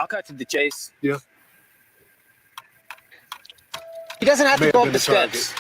I'll cut to the chase. Yeah. He doesn't have to go up the steps.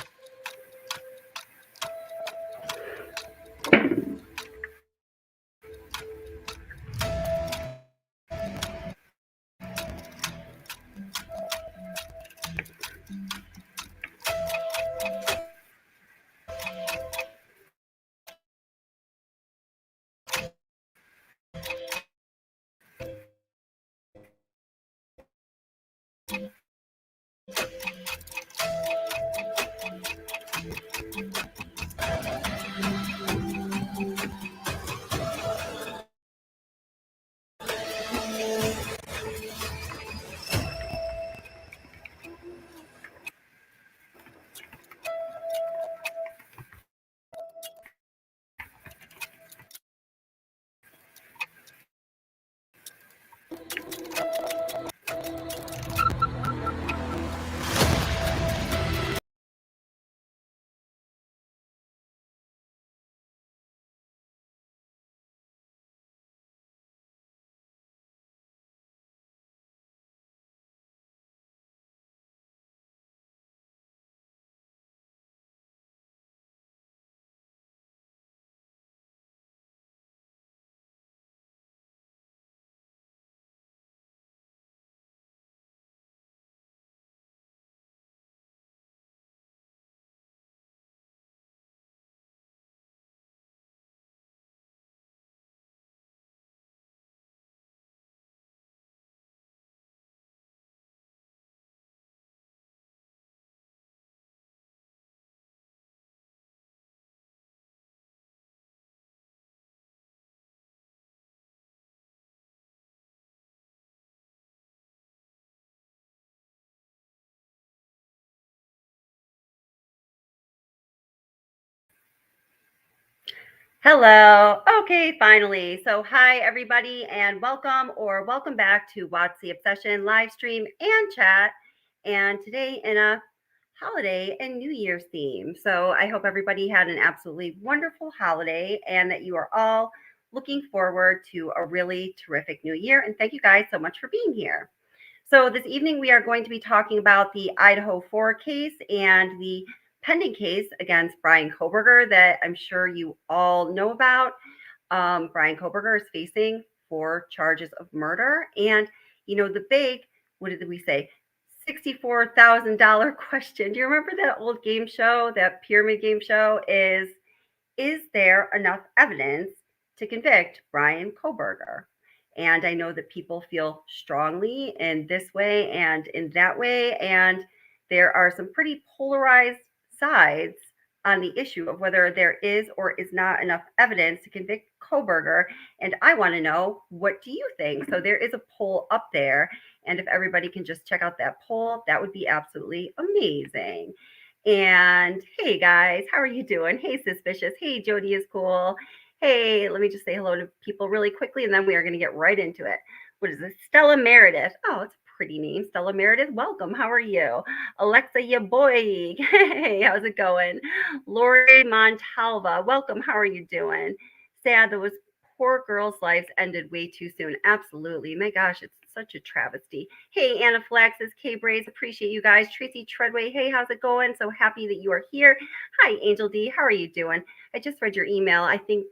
Hello. Okay, finally. So hi, everybody, and welcome back to Watch the Obsession live stream and chat. And today in a holiday and New Year's theme. So I hope everybody had an absolutely wonderful holiday and that you are all looking forward to a really terrific new year. And thank you guys so much for being here. So this evening we are going to be talking about the Idaho 4 case and the pending case against Bryan Kohberger that I'm sure you all know about. Bryan Kohberger is facing 4 charges of murder. And, you know, the big, what did we say? $64,000 question. Do you remember that old game show, that pyramid game show? Is there enough evidence to convict Bryan Kohberger? And I know that people feel strongly in this way and in that way. And there are some pretty polarized sides on the issue of whether there is or is not enough evidence to convict Kohberger. And I want to know, what do you think? So there is a poll up there. And if everybody can just check out that poll, that would be absolutely amazing. And hey guys, how are you doing? Hey Suspicious. Hey, Jody is cool. Hey, let me just say hello to people really quickly, and then we are going to get right into it. What is this? Stella Meredith. Oh, it's a pretty name. Stella Meredith, welcome. How are you? Alexa, your boy. Hey, how's it going? Lori Montalva, welcome. How are you doing? Sad those poor girls' lives ended way too soon. Absolutely. My gosh, it's such a travesty. Hey, Anaphylaxis, K-Braze, appreciate you guys. Tracy Treadway, hey, how's it going? So happy that you are here. Hi, Angel D, how are you doing? I just read your email.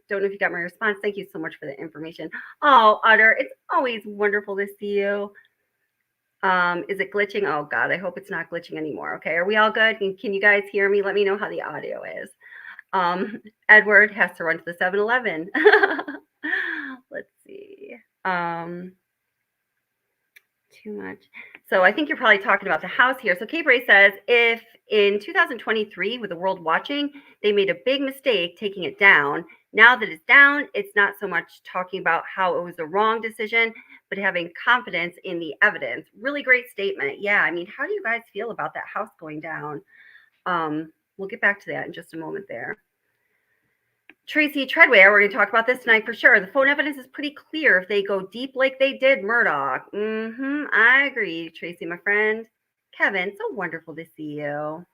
Don't know if you got my response. Thank you so much for the information. Oh, Utter, it's always wonderful to see you. Is it glitching? Oh God, I hope it's not glitching anymore. Okay, are we all good? Can you guys hear me? Let me know how the audio is. Edward has to run to the 7-Eleven. Let's see. Too much. So I think you're probably talking about the house here. So K-Bray says, if in 2023, with the world watching, they made a big mistake taking it down, now that it's down, it's not so much talking about how it was a wrong decision, but having confidence in the evidence. Really great statement. Yeah, I mean, how do you guys feel about that house going down? We'll get back to that in just a moment there. Tracy Treadway, we're going to talk about this tonight for sure. The phone evidence is pretty clear if they go deep like they did Murdoch. I agree, Tracy, my friend. Kevin, so wonderful to see you.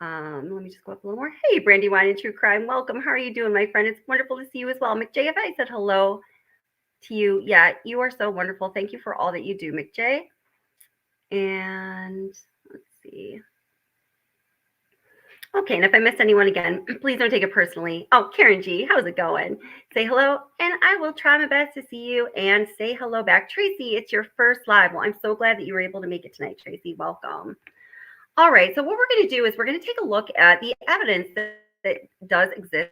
Let me just go up a little more. Hey, Brandywine and True Crime, welcome. How are you doing, my friend? It's wonderful to see you as well. McJFI said hello. to you. Yeah, you are so wonderful. Thank you for all that you do, McJ. And let's see. Okay, and if I missed anyone again, please don't take it personally. Oh, Karen G, how's it going? Say hello, and I will try my best to see you and say hello back. Tracy, it's your first live. Well, I'm so glad that you were able to make it tonight, Tracy. Welcome. All right, so what we're going to do is we're going to take a look at the evidence that does exist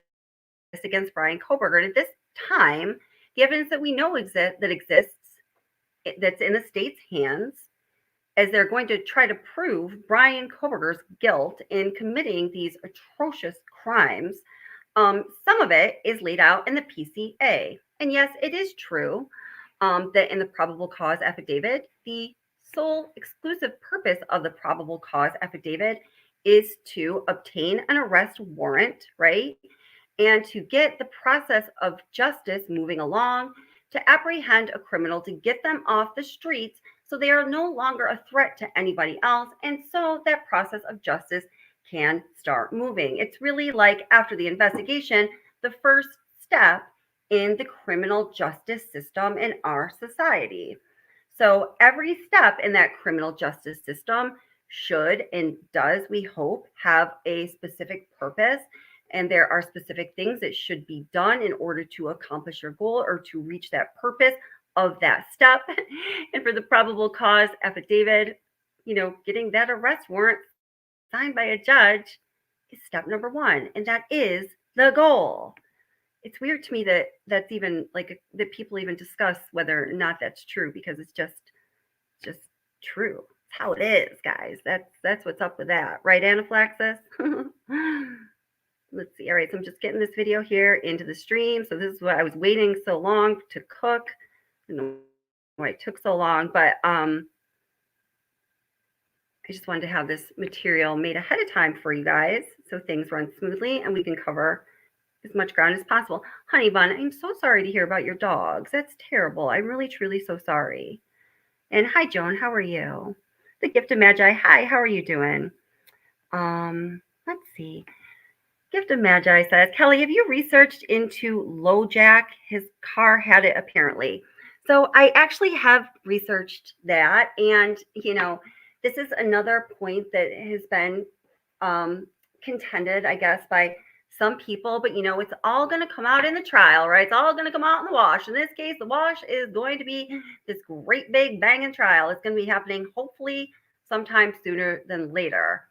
against Bryan Kohberger. And at this time, the evidence that we know exists that's in the state's hands, as they're going to try to prove Bryan Kohberger's guilt in committing these atrocious crimes. Some of it is laid out in the PCA. And yes, it is true that in the probable cause affidavit, the sole exclusive purpose of the probable cause affidavit is to obtain an arrest warrant, right? And to get the process of justice moving along, to apprehend a criminal, to get them off the streets so they are no longer a threat to anybody else. And so that process of justice can start moving. It's really like, after the investigation, the first step in the criminal justice system in our society. So every step in that criminal justice system should and does, we hope, have a specific purpose. And there are specific things that should be done in order to accomplish your goal or to reach that purpose of that step. And for the probable cause affidavit, getting that arrest warrant signed by a judge is step number one. And that is the goal. It's weird to me that that's even like that people even discuss whether or not that's true, because it's just true. It's how it is, guys. That's what's up with that. Right, Anaphylaxis? Let's see. All right, so I'm just getting this video here into the stream. So this is what I was waiting so long to cook. I don't know why it took so long, but I just wanted to have this material made ahead of time for you guys so things run smoothly and we can cover as much ground as possible. Honey Bun, I'm so sorry to hear about your dogs. That's terrible. I'm really, truly so sorry. And hi, Joan. How are you? The Gift of Magi. Hi, how are you doing? Let's see. Gift of Magi says, Kelly, have you researched into LoJack? His car had it apparently. So I actually have researched that. And, this is another point that has been contended, I guess, by some people. But, it's all going to come out in the trial, right? It's all going to come out in the wash. In this case, the wash is going to be this great big banging trial. It's going to be happening hopefully sometime sooner than later.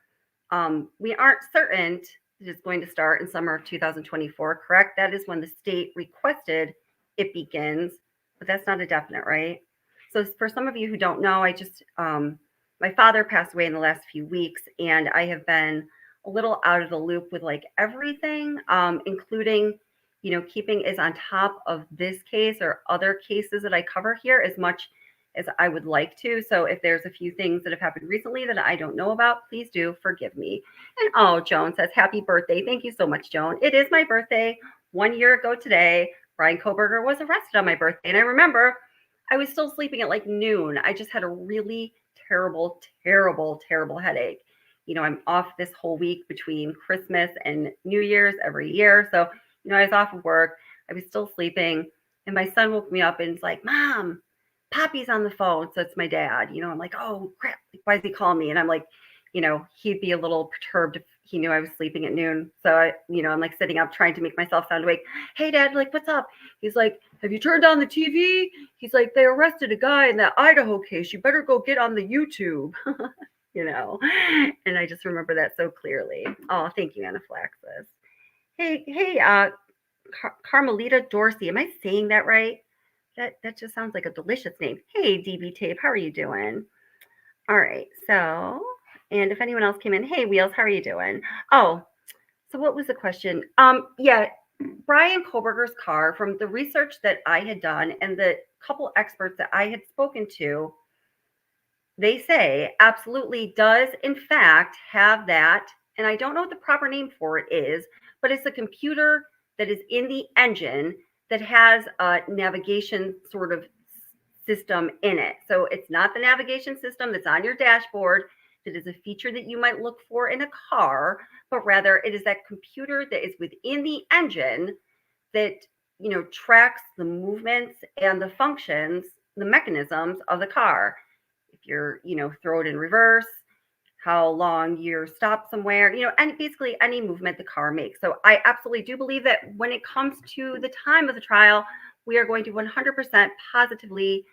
We aren't certain it is going to start in summer of 2024, correct? That is when the state requested it begins, but that's not a definite, right? So for some of you who don't know, my father passed away in the last few weeks, and I have been a little out of the loop with like everything, including, keeping as on top of this case or other cases that I cover here as much as I would like to. So if there's a few things that have happened recently that I don't know about, please do forgive me. And Joan says, happy birthday. Thank you so much, Joan. It is my birthday. 1 year ago today, Bryan Kohberger was arrested on my birthday. And I remember I was still sleeping at like noon. I just had a really terrible, terrible, terrible headache. I'm off this whole week between Christmas and New Year's every year. So, I was off of work. I was still sleeping. And my son woke me up and was like, Mom, Poppy's on the phone. So it's my dad. I'm like, oh, crap. Why is he calling me? And I'm like, he'd be a little perturbed if he knew I was sleeping at noon. So I'm like sitting up trying to make myself sound awake. Hey, Dad, like, what's up? He's like, have you turned on the TV? He's like, they arrested a guy in that Idaho case. You better go get on the YouTube. And I just remember that so clearly. Oh, thank you, Anaphylaxis. Hey, Carmelita Dorsey. Am I saying that right? That just sounds like a delicious name. Hey, DB Tape, how are you doing? All right, so, and if anyone else came in, hey, Wheels, how are you doing? Oh, so what was the question? Yeah, Bryan Kohberger's car, from the research that I had done and the couple experts that I had spoken to, they say absolutely does in fact have that, and I don't know what the proper name for it is, but it's a computer that is in the engine that has a navigation sort of system in it. So it's not the navigation system that's on your dashboard. That is a feature that you might look for in a car, but rather it is that computer that is within the engine that tracks the movements and the functions, the mechanisms of the car. If you're, throw it in reverse, how long you're stopped somewhere, and basically any movement the car makes. So I absolutely do believe that when it comes to the time of the trial, we are going to 100% positively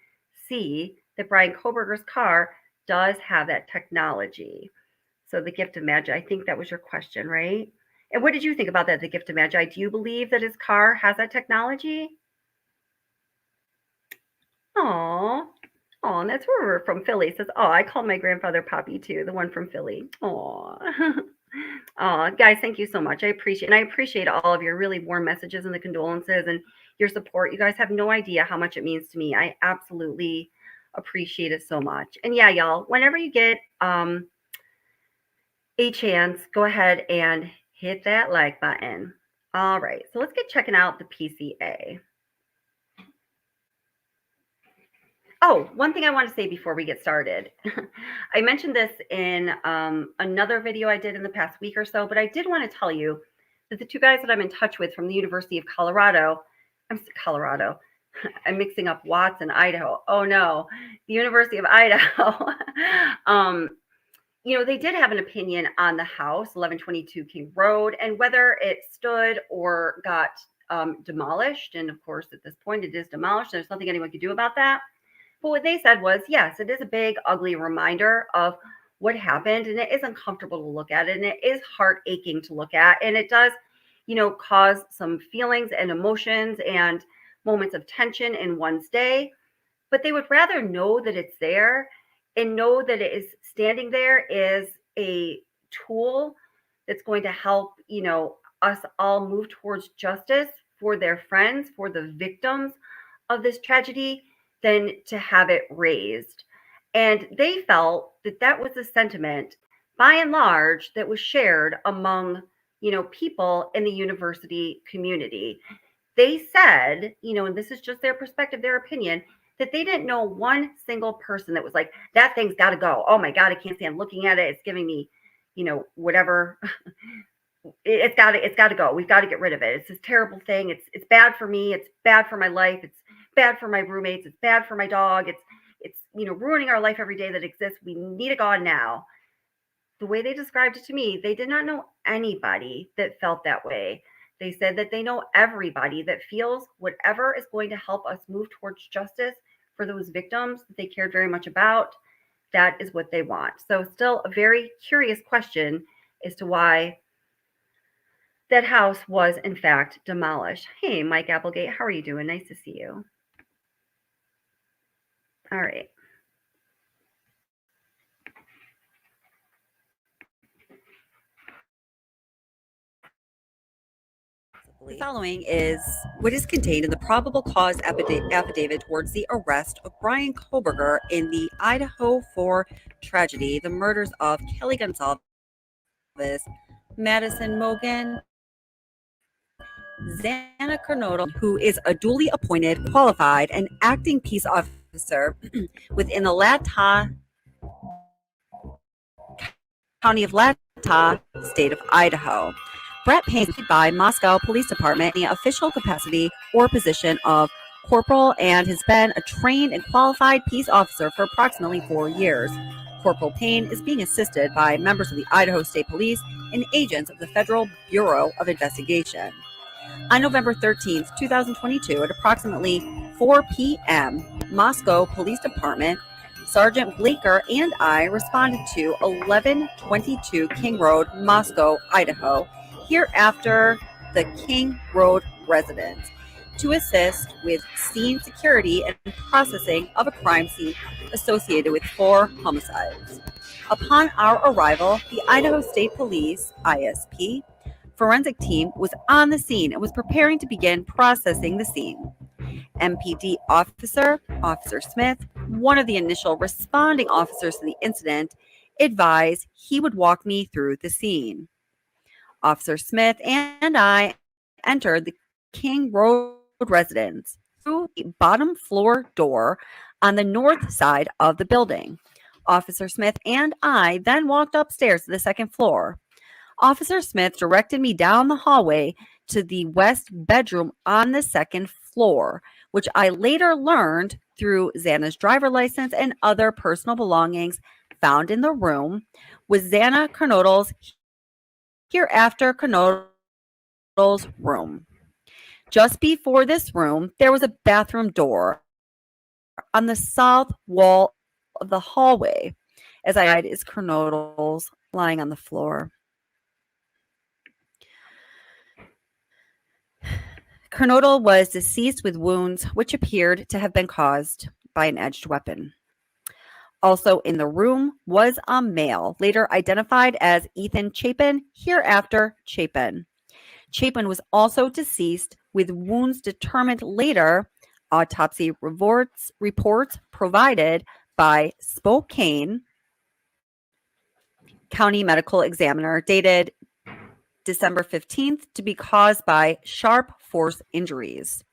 see that Bryan Kohberger's car does have that technology. So the gift of magi, I think that was your question, right? And what did you think about that, the gift of magi? Do you believe that his car has that technology? Oh, oh, and that's where we're from Philly. Says, oh, I called my grandfather Poppy too, the one from Philly. Oh, oh, guys, thank you so much. I appreciate all of your really warm messages and the condolences and your support. You guys have no idea how much it means to me. I absolutely appreciate it so much. And yeah, y'all, whenever you get a chance, go ahead and hit that like button. All right, so let's get checking out the PCA. Oh, one thing I want to say before we get started. I mentioned this in another video I did in the past week or so, but I did want to tell you that the two guys that I'm in touch with from the University of Colorado, I'm mixing up Watts and Idaho. Oh no, the University of Idaho. They did have an opinion on the house, 1122 King Road, and whether it stood or got demolished. And of course, at this point, it is demolished. There's nothing anyone can do about that. But what they said was, yes, it is a big, ugly reminder of what happened, and it is uncomfortable to look at, and it is heart aching to look at, and it does, cause some feelings and emotions and moments of tension in one's day. But they would rather know that it's there and know that it is standing there is a tool that's going to help, us all move towards justice for their friends, for the victims of this tragedy, than to have it raised. And they felt that that was a sentiment, by and large, that was shared among, people in the university community. They said, and this is just their perspective, their opinion, that they didn't know one single person that was like, that thing's got to go. Oh my God, I can't stand looking at it. It's giving me, whatever. It's got to go. We've got to get rid of it. It's this terrible thing. It's bad for me. It's bad for my life. It's bad for my roommates. It's bad for my dog. It's ruining our life every day that exists. We need it gone now. The way they described it to me, they did not know anybody that felt that way. They said that they know everybody that feels whatever is going to help us move towards justice for those victims that they cared very much about. That is what they want. So still a very curious question as to why that house was in fact demolished. Hey, Mike Applegate, how are you doing? Nice to see you. All right. The following is what is contained in the probable cause affidavit towards the arrest of Bryan Kohberger in the Idaho 4 tragedy, the murders of Kelly Gonsalves, Madison Mogan, Xana Carnodal, who is a duly appointed, qualified, and acting peace officer within the Latah County of Latah, state of Idaho. Brett Payne is by Moscow Police Department in the official capacity or position of corporal and has been a trained and qualified peace officer for approximately 4 years. Corporal Payne is being assisted by members of the Idaho State Police and agents of the Federal Bureau of Investigation. On November 13th, 2022, at approximately 4 p.m., Moscow Police Department Sergeant Blaker and I responded to 1122 King Road, Moscow, Idaho, hereafter the King Road residence, to assist with scene security and processing of a crime scene associated with 4 homicides. Upon our arrival, the Idaho State Police, ISP, forensic team was on the scene and was preparing to begin processing the scene. MPD officer, Officer Smith, one of the initial responding officers to the incident, advised he would walk me through the scene. Officer Smith and I entered the King Road residence through the bottom floor door on the north side of the building. Officer Smith and I then walked upstairs to the second floor. Officer Smith directed me down the hallway to the west bedroom on the second floor, which I later learned through Xana's driver license and other personal belongings found in the room was Xana Kernodle's, hereafter Kernodle's room. Just before this room, there was a bathroom door on the south wall of the hallway. As I eyed is Kernodle's lying on the floor. Kernodle was deceased with wounds which appeared to have been caused by an edged weapon. Also in the room was a male, later identified as Ethan Chapin, hereafter Chapin. Chapin was also deceased with wounds determined later, autopsy reports provided by Spokane County Medical Examiner, dated December 15th, to be caused by sharp force injuries.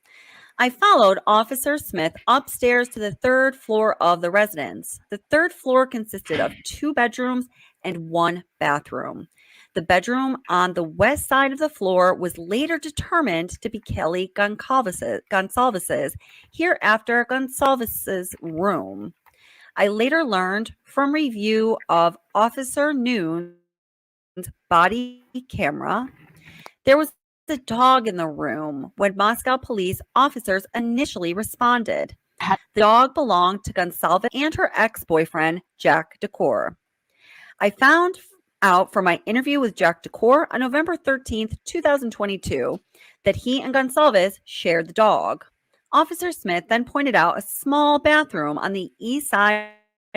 I followed Officer Smith upstairs to the third floor of the residence. The third floor consisted of 2 bedrooms and 1 bathroom. The bedroom on the west side of the floor was later determined to be Kelly Gonsalves's, hereafter Gonsalves's room. I later learned from review of Officer Noon's body camera, there was a dog in the room when Moscow police officers initially responded. The dog belonged to Gonsalves and her ex-boyfriend, Jack Decor. I found out from my interview with Jack Decor on November 13th, 2022, that he and Gonsalves shared the dog. Officer Smith then pointed out a small bathroom on the east side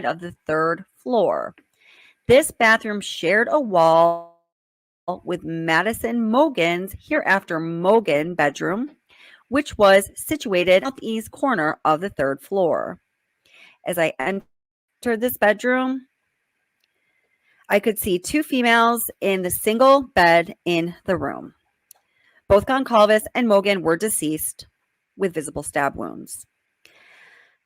of the third floor. This bathroom shared a wall with Madison Mogan's, hereafter Mogan, bedroom, which was situated southeast corner of the third floor. As I entered this bedroom, I could see 2 females in the single bed in the room. Both Goncalves and Mogan were deceased with visible stab wounds.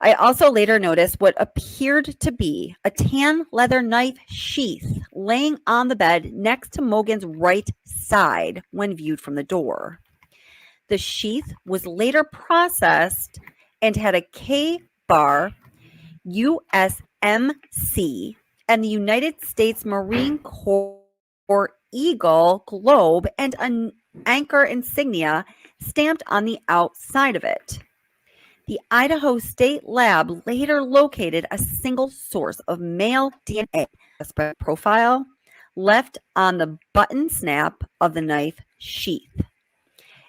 I also later noticed what appeared to be a tan leather knife sheath laying on the bed next to Mogan's right side when viewed from the door. The sheath was later processed and had a K-bar, USMC, and the United States Marine Corps Eagle globe and an anchor insignia stamped on the outside of it. The Idaho State Lab later located a single source of male DNA profile left on the button snap of the knife sheath.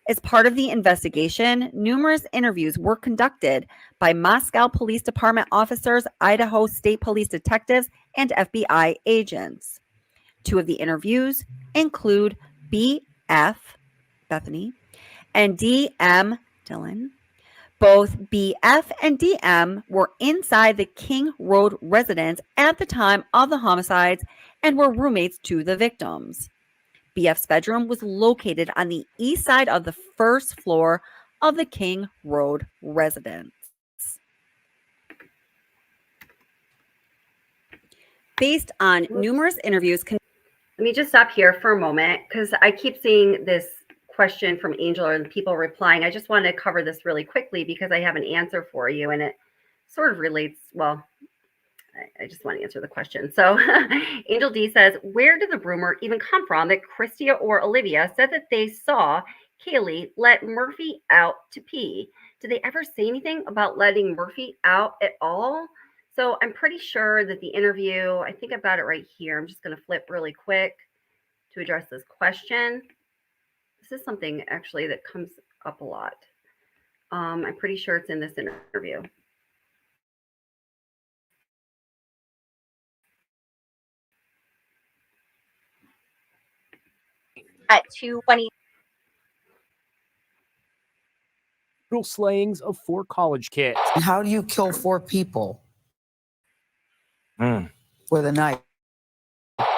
As part of the investigation, numerous interviews were conducted by Moscow Police Department officers, Idaho State Police detectives, and FBI agents. 2 of the interviews include BF, Bethany, and DM, Dylan. Both BF and DM were inside the King Road residence at the time of the homicides and were roommates to the victims. BF's bedroom was located on the east side of the first floor of the King Road residence. Based on numerous interviews. Let me just stop here for a moment because I keep seeing this question from Angel and people replying. I just want to cover this really quickly because I have an answer for you and it sort of relates. Well, I just want to answer the question. So Angel D says, where did the rumor even come from that Christia or Olivia said that they saw Kaylee let Murphy out to pee? Did they ever say anything about letting Murphy out at all? So I'm pretty sure that the interview, I think I've got it right here. I'm just going to flip really quick to address this question. This is something actually that comes up a lot. I'm pretty sure it's in this interview. At 2:20. Brutal slayings of 4 college kids. How do you kill 4 people with a knife?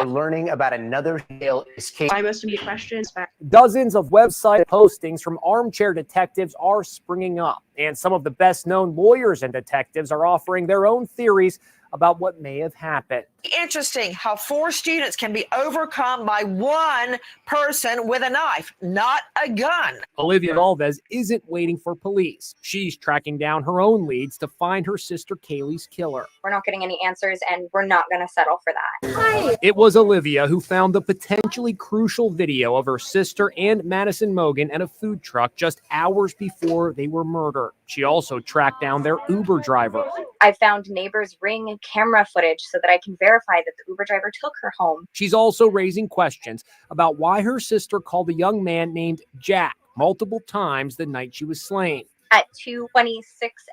We're learning about another jail case. By most immediate questions. Dozens of website postings from armchair detectives are springing up, and some of the best-known lawyers and detectives are offering their own theories about what may have happened. Interesting how 4 students can be overcome by one person with a knife, not a gun. Olivia Alves isn't waiting for police. She's tracking down her own leads to find her sister Kaylee's killer. We're not getting any answers, and we're not going to settle for that. Hi. It was Olivia who found the potentially crucial video of her sister and Madison Mogan at a food truck just hours before they were murdered. She also tracked down their Uber driver. I found neighbors' Ring camera footage so that I can verify that the Uber driver took her home. She's also raising questions about why her sister called a young man named Jack multiple times the night she was slain. At 2:26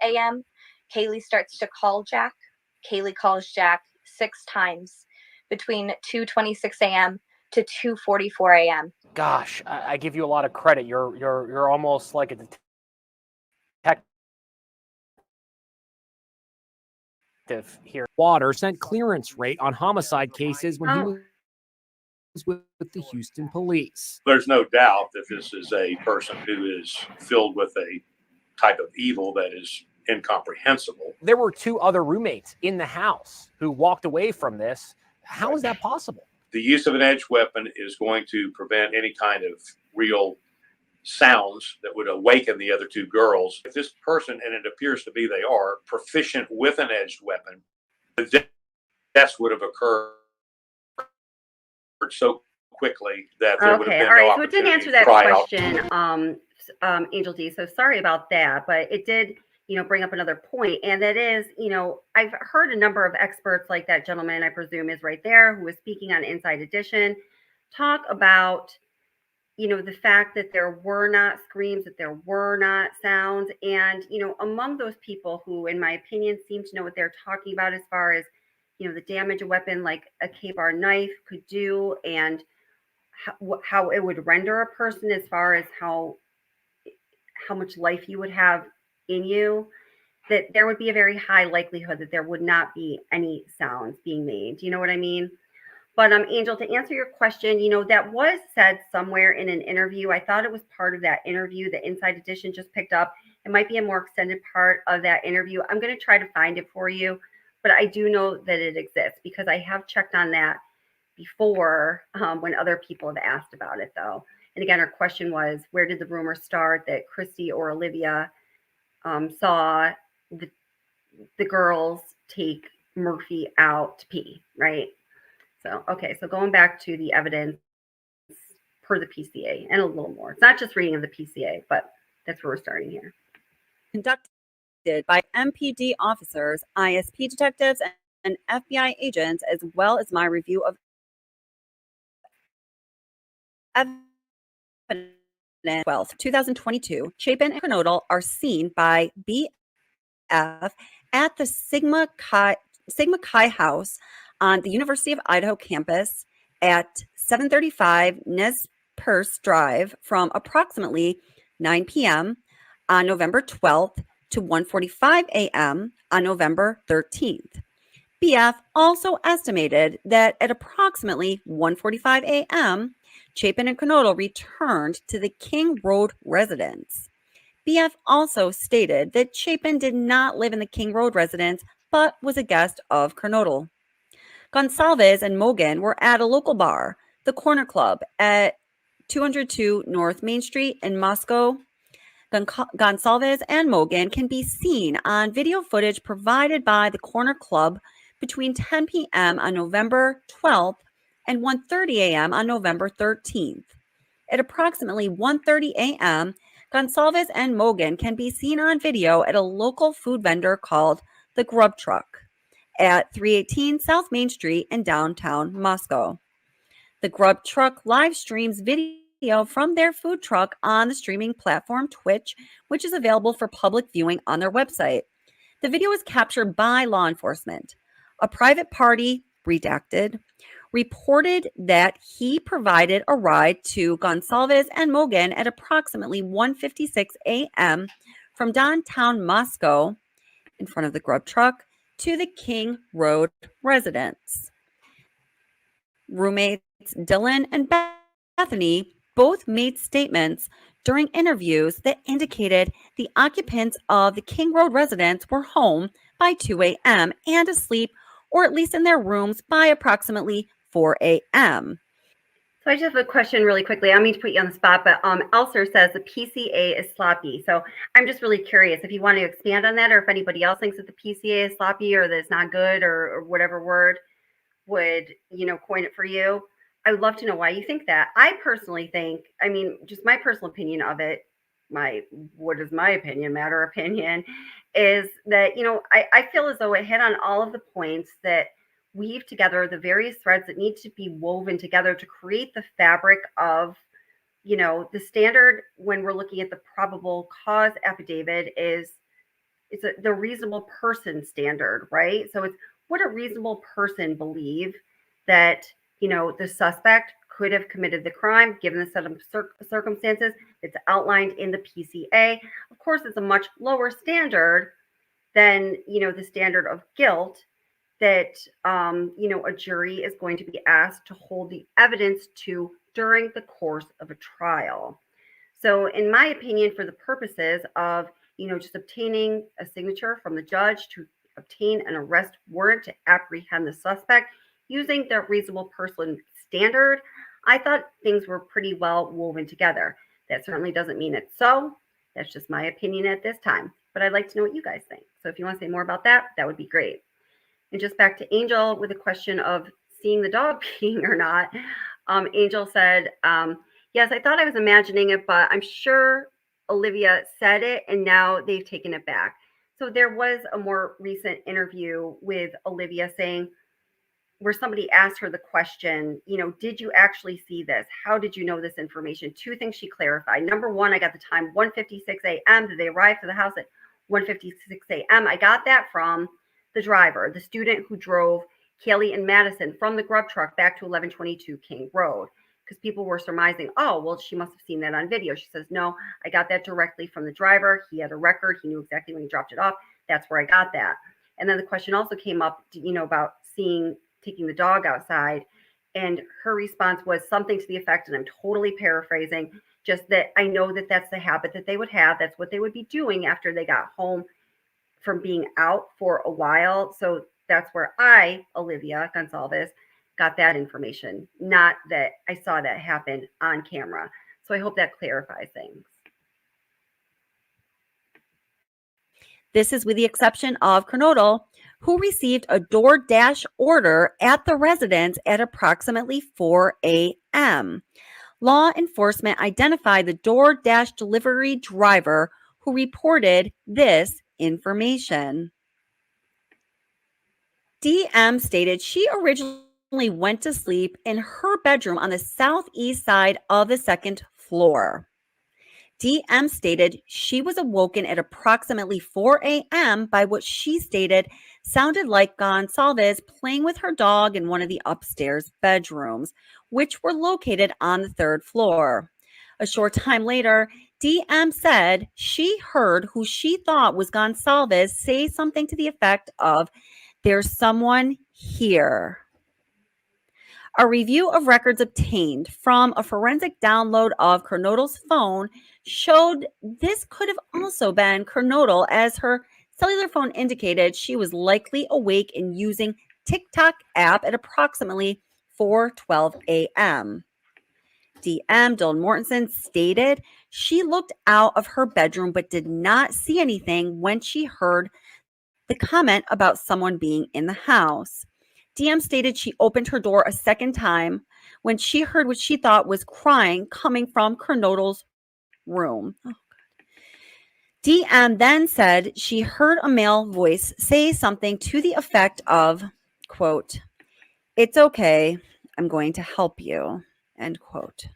a.m., Kaylee starts to call Jack. Kaylee calls Jack 6 times between 2:26 a.m. to 2:44 a.m. Gosh, I give you a lot of credit. You're almost like a detective here. Water sent clearance rate on homicide cases when he was with the Houston police. There's no doubt that this is a person who is filled with a type of evil that is incomprehensible. There were 2 other roommates in the house who walked away from this. How is that possible? The use of an edged weapon is going to prevent any kind of real sounds that would awaken the other 2 girls. If this person, and it appears to be they are, proficient with an edged weapon, the deaths would have occurred so quickly that there would have been no opportunity. So it didn't answer that question, Angel D. So sorry about that, but it did, bring up another point, and that is, I've heard a number of experts like that gentleman, I presume is right there, who was speaking on Inside Edition, talk about, the fact that there were not screams, that there were not sounds, and, among those people who, in my opinion, seem to know what they're talking about as far as, the damage a weapon like a K-bar knife could do, and how it would render a person as far as how much life you would have in you, that there would be a very high likelihood that there would not be any sounds being made. Do you know what I mean? But Angel, to answer your question, that was said somewhere in an interview. I thought it was part of that interview that Inside Edition just picked up. It might be a more extended part of that interview. I'm going to try to find it for you, but I do know that it exists because I have checked on that before when other people have asked about it, though. And again, our question was, where did the rumor start that Christy or Olivia saw the girls take Murphy out to pee, right? So, okay, so going back to the evidence per the PCA and a little more. It's not just reading of the PCA, but that's where we're starting here. Conducted by MPD officers, ISP detectives, and FBI agents, as well as my review of evidence. 12th, 2022, Chapin and Kernodle are seen by BF at the Sigma Chi House on the University of Idaho campus at 735 Nez Perce Drive from approximately 9 p.m. on November 12th to 1:45 a.m. on November 13th. BF also estimated that at approximately 1:45 a.m., Chapin and Kernodle returned to the King Road residence. BF also stated that Chapin did not live in the King Road residence, but was a guest of Kernodle. Gonsalves and Mogan were at a local bar, the Corner Club, at 202 North Main Street in Moscow. Gonsalves and Mogan can be seen on video footage provided by the Corner Club between 10 p.m. on November 12th and 1:30 a.m. on November 13th. At approximately 1:30 a.m., Gonsalves and Mogan can be seen on video at a local food vendor called The Grub Truck at 318 South Main Street in downtown Moscow. The Grub Truck live streams video from their food truck on the streaming platform Twitch, which is available for public viewing on their website. The video is captured by law enforcement. A private party, redacted, reported that he provided a ride to Gonsalves and Mogan at approximately 1:56 a.m. from downtown Moscow in front of the Grub Truck to the King Road residence. Roommates Dylan and Bethany both made statements during interviews that indicated the occupants of the King Road residence were home by 2 a.m. and asleep or at least in their rooms by approximately 4 a.m. So I just have a question really quickly. I don't mean to put you on the spot, but Elser says the PCA is sloppy. So I'm just really curious if you want to expand on that, or if anybody else thinks that the PCA is sloppy or that it's not good, or whatever word would, coin it for you. I would love to know why you think that. I personally think, I mean, just my personal opinion of it, what does my opinion matter opinion, is that, I feel as though it hit on all of the points that weave together the various threads that need to be woven together to create the fabric of, the standard when we're looking at the probable cause affidavit is the reasonable person standard, right? So it's would a reasonable person believe that, the suspect could have committed the crime given the set of circumstances that's outlined in the PCA. Of course, it's a much lower standard than, the standard of guilt that, a jury is going to be asked to hold the evidence to during the course of a trial. So in my opinion, for the purposes of, just obtaining a signature from the judge to obtain an arrest warrant to apprehend the suspect using the reasonable person standard, I thought things were pretty well woven together. That certainly doesn't mean it's so. That's just my opinion at this time. But I'd like to know what you guys think. So if you want to say more about that, that would be great. And just back to Angel with a question of seeing the dog peeing or not. Angel said, yes, I thought I was imagining it, but I'm sure Olivia said it and now they've taken it back. So there was a more recent interview with Olivia saying, where somebody asked her the question, did you actually see this? How did you know this information? Two things she clarified. Number one, I got the time 1:56 a.m. Did they arrive to the house at 1:56 a.m.? I got that from the driver, the student who drove Kaylee and Madison from the grub truck back to 1122 King Road, because people were surmising, oh, well, she must have seen that on video. She says, no, I got that directly from the driver. He had a record. He knew exactly when he dropped it off. That's where I got that. And then the question also came up, about taking the dog outside. And her response was something to the effect, and I'm totally paraphrasing, just that I know that that's the habit that they would have. That's what they would be doing after they got home from being out for a while. So that's where I, Olivia Gonsalves, got that information, not that I saw that happen on camera. So I hope that clarifies things. This is with the exception of Kernodle, who received a DoorDash order at the residence at approximately 4 a.m. Law enforcement identified the DoorDash delivery driver who reported this information. DM stated she originally went to sleep in her bedroom on the southeast side of the second floor. DM stated she was awoken at approximately 4 a.m. by what she stated sounded like Gonsalves playing with her dog in one of the upstairs bedrooms, which were located on the third floor. A short time later, DM said she heard who she thought was Gonsalves say something to the effect of, "There's someone here." A review of records obtained from a forensic download of Kernodle's phone showed this could have also been Kernodle, as her cellular phone indicated she was likely awake and using TikTok app at approximately 4:12 a.m. DM Dylan Mortensen stated she looked out of her bedroom but did not see anything when she heard the comment about someone being in the house. DM stated she opened her door a second time when she heard what she thought was crying coming from Kernodle's room. DM then said she heard a male voice say something to the effect of, quote, "It's okay, I'm going to help you," end quote.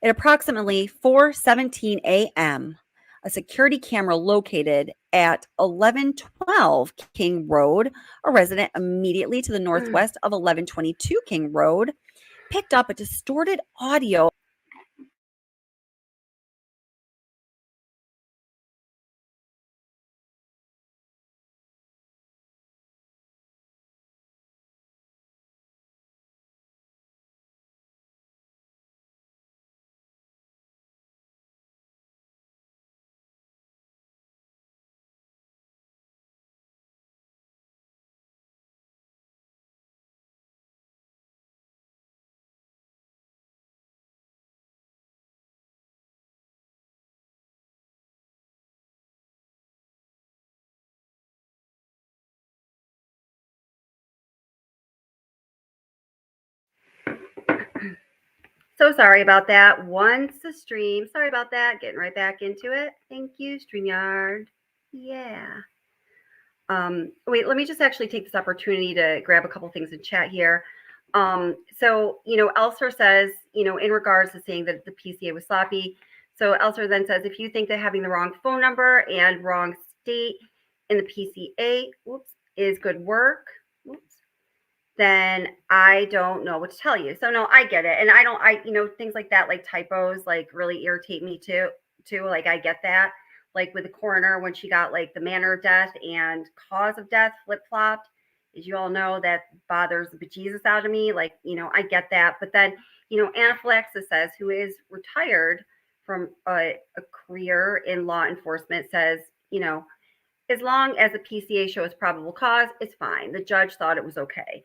At approximately 4:17 a.m., a security camera located at 1112 King Road, a resident immediately to the northwest of 1122 King Road, picked up a distorted audio So sorry about that. Once the stream, sorry about that. Getting right back into it. Thank you, StreamYard. Yeah. Wait, let me just actually take this opportunity to grab a couple things in chat here. So, Elser says, in regards to saying that the PCA was sloppy. So Elser then says, if you think that having the wrong phone number and wrong state in the PCA, is good work, then I don't know what to tell you. So no, I get it. And things like that, like typos, like really irritate me too. Like I get that. Like with the coroner, when she got like the manner of death and cause of death flip-flopped, as you all know, that bothers the bejesus out of me. Like, I get that. But then, Anaphylaxis says, who is retired from a career in law enforcement, says, as long as the PCA shows probable cause, it's fine. The judge thought it was okay.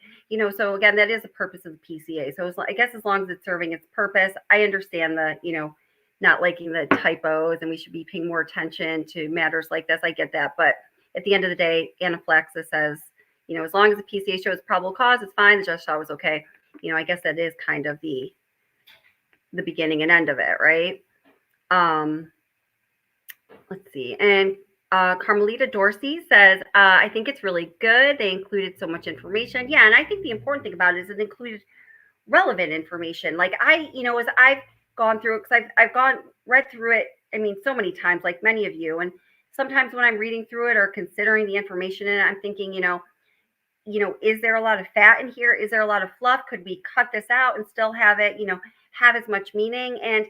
So again, that is the purpose of the PCA. So I guess as long as it's serving its purpose, I understand the, not liking the typos, and we should be paying more attention to matters like this. I get that. But at the end of the day, Anaphylaxis says, as long as the PCA shows probable cause, it's fine. The judge thought it was okay. I guess that is kind of the beginning and end of it, right? Let's see. And Carmelita Dorsey says, I think it's really good. They included so much information. Yeah, and I think the important thing about it is it included relevant information. Like as I've gone through it, because I've read through it, so many times, like many of you. And sometimes when I'm reading through it or considering the information in it, I'm thinking, is there a lot of fat in here? Is there a lot of fluff? Could we cut this out and still have it, have as much meaning? And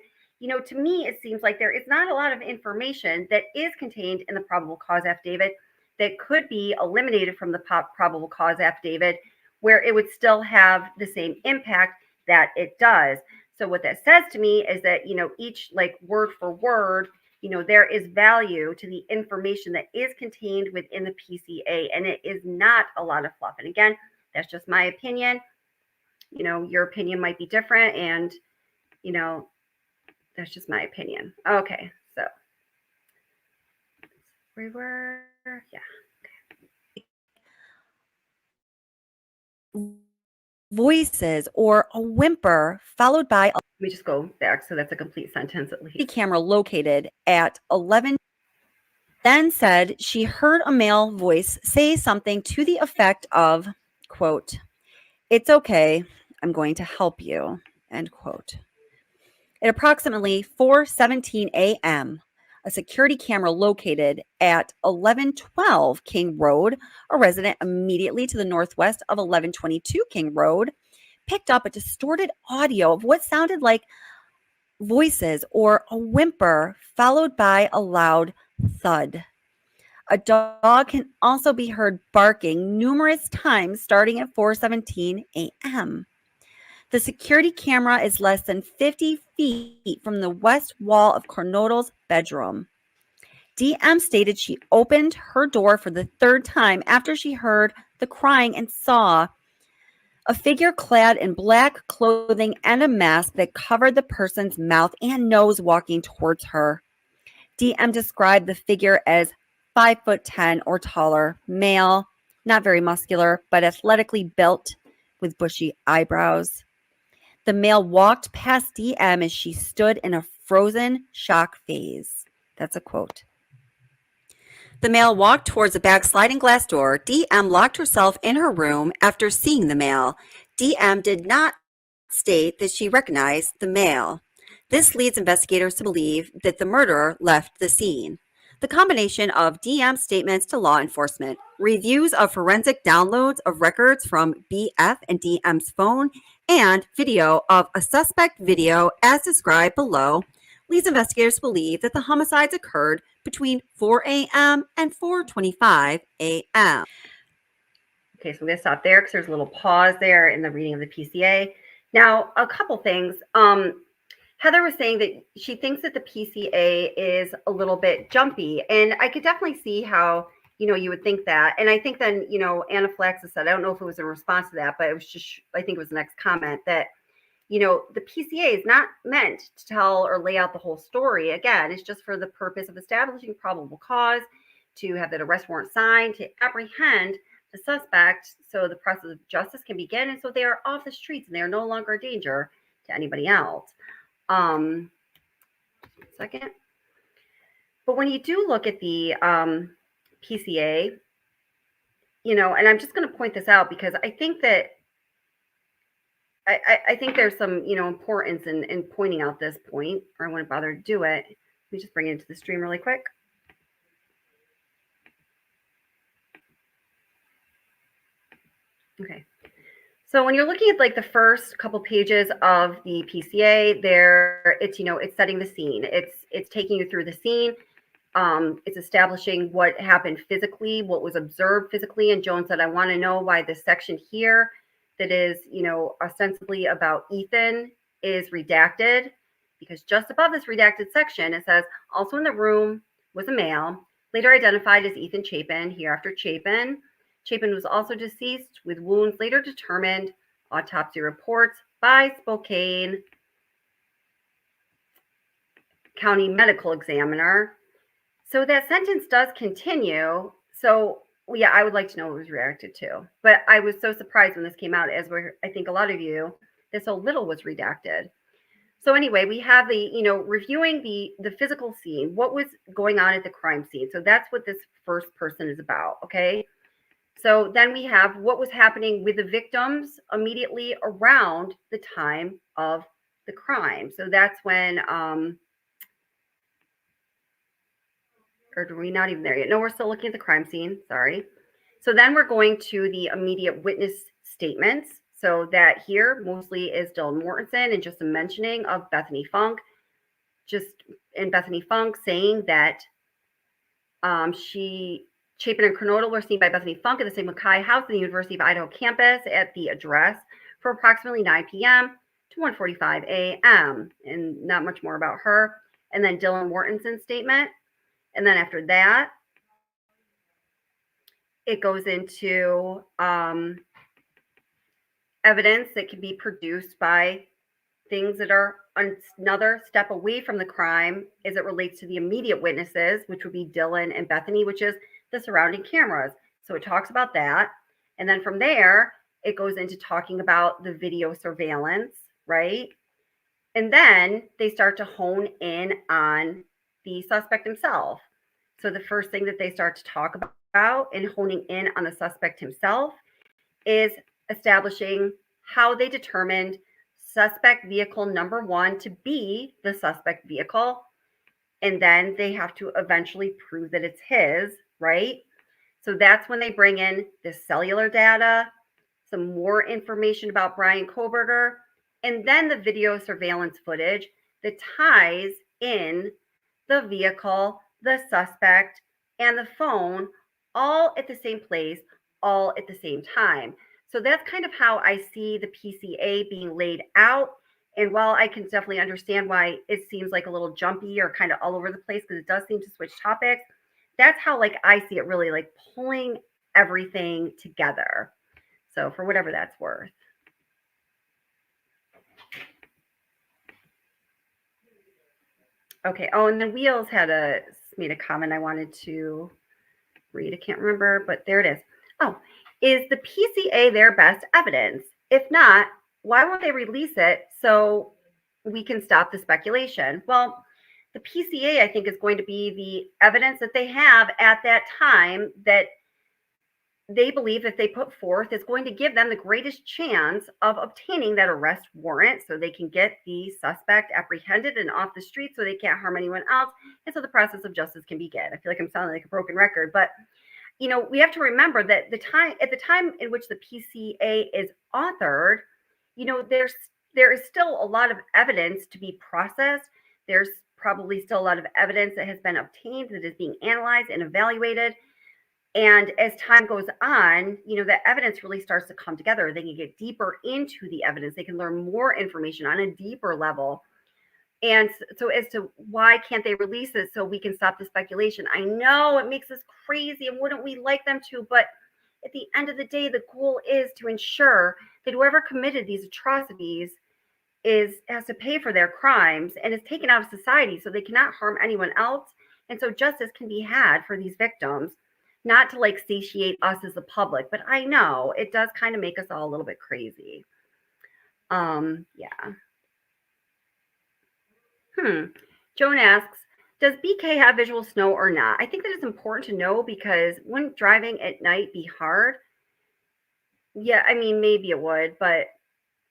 to me, it seems like there is not a lot of information that is contained in the probable cause affidavit that could be eliminated from the probable cause affidavit, where it would still have the same impact that it does. So what that says to me is that, each like word for word, there is value to the information that is contained within the PCA, and it is not a lot of fluff. And again, that's just my opinion. Your opinion might be different, and, that's just my opinion. Okay, so we were, yeah. Okay. Voices or a whimper followed by Let me just go back so that's a complete sentence at least. camera located at 11 then said she heard a male voice say something to the effect of, quote, "It's okay, I'm going to help you," end quote. At approximately 4:17 a.m., a security camera located at 1112 King Road, a resident immediately to the northwest of 1122 King Road, picked up a distorted audio of what sounded like voices or a whimper followed by a loud thud. A dog can also be heard barking numerous times starting at 4:17 a.m. The security camera is less than 50 feet from the west wall of Cornodle's bedroom. DM stated she opened her door for the third time after she heard the crying and saw a figure clad in black clothing and a mask that covered the person's mouth and nose walking towards her. DM described the figure as 5'10" or taller, male, not very muscular, but athletically built with bushy eyebrows. The male walked past DM as she stood in a frozen shock phase. That's a quote. The male walked towards a back sliding glass door. DM locked herself in her room after seeing the male. DM did not state that she recognized the male. This leads investigators to believe that the murderer left the scene. The combination of DM's statements to law enforcement, reviews of forensic downloads of records from BF and DM's phone, and video of a suspect video as described below leads investigators to believe that the homicides occurred between 4 a.m. and 4:25 a.m. Okay, so I'm going to stop there because there's a little pause there in the reading of the PCA. Now, a couple things. Heather was saying that she thinks that the PCA is a little bit jumpy, and I could definitely see how, you would think that. And I think then, Anaphylaxis said, I don't know if it was in response to that, but it was just, I think it was the next comment that, the PCA is not meant to tell or lay out the whole story. Again, it's just for the purpose of establishing probable cause, to have that arrest warrant signed, to apprehend the suspect so the process of justice can begin. And so they are off the streets and they are no longer a danger to anybody else. Second. But when you do look at the PCA, you know, and I'm just going to point this out because I think that I think there's some, you know, importance in pointing out this point, or I wouldn't bother to do it. Let me just bring it into the stream really quick. Okay. So when you're looking at like the first couple pages of the PCA, there it's, you know, it's setting the scene. It's taking you through the scene. It's establishing what happened physically, what was observed physically. And Joan said, I want to know why this section here that is, you know, ostensibly about Ethan is redacted, because just above this redacted section, it says, also in the room was a male, later identified as Ethan Chapin, hereafter Chapin. Chapin was also deceased with wounds later determined, autopsy reports by Spokane County Medical Examiner. So that sentence does continue. So yeah, I would like to know what was reacted to. But I was so surprised when this came out, as were I think a lot of you, that so little was redacted. So anyway, we have the, you know, reviewing the physical scene, what was going on at the crime scene. So that's what this first person is about, okay? So then we have what was happening with the victims immediately around the time of the crime. So that's when, or are we not even there yet? No, we're still looking at the crime scene. Sorry. So then we're going to the immediate witness statements. So that here mostly is Dylan Mortensen and just a mentioning of Bethany Funk. Just in Bethany Funk saying that Chapin and Kernodle were seen by Bethany Funk at the Sigma Chi house in the University of Idaho campus at the address for approximately 9 p.m. to 1:45 a.m. And not much more about her. And then Dylan Mortensen's statement. And then after that, it goes into evidence that can be produced by things that are another step away from the crime as it relates to the immediate witnesses, which would be Dylan and Bethany, which is the surrounding cameras. So it talks about that. And then from there, it goes into talking about the video surveillance, right? And then they start to hone in on the suspect himself. So the first thing that they start to talk about and honing in on the suspect himself is establishing how they determined suspect vehicle number 1 to be the suspect vehicle. And then they have to eventually prove that it's his, right? So that's when they bring in the cellular data, some more information about Bryan Kohberger, and then the video surveillance footage that ties in the vehicle, the suspect, and the phone all at the same place, all at the same time. So that's kind of how I see the PCA being laid out. And while I can definitely understand why it seems like a little jumpy or kind of all over the place, because it does seem to switch topics, that's how like I see it really like pulling everything together. So for whatever that's worth. Okay. Oh, and then Wheels made a comment I wanted to read. I can't remember, but there it is. Oh, is the PCA their best evidence? If not, why won't they release it so we can stop the speculation? Well, the PCA, I think, is going to be the evidence that they have at that time that they believe if they put forth is going to give them the greatest chance of obtaining that arrest warrant so they can get the suspect apprehended and off the street so they can't harm anyone else. And so the process of justice can begin. I feel like I'm sounding like a broken record, but you know, we have to remember that at the time in which the PCA is authored, you know, there is still a lot of evidence to be processed. There's probably still a lot of evidence that has been obtained that is being analyzed and evaluated. And as time goes on, you know, the evidence really starts to come together. They can get deeper into the evidence. They can learn more information on a deeper level. And so as to why can't they release it so we can stop the speculation? I know it makes us crazy and wouldn't we like them to, but at the end of the day, the goal is to ensure that whoever committed these atrocities has to pay for their crimes and is taken out of society so they cannot harm anyone else. And so justice can be had for these victims, not to like satiate us as the public, but I know it does kind of make us all a little bit crazy. Yeah. Joan asks, does BK have visual snow or not? I think that it's important to know because wouldn't driving at night be hard? Yeah, I mean, maybe it would, but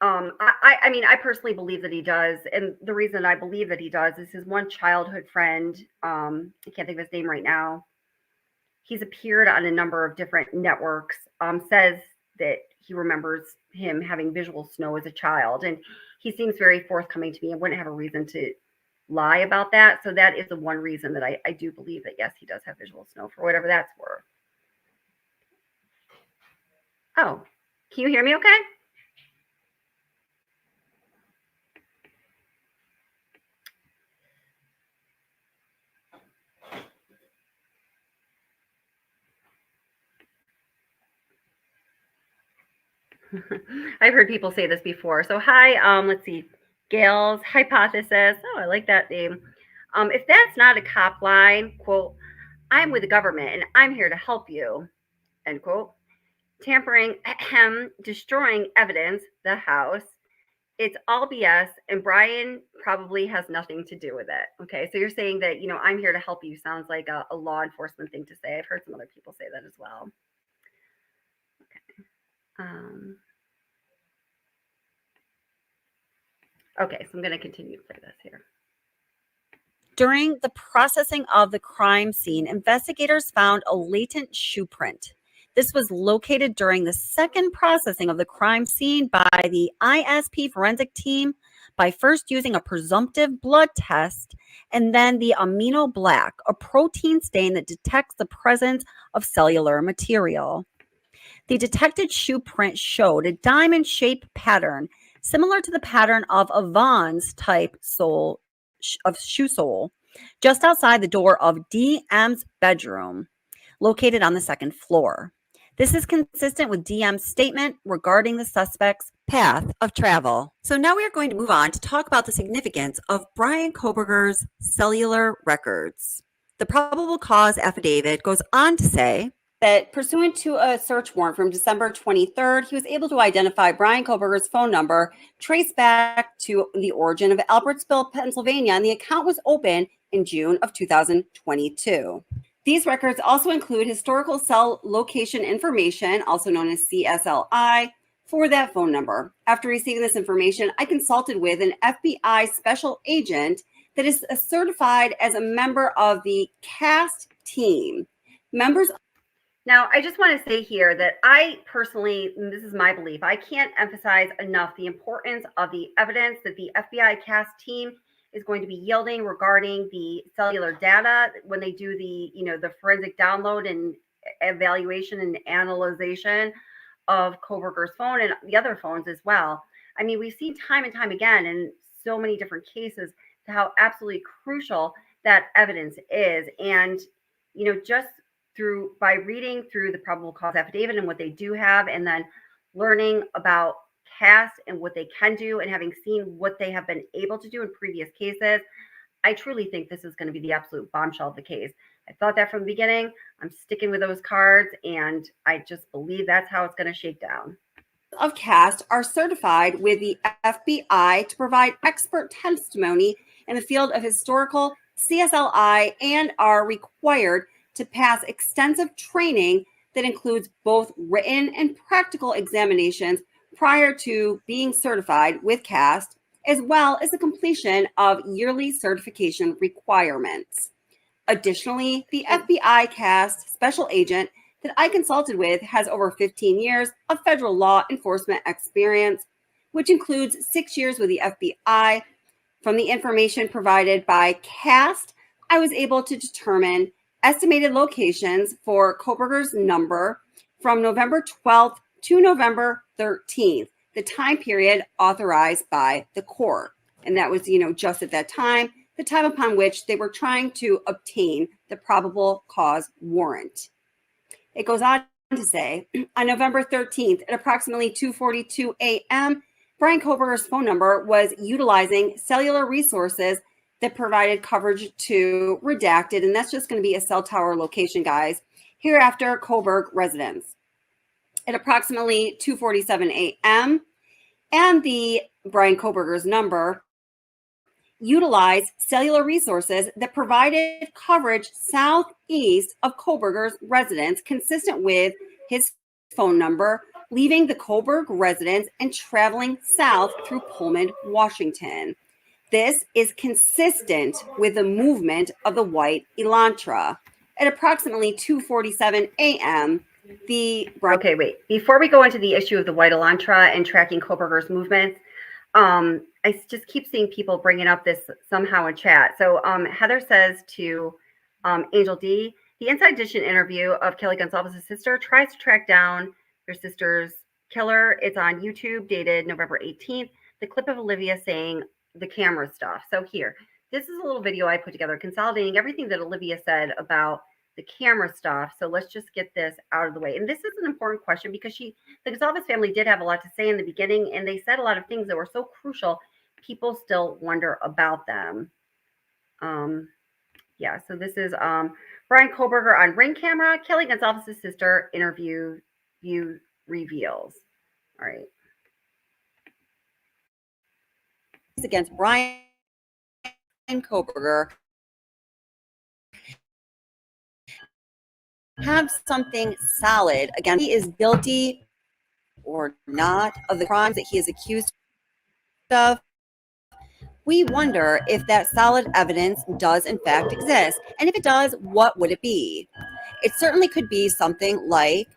I mean, I personally believe that he does. And the reason I believe that he does is his one childhood friend, I can't think of his name right now. He's appeared on a number of different networks, says that he remembers him having visual snow as a child. And he seems very forthcoming to me and wouldn't have a reason to lie about that. So that is the one reason that I do believe that, yes, he does have visual snow for whatever that's worth. Oh, can you hear me okay? I've heard people say this before. So hi, let's see, Gail's hypothesis. Oh, I like that name. If that's not a cop line, quote, I'm with the government and I'm here to help you, end quote. Tampering, destroying evidence, the house. It's all BS, and Bryan probably has nothing to do with it. Okay, so you're saying that, I'm here to help you sounds like a law enforcement thing to say. I've heard some other people say that as well. Okay, so I'm going to continue to play this here. During the processing of the crime scene, investigators found a latent shoe print. This was located during the second processing of the crime scene by the ISP forensic team by first using a presumptive blood test and then the amino black, a protein stain that detects the presence of cellular material. The detected shoe print showed a diamond-shaped pattern similar to the pattern of a Vons type shoe sole just outside the door of DM's bedroom, located on the second floor. This is consistent with DM's statement regarding the suspect's path of travel. So now we are going to move on to talk about the significance of Bryan Kohberger's cellular records. The probable cause affidavit goes on to say that pursuant to a search warrant from December 23rd, he was able to identify Bryan Kohberger's phone number, traced back to the origin of Albertsville, Pennsylvania, and the account was open in June of 2022. These records also include historical cell location information, also known as CSLI, for that phone number. After receiving this information, I consulted with an FBI special agent that is certified as a member of the CAST team. Now, I just want to say here that I personally, and this is my belief, I can't emphasize enough the importance of the evidence that the FBI CAST team is going to be yielding regarding the cellular data when they do the, the forensic download and evaluation and analyzation of Kohberger's phone and the other phones as well. I mean, we've seen time and time again in so many different cases how absolutely crucial that evidence is. And, just by reading through the probable cause affidavit and what they do have, and then learning about CAST and what they can do, and having seen what they have been able to do in previous cases, I truly think this is going to be the absolute bombshell of the case. I thought that from the beginning. I'm sticking with those cards, and I just believe that's how it's going to shake down. Of CAST are certified with the FBI to provide expert testimony in the field of historical CSLI and are required to pass extensive training that includes both written and practical examinations prior to being certified with CAST, as well as the completion of yearly certification requirements. Additionally, the FBI CAST special agent that I consulted with has over 15 years of federal law enforcement experience, which includes 6 years with the FBI. From the information provided by CAST, I was able to determine estimated locations for Kohberger's number from November 12th to November 13th, the time period authorized by the court. And that was, just at that time, the time upon which they were trying to obtain the probable cause warrant. It goes on to say, on November 13th at approximately 2:42 a.m., Bryan Kohberger's phone number was utilizing cellular resources that provided coverage to redacted, and that's just going to be a cell tower location, guys, hereafter Kohberg residence. At approximately 2:47 a.m., and the Bryan Kohberger's number utilized cellular resources that provided coverage southeast of Kohberger's residence, consistent with his phone number, leaving the Kohberg residence and traveling south through Pullman, Washington. This is consistent with the movement of the white Elantra. At approximately 2:47 a.m., Okay, wait. Before we go into the issue of the white Elantra and tracking Kohberger's movements, I just keep seeing people bringing up this somehow in chat. So Heather says to Angel D, the Inside Edition interview of Kelly Gonzalez's sister tries to track down her sister's killer. It's on YouTube, dated November 18th. The clip of Olivia saying the camera stuff. So here, this is a little video I put together consolidating everything that Olivia said about the camera stuff. So let's just get this out of the way. And this is an important question because the Gonzalez family did have a lot to say in the beginning, and they said a lot of things that were so crucial. People still wonder about them. Yeah, so this is Bryan Kohberger on Ring camera. Kelly Gonzalez's sister interview reveals. All right. Against Bryan Kohberger have something solid against he is guilty or not of the crimes that he is accused of. We wonder if that solid evidence does in fact exist, and if it does, what would it be? It certainly could be something like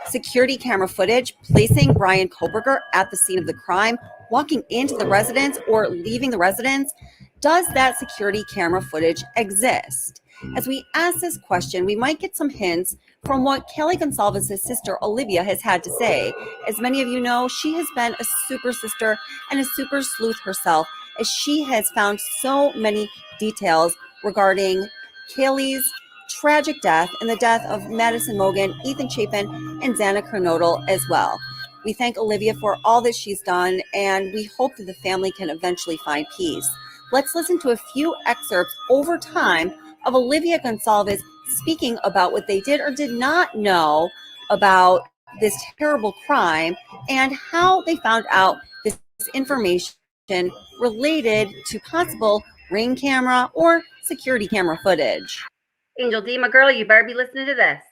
security camera footage placing Bryan Kohberger at the scene of the crime, walking into the residence or leaving the residence. Does that security camera footage exist? As we ask this question, we might get some hints from what Kelly Gonzalez's sister Olivia has had to say. As many of you know, she has been a super sister and a super sleuth herself, as she has found so many details regarding Kaylee's tragic death and the death of Madison Mogen, Ethan Chapin, and Xana Kernodle as well. We thank Olivia for all that she's done, and we hope that the family can eventually find peace. Let's listen to a few excerpts over time of Olivia Gonzalez speaking about what they did or did not know about this terrible crime and how they found out this information related to possible ring camera or security camera footage. Angel D, my girl, you better be listening to this.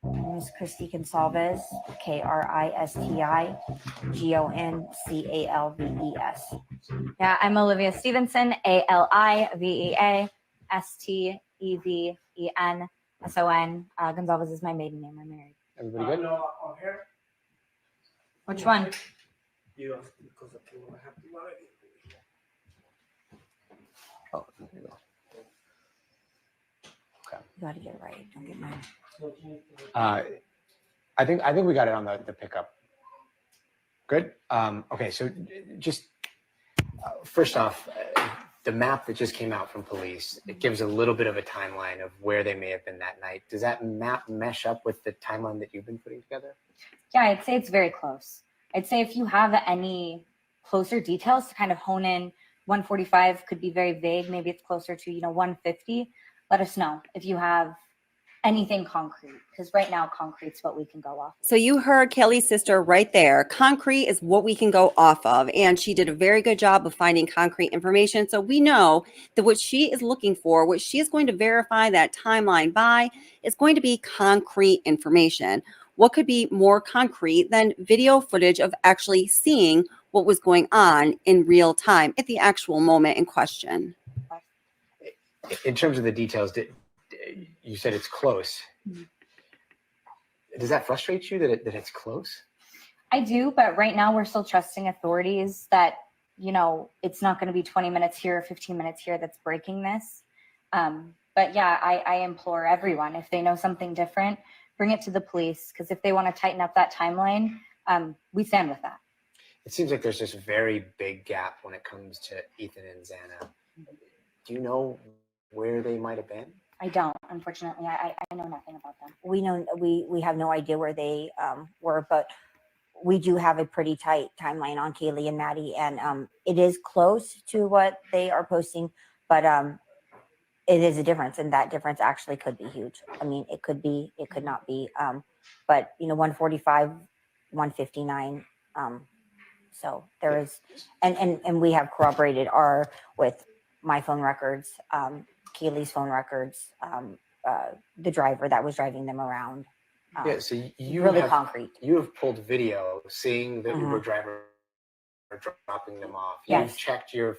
My name is Christy Gonsalves, Kristigonsalves. Yeah, I'm Olivia Stevenson, ALIVEA, Gonzalez is my maiden name. I'm married. Everybody good? Which one? Oh, there you go. Okay. You got to get it right. Don't get mine. I think we got it on the pickup. Good. Okay, so just first off, the map that just came out from police, it gives a little bit of a timeline of where they may have been that night. Does that map mesh up with the timeline that you've been putting together? Yeah, I'd say it's very close. I'd say if you have any closer details to kind of hone in, 145 could be very vague. Maybe it's closer to, 150. Let us know if you have anything concrete, because right now concrete's what we can go off. So you heard Kelly's sister right there. Concrete is what we can go off of, and she did a very good job of finding concrete information. So we know that what she is looking for, what she is going to verify that timeline by, is going to be concrete information. What could be more concrete than video footage of actually seeing what was going on in real time at the actual moment in question? In terms of the details, you said it's close. Mm-hmm. Does that frustrate you that it's close? I do, but right now we're still trusting authorities that, it's not going to be 20 minutes here or 15 minutes here that's breaking this. But yeah, I implore everyone, if they know something different, bring it to the police, because if they want to tighten up that timeline, we stand with that. It seems like there's this very big gap when it comes to Ethan and Xana. Do you know where they might have been? I don't, unfortunately. I know nothing about them. We know we have no idea where they were, but we do have a pretty tight timeline on Kaylee and Maddie, and it is close to what they are posting, but it is a difference, and that difference actually could be huge. I mean, it could be, it could not be. But 145, 159. So there is, and we have corroborated our with my phone records, Kaylee's phone records, the driver that was driving them around. Yeah, so you really have concrete. you have pulled video seeing the Mhm. Uber driver dropping them off. Yes. You've checked your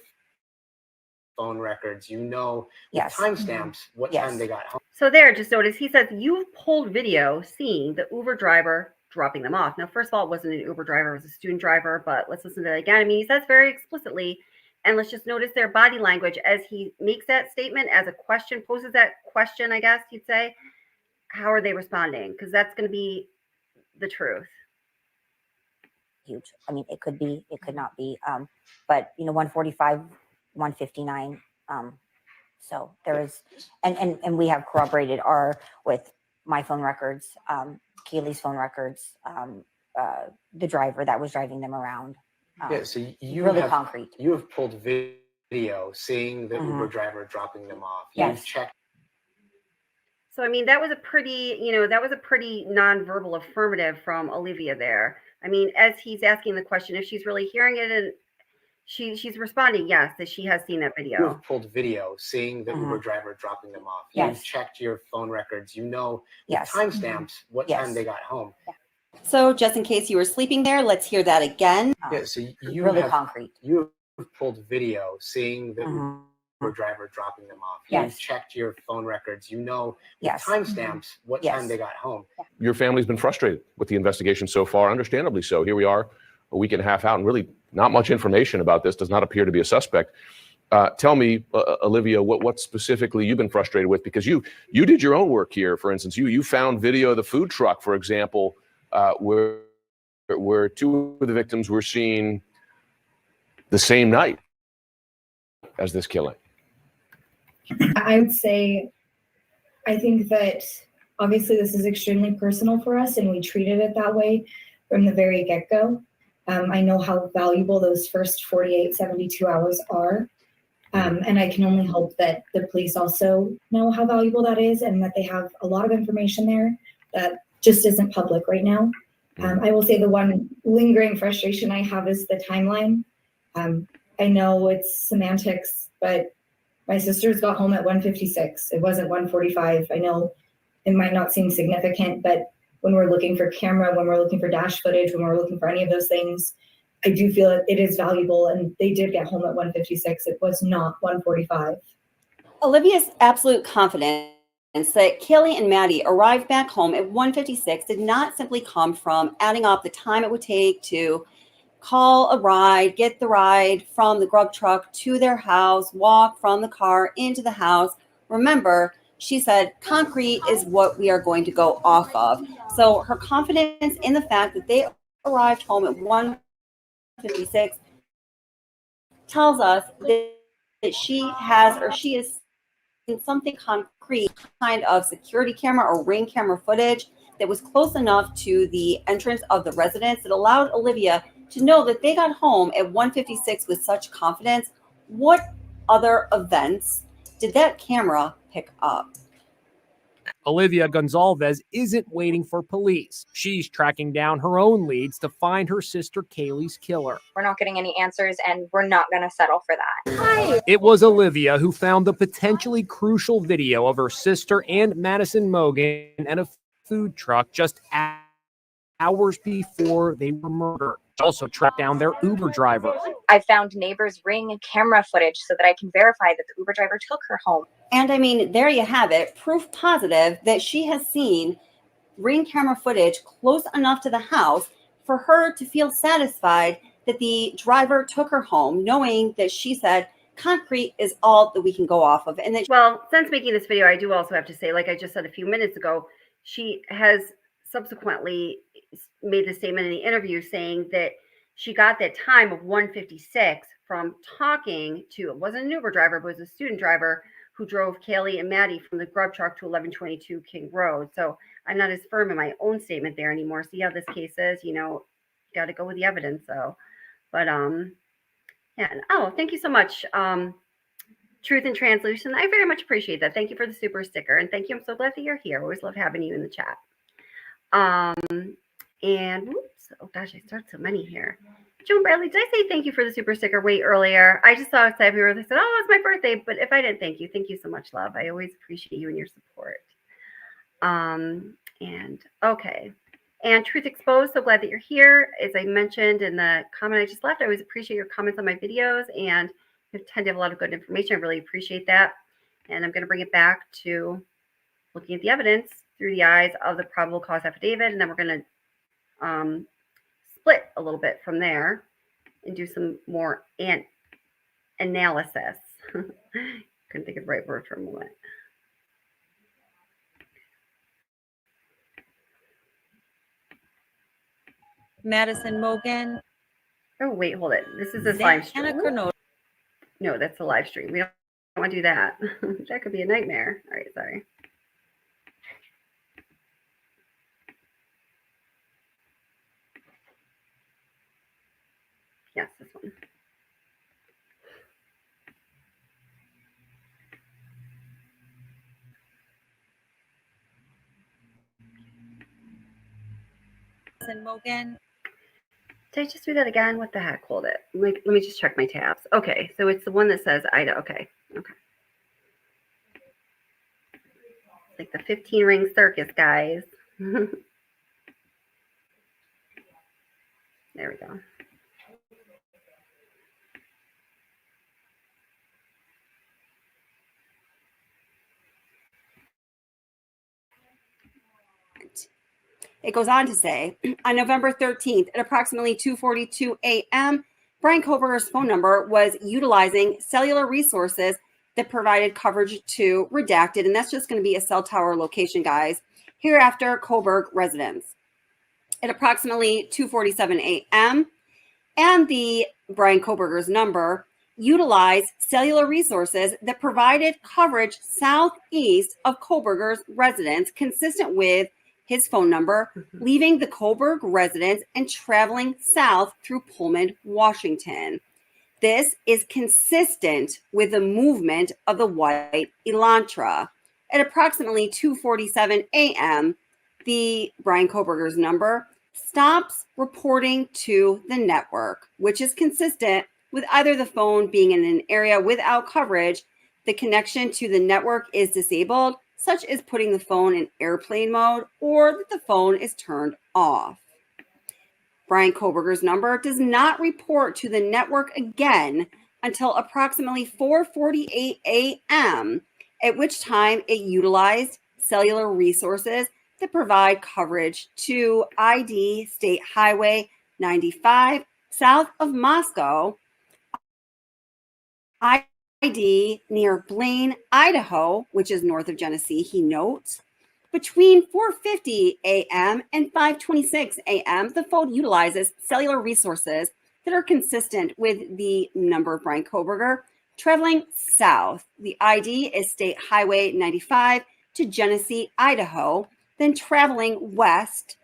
phone records. You know with Yes. timestamps what Yes. time they got home. So there, just notice he says you've pulled video seeing the Uber driver dropping them off. Now, first of all, it wasn't an Uber driver, it was a student driver, but let's listen to that again. I mean, he says very explicitly, and let's just notice their body language as he makes that statement as a question, poses that question, I guess you'd say. How are they responding? Because that's going to be the truth. Huge. I mean, it could be, it could not be. But 145, 159. So there is, and we have corroborated our with my phone records, Kaylee's phone records, the driver that was driving them around. Yeah, so you really have concrete. You have pulled video seeing the Mhm. Uber driver dropping them off. Yes. You've checked. So, I mean, that was a pretty, that was a pretty nonverbal affirmative from Olivia there. I mean, as he's asking the question, if she's really hearing it, and she's responding, yes, that she has seen that You video. have pulled video seeing the Mhm. Uber driver dropping them off. Yes. You've checked your phone records. You know with Yes. timestamps what Yes. time they got home. So just in case you were sleeping there, let's hear that again. Yeah, so you really have concrete. you have pulled video seeing the Mhm. Uber driver dropping them off. Yes. You've checked your phone records. You know with Yes. timestamps what Yes. time they got home. Your family's been frustrated with the investigation so far, understandably so. Here we are a week and a half out, and really not much information about this. Does not appear to be a suspect. Tell me, Olivia, what specifically you've been frustrated with, because you did your own work here. For instance, you found video of the food truck, for example, where two of the victims were seen the same night as this killing. I would say, I think that obviously this is extremely personal for us, and we treated it that way from the very get-go. I know how valuable those first 48, 72 hours are. And I can only hope that the police also know how valuable that is, and that they have a lot of information there that just isn't public right now. I will say the one lingering frustration I have is the timeline. I know it's semantics, but my sisters got home at 1:56. It wasn't 1:45. I know it might not seem significant, but when we're looking for camera, when we're looking for dash footage, when we're looking for any of those things, I do feel it is valuable, and they did get home at 1:56. It was not 1:45. Olivia's absolute confidence that Kaylee and Maddie arrived back home at 1:56 did not simply come from adding up the time it would take to call a ride, get the ride from the grub truck to their house, walk from the car into the house. Remember, she said concrete is what we are going to go off of. So her confidence in the fact that they arrived home at 1:56 tells us that she has, or she is in something concrete, kind of security camera or ring camera footage that was close enough to the entrance of the residence that allowed Olivia to know that they got home at 1:56 with such confidence. What other events did that camera pick up? Olivia Gonzalez isn't waiting for police. She's tracking down her own leads to find her sister Kaylee's killer. We're not getting any answers, and we're not going to settle for that. It was Olivia who found the potentially crucial video of her sister and Madison Mogan and a food truck just hours before they were murdered. She also tracked down their Uber driver. I found neighbors' ring camera footage so that I can verify that the Uber driver took her home. And I mean, there you have it, proof positive that she has seen ring camera footage close enough to the house for her to feel satisfied that the driver took her home, knowing that she said concrete is all that we can go off of. And that, well, since making this video, I do also have to say, like I just said a few minutes ago, she has subsequently made the statement in the interview saying that she got that time of 1:56 from talking to, it wasn't an Uber driver, but it was a student driver who drove Kaylee and Maddie from the grub truck to 1122 King Road. So I'm not as firm in my own statement there anymore. See how this case is, you got to go with the evidence. So, but yeah. Oh, thank you so much. Truth and Translution. I very much appreciate that. Thank you for the super sticker. And thank you. I'm so glad that you're here. Always love having you in the chat. And whoops, oh gosh, I started so many here. Joan Bradley, did I say thank you for the super sticker way earlier? I just saw it happy birthday. I said, oh, it's my birthday. But if I didn't thank you so much, love. I always appreciate you and your support. And okay. And Truth Exposed, so glad that you're here. As I mentioned in the comment I just left, I always appreciate your comments on my videos, and you tend to have a lot of good information. I really appreciate that. And I'm going to bring it back to looking at the evidence through the eyes of the probable cause affidavit, and then we're going to split a little bit from there and do some more analysis. Couldn't think of the right word for a moment. Madison Mogan. Oh, wait, hold it. This is this live stream. Anna Cornell. No, that's a live stream. We don't want to do that. That could be a nightmare. All right, sorry. Yes, this one. Madison Mogan. Did I just do that again? What the heck? Hold it. Let me just check my tabs. Okay, so it's the one that says IDA. Okay. It's like the 15-ring circus, guys. There we go. It goes on to say, on November 13th at approximately 2:42 a.m., Bryan Kohberger's phone number was utilizing cellular resources that provided coverage to redacted, and that's just going to be a cell tower location, guys, hereafter Kohberg residence. At approximately 2:47 a.m., and the Bryan Kohberger's number utilized cellular resources that provided coverage southeast of Kohberger's residence, consistent with his phone number, leaving the Kohberg residence and traveling south through Pullman, Washington. This is consistent with the movement of the white Elantra. At approximately 2:47 a.m., the Bryan Kohberger's number stops reporting to the network, which is consistent with either the phone being in an area without coverage, the connection to the network is disabled, such as putting the phone in airplane mode, or that the phone is turned off. Bryan Kohberger's number does not report to the network again until approximately 4:48 a.m., at which time it utilized cellular resources that provide coverage to ID State Highway 95 south of Moscow, ID near Blaine, Idaho, which is north of Genesee, he notes. Between 4:50 a.m. and 5:26 a.m., the phone utilizes cellular resources that are consistent with the number of Bryan Kohberger traveling south. The ID is State Highway 95 to Genesee, Idaho, then traveling west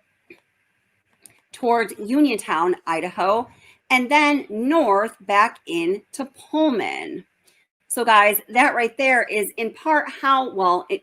towards Uniontown, Idaho, and then north back into Pullman. So guys, that right there is in part how, well, it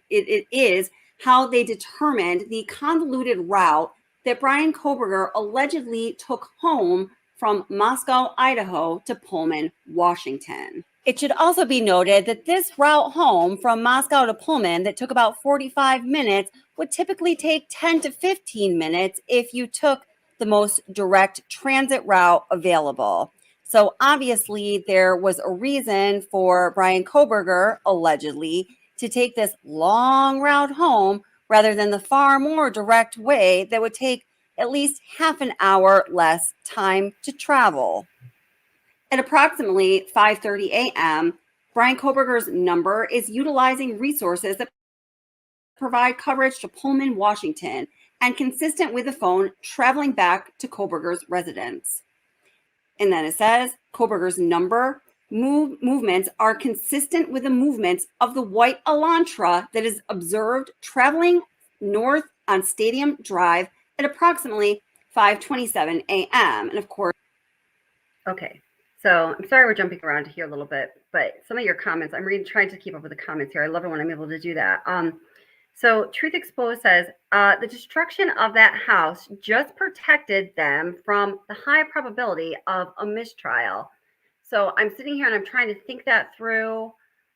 is how they determined the convoluted route that Bryan Kohberger allegedly took home from Moscow, Idaho to Pullman, Washington. It should also be noted that this route home from Moscow to Pullman that took about 45 minutes would typically take 10 to 15 minutes if you took the most direct transit route available. So obviously there was a reason for Bryan Kohberger, allegedly, to take this long route home rather than the far more direct way that would take at least half an hour less time to travel. At approximately 5:30 a.m., Bryan Kohberger's number is utilizing resources that provide coverage to Pullman, Washington, and consistent with the phone traveling back to Kohberger's residence. And then it says Kohberger's number movements are consistent with the movements of the white Elantra that is observed traveling north on Stadium Drive at approximately 5:27 a.m. And of course, okay. So I'm sorry we're jumping around here a little bit, but some of your comments, I'm trying to keep up with the comments here. I love it when I'm able to do that. So Truth Exposed says, the destruction of that house just protected them from the high probability of a mistrial. So I'm sitting here and I'm trying to think that through,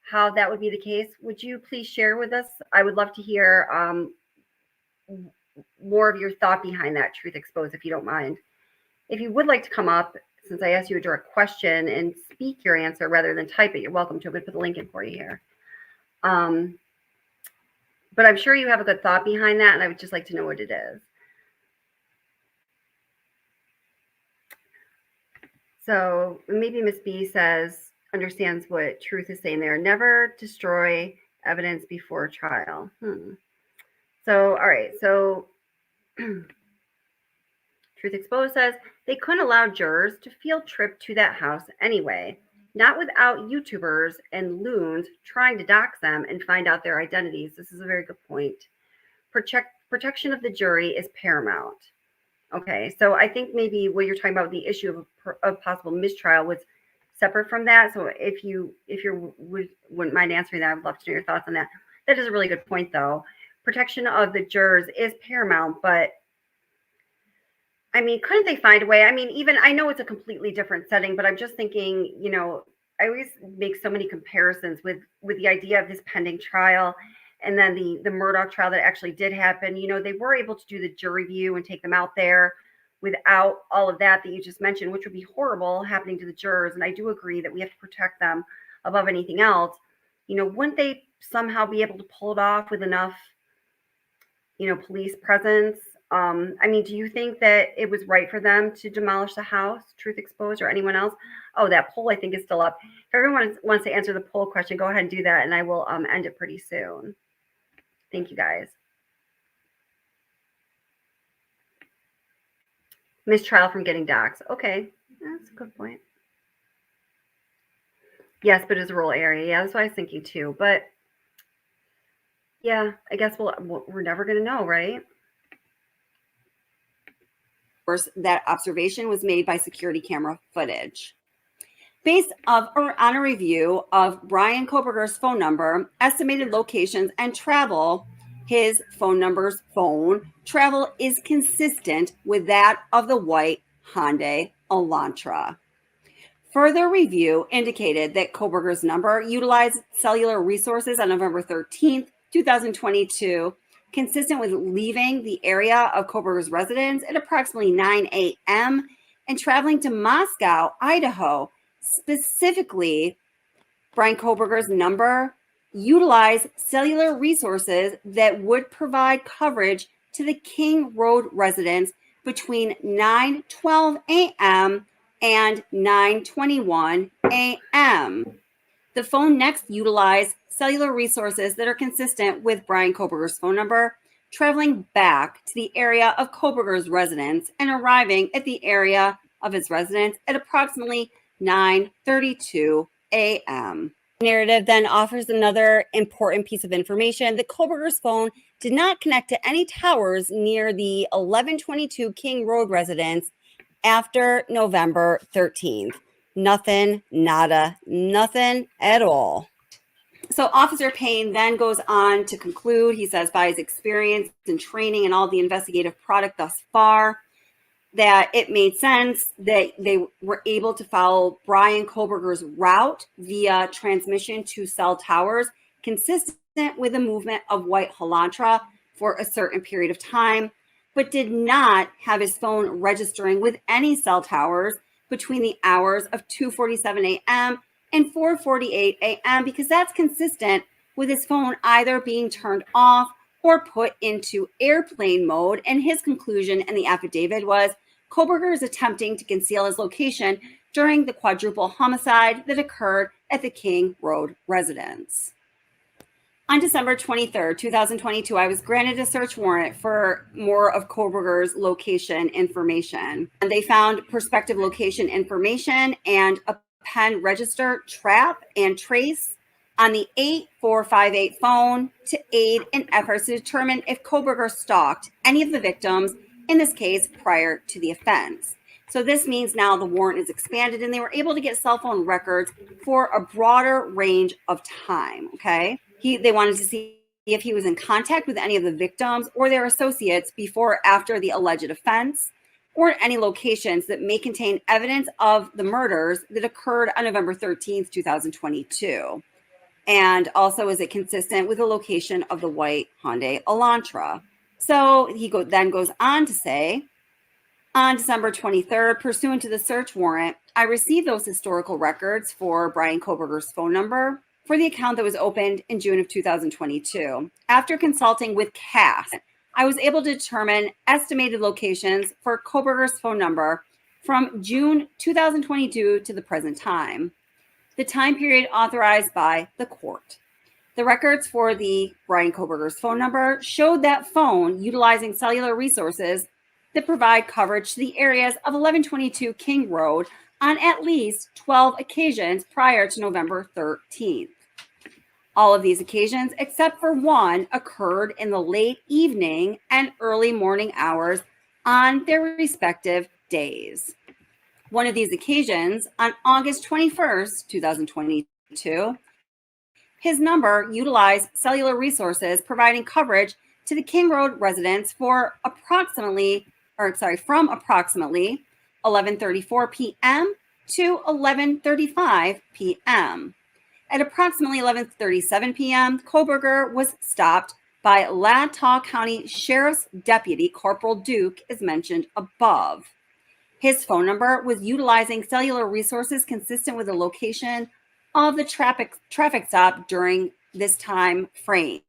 how that would be the case. Would you please share with us? I would love to hear more of your thought behind that, Truth Exposed, if you don't mind. If you would like to come up, since I asked you a direct question, and speak your answer rather than type it, you're welcome to. I'm going to put the link in for you here. But I'm sure you have a good thought behind that, and I would just like to know what it is. So maybe Miss B says, understands what Truth is saying there. Never destroy evidence before trial. So, all right. So Truth Exposed says, they couldn't allow jurors to field trip to that house anyway, not without YouTubers and loons trying to dox them and find out their identities. This is a very good point. Protection of the jury is paramount. Okay, so I think maybe what you're talking about, the issue of possible mistrial, was separate from that. So if you wouldn't mind answering that, I'd love to know your thoughts on that. That is a really good point, though. Protection of the jurors is paramount, but I mean, couldn't they find a way? I mean, even I know it's a completely different setting, but I'm just thinking, you know, I always make so many comparisons with the idea of this pending trial and then the Murdaugh trial that actually did happen. You know, they were able to do the jury view and take them out there without all of that you just mentioned, which would be horrible happening to the jurors. And I do agree that we have to protect them above anything else. You know, wouldn't they somehow be able to pull it off with enough, you know, police presence? I mean, do you think that it was right for them to demolish the house, Truth Exposed, or anyone else? Oh, that poll I think is still up. If everyone wants to answer the poll question, go ahead and do that, and I will end it pretty soon. Thank you, guys. Mistrial from getting doxxed. Okay, that's a good point. Yes, but it's a rural area. Yeah, that's what I was thinking too. But yeah, I guess we're never going to know, right? That observation was made by security camera footage. Based on a review of Bryan Kohberger's phone number, estimated locations, and travel, his phone travel is consistent with that of the white Hyundai Elantra. Further review indicated that Kohberger's number utilized cellular resources on November 13th, 2022, consistent with leaving the area of Kohberger's residence at approximately 9 a.m. and traveling to Moscow, Idaho. Specifically, Bryan Kohberger's number utilized cellular resources that would provide coverage to the King Road residence between 9:12 a.m. and 9:21 a.m. The phone next utilized cellular resources that are consistent with Bryan Kohberger's phone number, traveling back to the area of Kohberger's residence and arriving at the area of his residence at approximately 9:32 a.m. Narrative then offers another important piece of information. The Kohberger's phone did not connect to any towers near the 1122 King Road residence after November 13th. Nothing, nada, nothing at all. So Officer Payne then goes on to conclude, he says, by his experience and training and all the investigative product thus far, that it made sense that they were able to follow Bryan Kohberger's route via transmission to cell towers, consistent with the movement of white Elantra for a certain period of time, but did not have his phone registering with any cell towers between the hours of 2:47 a.m. and 4:48 a.m. because that's consistent with his phone either being turned off or put into airplane mode. And his conclusion in the affidavit was Kohberger is attempting to conceal his location during the quadruple homicide that occurred at the King Road residence. On December 23rd, 2022, I was granted a search warrant for more of Kohberger's location information. And they found prospective location information and a pen register, trap, and trace on the 8458 phone to aid in efforts to determine if Kohberger stalked any of the victims, in this case, prior to the offense. So this means now the warrant is expanded and they were able to get cell phone records for a broader range of time, okay? They wanted to see if he was in contact with any of the victims or their associates before or after the alleged offense, or any locations that may contain evidence of the murders that occurred on November 13th, 2022. And also, is it consistent with the location of the white Hyundai Elantra? So he then goes on to say, on December 23rd, pursuant to the search warrant, I received those historical records for Bryan Kohberger's phone number for the account that was opened in June of 2022. After consulting with CAS, I was able to determine estimated locations for Kohberger's phone number from June 2022 to the present time, the time period authorized by the court. The records for the Bryan Kohberger's phone number showed that phone utilizing cellular resources that provide coverage to the areas of 1122 King Road on at least 12 occasions prior to November 13th. All of these occasions, except for one, occurred in the late evening and early morning hours on their respective days. One of these occasions, on August 21st, 2022, his number utilized cellular resources providing coverage to the King Road residents for from approximately 11:34 p.m. to 11:35 p.m. At approximately 11:37 p.m., Kohberger was stopped by Latah County Sheriff's Deputy Corporal Duke, as mentioned above. His phone number was utilizing cellular resources consistent with the location of the traffic stop during this time frame,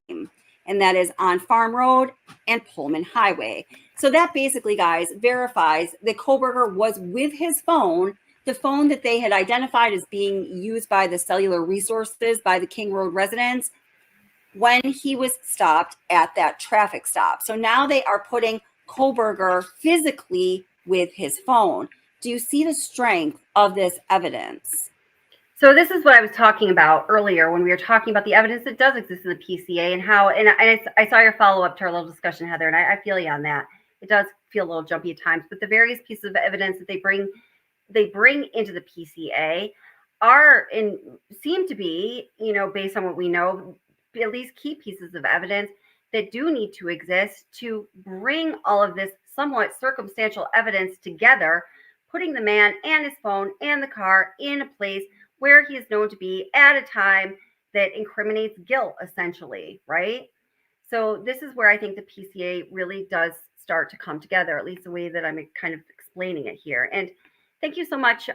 and that is on Farm Road and Pullman Highway. So that basically, guys, verifies that Kohberger was with his phone, the phone that they had identified as being used by the cellular resources by the King Road residents, when he was stopped at that traffic stop. So now they are putting Kohberger physically with his phone. Do you see the strength of this evidence? So this is what I was talking about earlier when we were talking about the evidence that does exist in the PCA and how, and I saw your follow-up to our little discussion, Heather, and I feel you on that. It does feel a little jumpy at times, but the various pieces of evidence that they bring into the PCA are and seem to be, based on what we know, at least key pieces of evidence that do need to exist to bring all of this somewhat circumstantial evidence together, putting the man and his phone and the car in a place where he is known to be at a time that incriminates guilt, essentially, right? So this is where I think the PCA really does start to come together, at least the way that I'm kind of explaining it here. And thank you so much.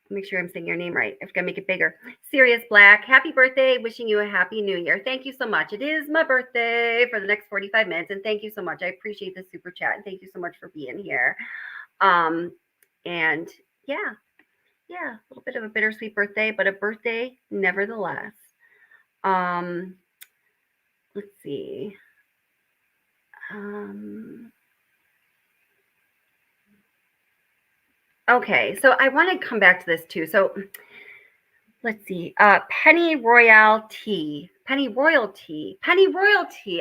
Make sure I'm saying your name right. I've got to make it bigger. Sirius Black, happy birthday. Wishing you a happy new year. Thank you so much. It is my birthday for the next 45 minutes. And thank you so much. I appreciate the super chat. And thank you so much for being here. And yeah, a little bit of a bittersweet birthday, but a birthday nevertheless. Let's see. Okay, so I want to come back to this too. So let's see. Penny Royalty.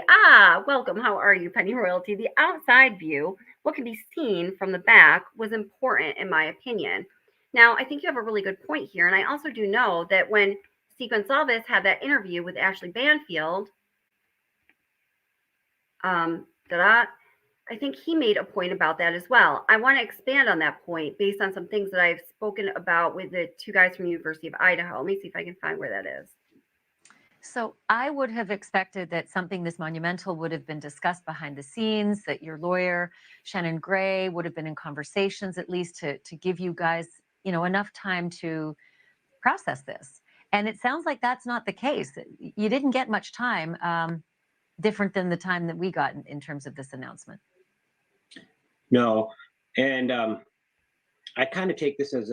Ah, welcome. How are you, Penny Royalty? The outside view, what can be seen from the back, was important in my opinion. Now, I think you have a really good point here. And I also do know that when Steve Gonsalves had that interview with Ashley Banfield, I think he made a point about that as well. I want to expand on that point based on some things that I've spoken about with the two guys from the University of Idaho. Let me see if I can find where that is. So I would have expected that something this monumental would have been discussed behind the scenes, that your lawyer, Shannon Gray, would have been in conversations at least to give you guys, enough time to process this. And it sounds like that's not the case. You didn't get much time, different than the time that we got in terms of this announcement. No, and I kind of take this as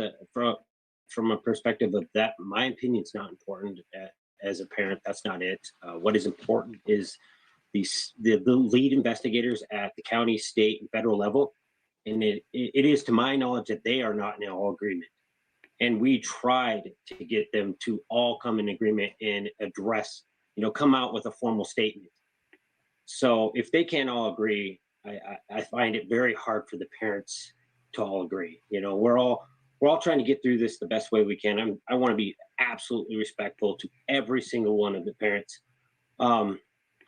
from a perspective of that. My opinion's not important as a parent. That's not it. What is important is the lead investigators at the county, state, and federal level, and it is to my knowledge that they are not in all agreement. And we tried to get them to all come in agreement and address, come out with a formal statement. So if they can't all agree, I find it very hard for the parents to all agree. You know, we're all trying to get through this the best way we can. I want to be absolutely respectful to every single one of the parents. I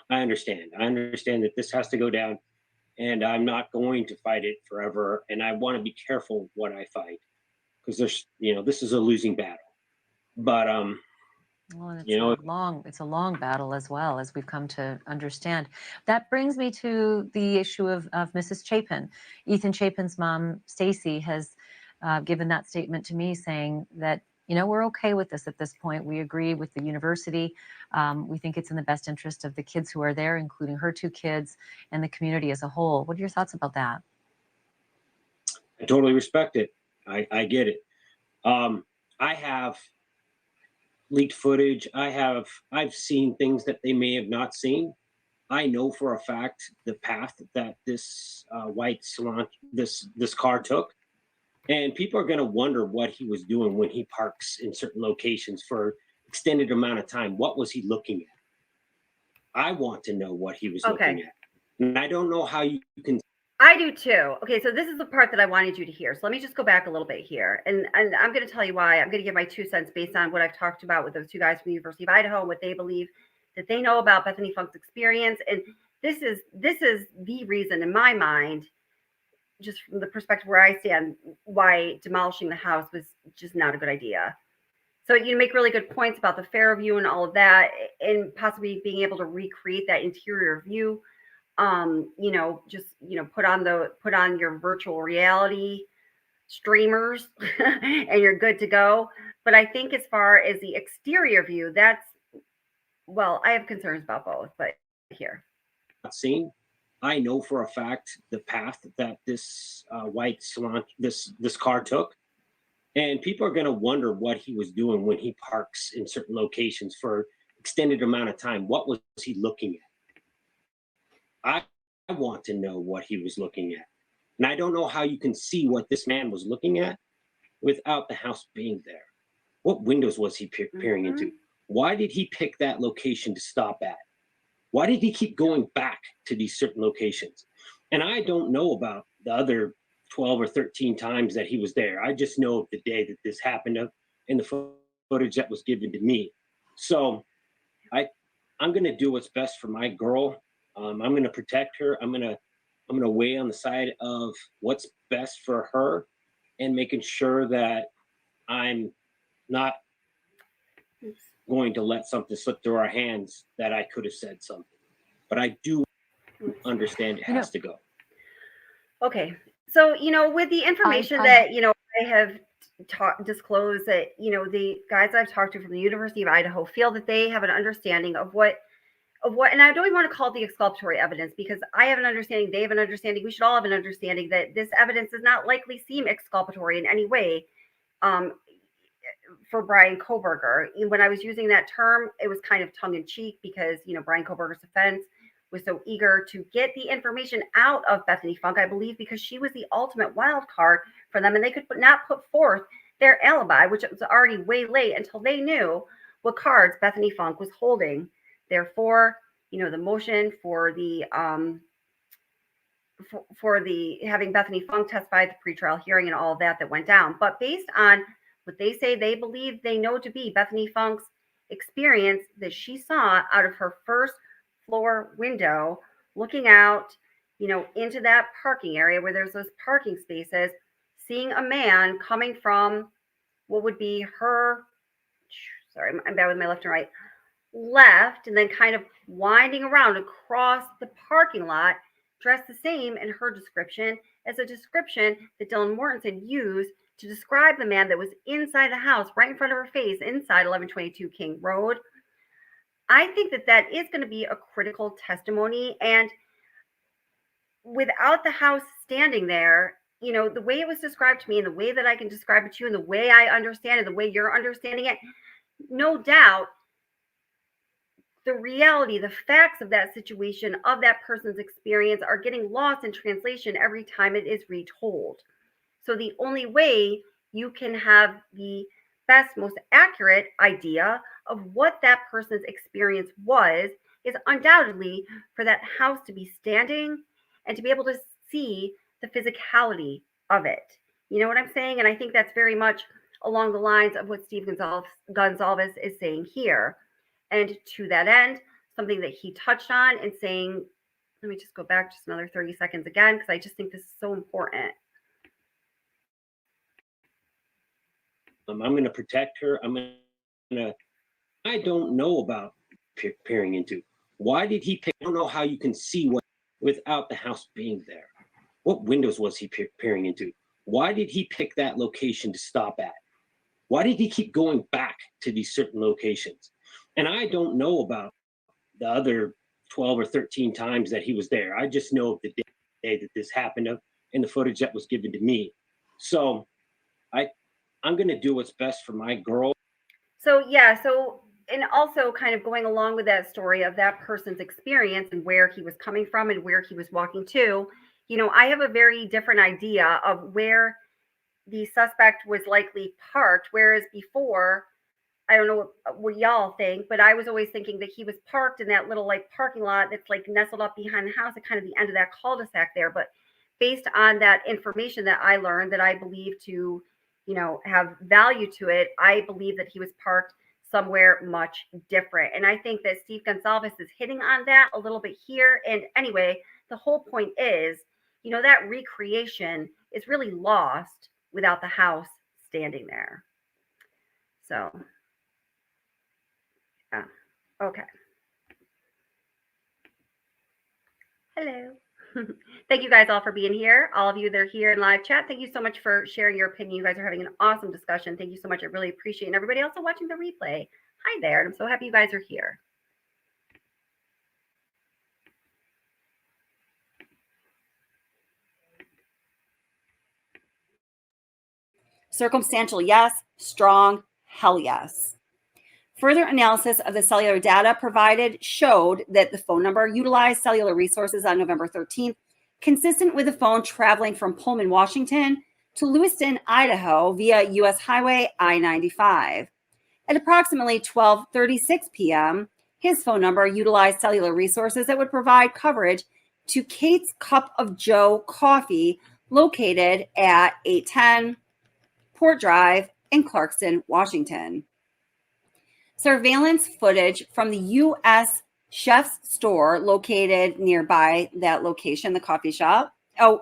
understand that this has to go down, and I'm not going to fight it forever. And I want to be careful what I fight, because this is a losing battle. But Well, and it's a long battle as well, as we've come to understand. That brings me to the issue of Mrs. Chapin. Ethan Chapin's mom, Stacy, has given that statement to me, saying that, we're okay with this at this point. We agree with the university. We think it's in the best interest of the kids who are there, including her 2 kids and the community as a whole. What are your thoughts about that? I totally respect it. I get it. I have leaked footage. I've seen things that they may have not seen. I know for a fact the path that this white salon, this car took. And people are going to wonder what he was doing when he parks in certain locations for extended amount of time. What was he looking at? I want to know what he was looking at. And I don't know how you can. I do too. Okay, so this is the part that I wanted you to hear. So let me just go back a little bit here. And I'm going to tell you why. I'm going to give my 2 cents based on what I've talked about with those 2 guys from the University of Idaho, what they believe that they know about Bethany Funk's experience. And this is the reason in my mind, just from the perspective where I stand, why demolishing the house was just not a good idea. So you make really good points about the Fairview and all of that, and possibly being able to recreate that interior view. Put on your virtual reality streamers and you're good to go. But I think as far as the exterior view, I have concerns about both, but here. Seen. I know for a fact the path that this white salon, this car took. And people are going to wonder what he was doing when he parks in certain locations for extended amount of time. What was he looking at? I want to know what he was looking at. And I don't know how you can see what this man was looking at without the house being there. What windows was he peering into? Why did he pick that location to stop at? Why did he keep going back to these certain locations? And I don't know about the other 12 or 13 times that he was there. I just know the day that this happened and the footage that was given to me. So I'm going to do what's best for my girl. I'm going to protect her. I'm going to weigh on the side of what's best for her and making sure that I'm not going to let something slip through our hands that I could have said something. But I do understand it has to go. Okay. So, with the information that, I have disclosed, that, the guys I've talked to from the University of Idaho feel that they have an understanding of what, and I don't even want to call it the exculpatory evidence, because I have an understanding, they have an understanding, we should all have an understanding that this evidence does not likely seem exculpatory in any way for Bryan Kohberger. When I was using that term, it was kind of tongue in cheek because, Bryan Kohberger's defense was so eager to get the information out of Bethany Funk, I believe, because she was the ultimate wild card for them, and they could not put forth their alibi, which was already way late, until they knew what cards Bethany Funk was holding. Therefore, the motion for the having Bethany Funk testify at the pretrial hearing and all of that went down. But based on what they say they believe they know to be Bethany Funk's experience that she saw out of her first floor window, looking out, into that parking area where there's those parking spaces, seeing a man coming from what would be her, I'm bad with my left and right, left, and then kind of winding around across the parking lot, dressed the same in her description as a description that Dylan Mortensen used to describe the man that was inside the house, right in front of her face, inside 1122 King Road. I think that is going to be a critical testimony. And without the house standing there, the way it was described to me and the way that I can describe it to you and the way I understand it, the way you're understanding it, no doubt the reality, the facts of that situation, of that person's experience, are getting lost in translation every time it is retold. So the only way you can have the best, most accurate idea of what that person's experience was is undoubtedly for that house to be standing and to be able to see the physicality of it. You know what I'm saying? And I think that's very much along the lines of what Steve Gonzalez is saying here. And to that end, something that he touched on and saying, let me just go back just another 30 seconds again, because I just think this is so important. I'm going to protect her. I don't know about peering into. Why did he pick? I don't know how you can see what without the house being there. What windows was he peering into? Why did he pick that location to stop at? Why did he keep going back to these certain locations? And I don't know about the other 12 or 13 times that he was there. I just know of the day that this happened and the footage that was given to me. So I'm going to do what's best for my girl. So, yeah. So, and also kind of going along with that story of that person's experience and where he was coming from and where he was walking to, you know, I have a very different idea of where the suspect was likely parked. Whereas before, I don't know what y'all think, but I was always thinking that he was parked in that little like parking lot that's like nestled up behind the house at kind of the end of that cul-de-sac there. But based on that information that I learned that I believe to, you know, have value to it, I believe that he was parked somewhere much different. And I think that Steve Gonzalez is hitting on that a little bit here. And anyway, the whole point is, you know, that recreation is really lost without the house standing there. So, yeah. Okay. Hello. Thank you guys all for being here. All of you that are here in live chat, thank you so much for sharing your opinion. You guys are having an awesome discussion. Thank you so much. I really appreciate it. And everybody also watching the replay. Hi there. And I'm so happy you guys are here. Circumstantial, yes. Strong, hell yes. Further analysis of the cellular data provided showed that the phone number utilized cellular resources on November 13th, consistent with the phone traveling from Pullman, Washington to Lewiston, Idaho via U.S. Highway I-95. At approximately 12:36 p.m., his phone number utilized cellular resources that would provide coverage to Kate's Cup of Joe Coffee, located at 810 Port Drive in Clarkston, Washington. Surveillance footage from the U.S. Chef's store located nearby that location, the coffee shop,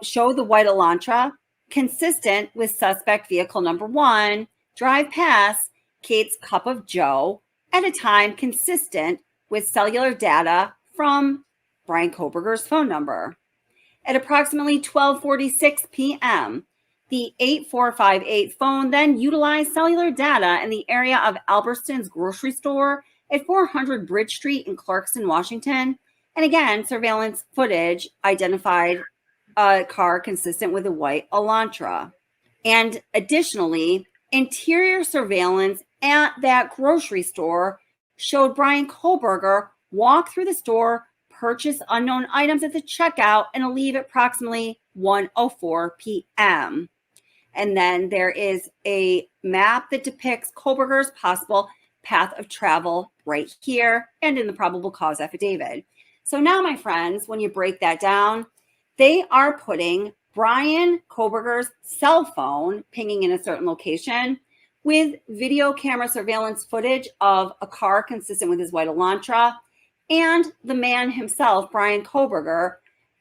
showed the white Elantra, consistent with suspect vehicle number 1, drive past Kate's Cup of Joe at a time consistent with cellular data from Bryan Kohberger's phone number. At approximately 12:46 p.m., the 8458 phone then utilized cellular data in the area of Albertson's grocery store at 400 Bridge Street in Clarkston, Washington. And again, surveillance footage identified a car consistent with a white Elantra. And additionally, interior surveillance at that grocery store showed Bryan Kohberger walk through the store, purchase unknown items at the checkout, and leave at approximately 1:04 p.m. And then there is a map that depicts Kohberger's possible path of travel right here and in the probable cause affidavit. So now, my friends, when you break that down, they are putting Bryan Kohberger's cell phone pinging in a certain location with video camera surveillance footage of a car consistent with his white Elantra and the man himself, Bryan Kohberger,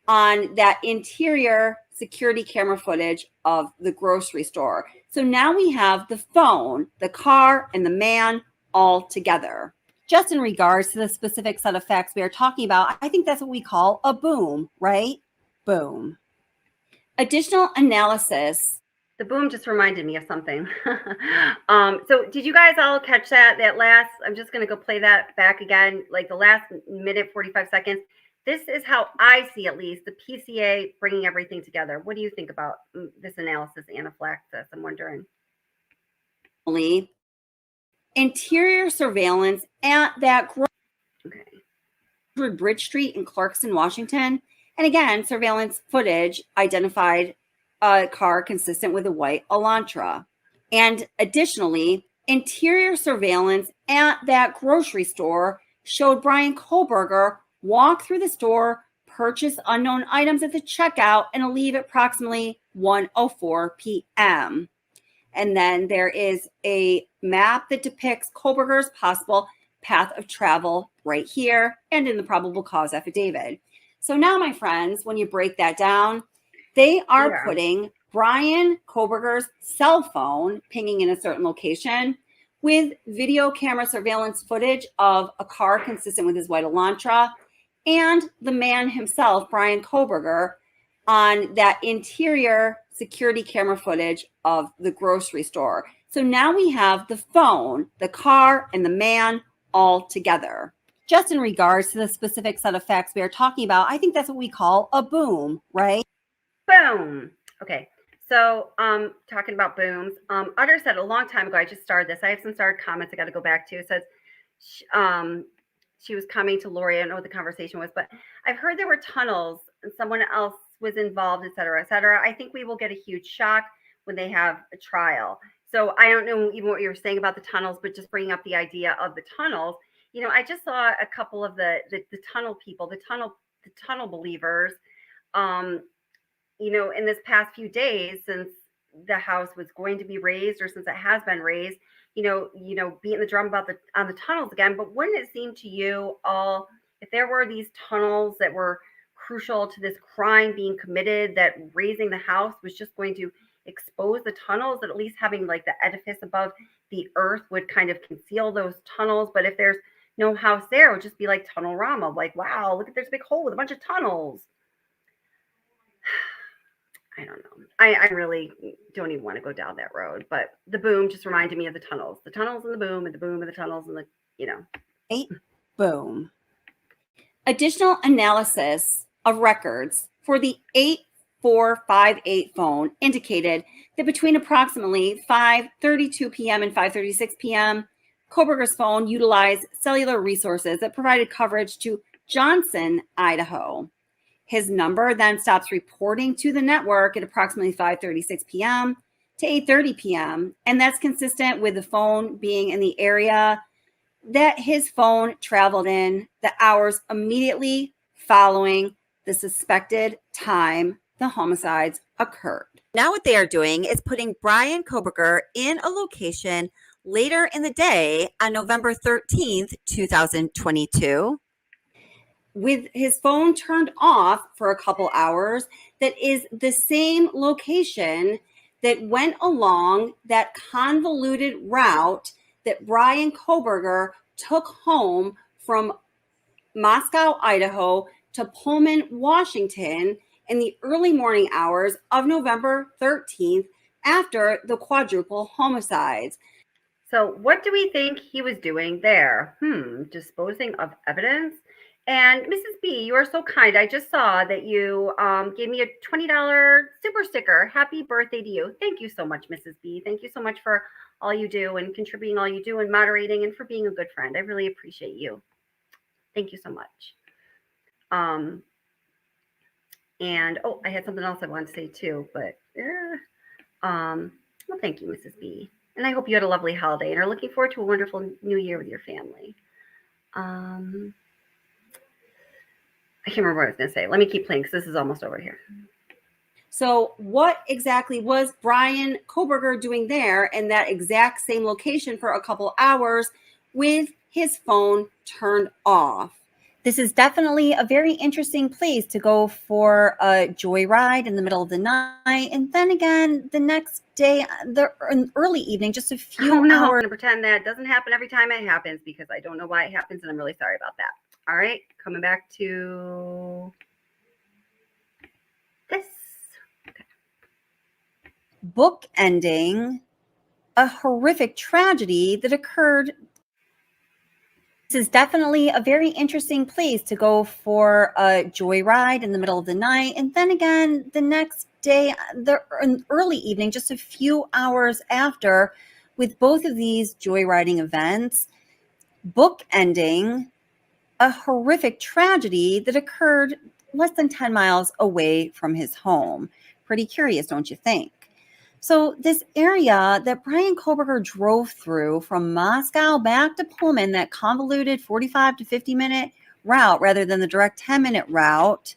on that interior security camera footage of the grocery store. So now we have the phone, the car, and the man all together. Just in regards to the specific set of facts we are talking about, I think that's what we call a boom, right? Boom. Additional analysis. The boom just reminded me of something. So did you guys all catch that last, I'm just going to go play that back again, like the last minute, 45 seconds. This is how I see, at least, the PCA bringing everything together. What do you think about this analysis, anaphylaxis? I'm wondering. Interior surveillance at that Bridge Street in Clarkston, Washington. And again, surveillance footage identified a car consistent with a white Elantra. And additionally, interior surveillance at that grocery store showed Bryan Kohberger walk through the store, purchase unknown items at the checkout, and leave at approximately 1:04 p.m. And then there is a map that depicts Kohberger's possible path of travel right here and in the probable cause affidavit. So now, my friends, when you break that down, they are putting Bryan Kohberger's cell phone pinging in a certain location with video camera surveillance footage of a car consistent with his white Elantra and the man himself, Bryan Kohberger, on that interior security camera footage of the grocery store. So now we have the phone, the car, and the man all together. Just in regards to the specific set of facts we are talking about, I think that's what we call a boom, right? Boom. Okay. So talking about booms, Utter said a long time ago, I just started this. I have some started comments I got to go back to. It says she was coming to Lori. I don't know what the conversation was, but I've heard there were tunnels and someone else was involved, et cetera, et cetera. I think we will get a huge shock when they have a trial. So I don't know even what you were saying about the tunnels, but just bringing up the idea of the tunnels. You know, I just saw a couple of the tunnel people, the tunnel believers, you know, in this past few days since the house was going to be raised or since it has been raised, you know, beating the drum about on the tunnels again. But wouldn't it seem to you all, if there were these tunnels that were crucial to this crime being committed, that raising the house was just going to expose the tunnels, that at least having like the edifice above the earth would kind of conceal those tunnels? But if there's no house there, it would just be like tunnel-rama, like, wow, look at, there's a big hole with a bunch of tunnels. I don't know. I really don't even want to go down that road. But the boom just reminded me of the tunnels and the boom and the boom and the tunnels and the, you know. Boom. Additional analysis of records for the 8458 phone indicated that between approximately 5:32 p.m. and 5:36 p.m., Kohberger's phone utilized cellular resources that provided coverage to Johnson, Idaho. His number then stops reporting to the network at approximately 5:36 p.m. to 8:30 p.m., and that's consistent with the phone being in the area that his phone traveled in the hours immediately following the suspected time the homicides occurred. Now what they are doing is putting Bryan Kohberger in a location later in the day on November 13th, 2022, with his phone turned off for a couple hours, that is the same location that went along that convoluted route that Bryan Kohberger took home from Moscow, Idaho to Pullman, Washington in the early morning hours of November 13th after the quadruple homicides. So what do we think he was doing there? Disposing of evidence? And Mrs. B, you are so kind. I just saw that you gave me a $20 super sticker. Happy birthday to you. Thank you so much, Mrs. B. Thank you so much for all you do and contributing all you do and moderating and for being a good friend. I really appreciate you. Thank you so much. And oh, I had something else I wanted to say too, but well, thank you, Mrs. B. And I hope you had a lovely holiday and are looking forward to a wonderful new year with your family. I can't remember what I was going to say. Let me keep playing because this is almost over here. So what exactly was Bryan Kohberger doing there in that exact same location for a couple hours with his phone turned off? This is definitely a very interesting place to go for a joyride in the middle of the night. And then again, the next day, the early evening, just a few hours. I'm going to pretend that doesn't happen every time it happens because I don't know why it happens. And I'm really sorry about that. All right. Coming back to this. Okay. Bookending a horrific tragedy that occurred. This is definitely a very interesting place to go for a joyride in the middle of the night. And then again, the next day, the early evening, just a few hours after, with both of these joyriding events, bookending a horrific tragedy that occurred less than 10 miles away from his home. Pretty curious, don't you think? So this area that Bryan Kohberger drove through from Moscow back to Pullman, that convoluted 45 to 50-minute route rather than the direct 10-minute route,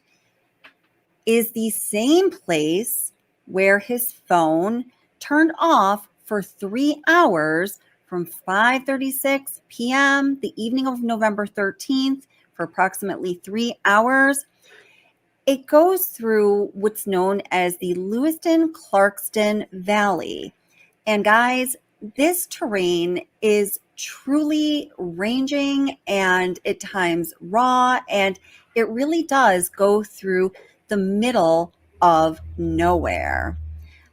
is the same place where his phone turned off for 3 hours from 5:36 p.m. the evening of November 13th for approximately 3 hours. It goes through what's known as the Lewiston-Clarkston Valley. And guys, this terrain is truly ranging and at times raw, and it really does go through the middle of nowhere.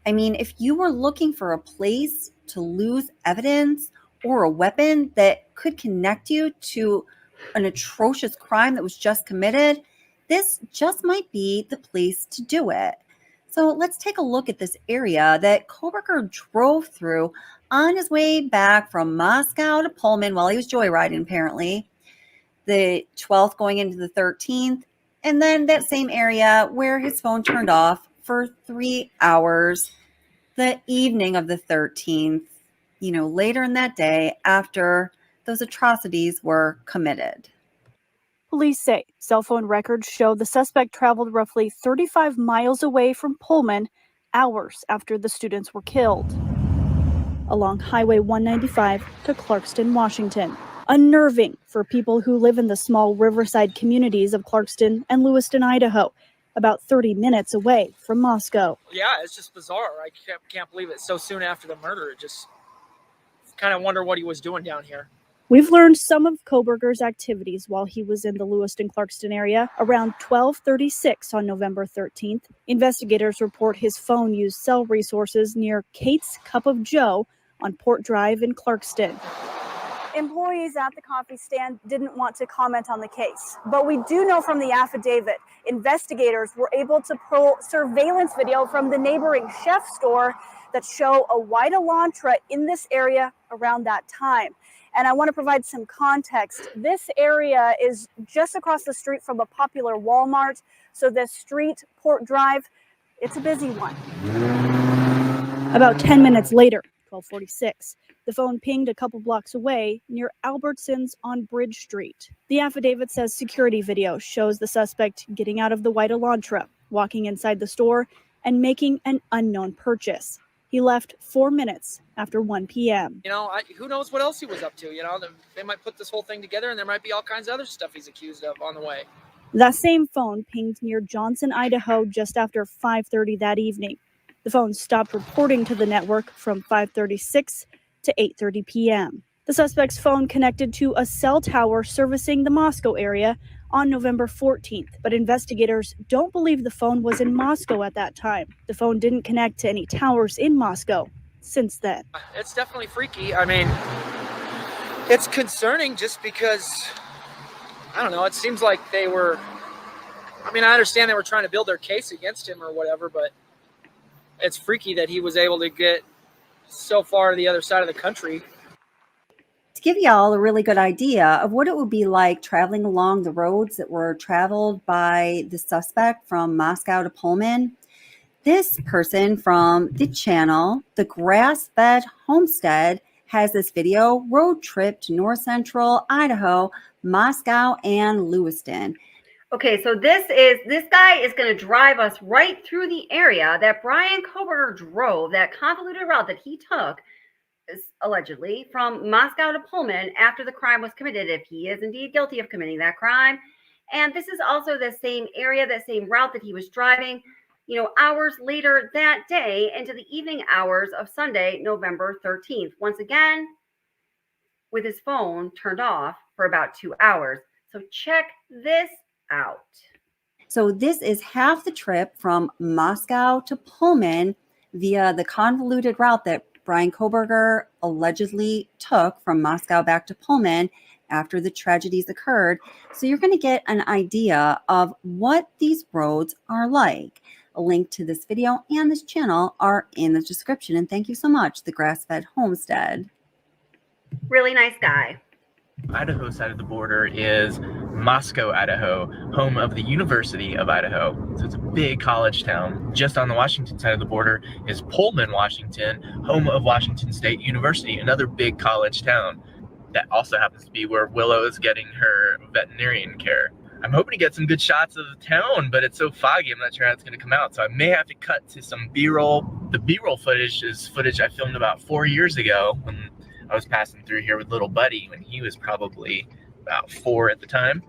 I mean, if you were looking for a place to lose evidence or a weapon that could connect you to an atrocious crime that was just committed, this just might be the place to do it. So let's take a look at this area that Kohberger drove through on his way back from Moscow to Pullman while he was joyriding, apparently, the 12th going into the 13th, and then that same area where his phone turned off for 3 hours the evening of the 13th, later in that day after those atrocities were committed. Police say cell phone records show the suspect traveled roughly 35 miles away from Pullman hours after the students were killed, along Highway 195 to Clarkston, Washington. Unnerving for people who live in the small riverside communities of Clarkston and Lewiston, Idaho, about 30 minutes away from Moscow. Yeah, it's just bizarre. I can't believe it so soon after the murder. It just kind of wonder what he was doing down here. We've learned some of Kohberger's activities while he was in the Lewiston-Clarkston area. Around 12:36 on November 13th, investigators report his phone used cell resources near Kate's Cup of Joe on Port Drive in Clarkston. Employees at the coffee stand didn't want to comment on the case, but we do know from the affidavit, investigators were able to pull surveillance video from the neighboring chef store that show a white Elantra in this area around that time. And I want to provide some context. This area is just across the street from a popular Walmart. So this street, Port Drive, it's a busy one. About 10 minutes later, 12:46, the phone pinged a couple blocks away near Albertsons on Bridge Street. The affidavit says security video shows the suspect getting out of the white Elantra, walking inside the store, and making an unknown purchase. He left 4 minutes after 1 p.m. Who knows what else he was up to? They might put this whole thing together, and there might be all kinds of other stuff he's accused of on the way. That same phone pinged near Johnson, Idaho, just after 5:30 that evening. The phone stopped reporting to the network from 5:36 to 8:30 p.m. The suspect's phone connected to a cell tower servicing the Moscow area on November 14th, but investigators don't believe the phone was in Moscow at that time. The phone didn't connect to any towers in Moscow since then. It's definitely freaky. I mean, it's concerning just because, I don't know, it seems like I understand they were trying to build their case against him or whatever, but it's freaky that he was able to get so far to the other side of the country. To give y'all a really good idea of what it would be like traveling along the roads that were traveled by the suspect from Moscow to Pullman, this person from the channel, The Grass-Fed Homestead, has this video road trip to North Central Idaho, Moscow, and Lewiston. Okay, so this guy is going to drive us right through the area that Bryan Kohberger drove, that convoluted route that he took, allegedly, from Moscow to Pullman after the crime was committed, if he is indeed guilty of committing that crime. And this is also the same area, that same route that he was driving, hours later that day into the evening hours of Sunday, November 13th. Once again, with his phone turned off for about 2 hours. So check this out. So this is half the trip from Moscow to Pullman via the convoluted route that Bryan Kohberger allegedly took from Moscow back to Pullman after the tragedies occurred. So you're going to get an idea of what these roads are like. A link to this video and this channel are in the description. And thank you so much, The Grass-Fed Homestead. Really nice guy. Idaho side of the border is Moscow, Idaho, home of the University of Idaho. So it's a big college town. Just on the Washington side of the border is Pullman, Washington, home of Washington State University, another big college town. That also happens to be where Willow is getting her veterinarian care. I'm hoping to get some good shots of the town, but it's so foggy, I'm not sure how it's going to come out. So I may have to cut to some B-roll. The B-roll footage is footage I filmed about 4 years ago when I was passing through here with little buddy when he was probably about 4 at the time.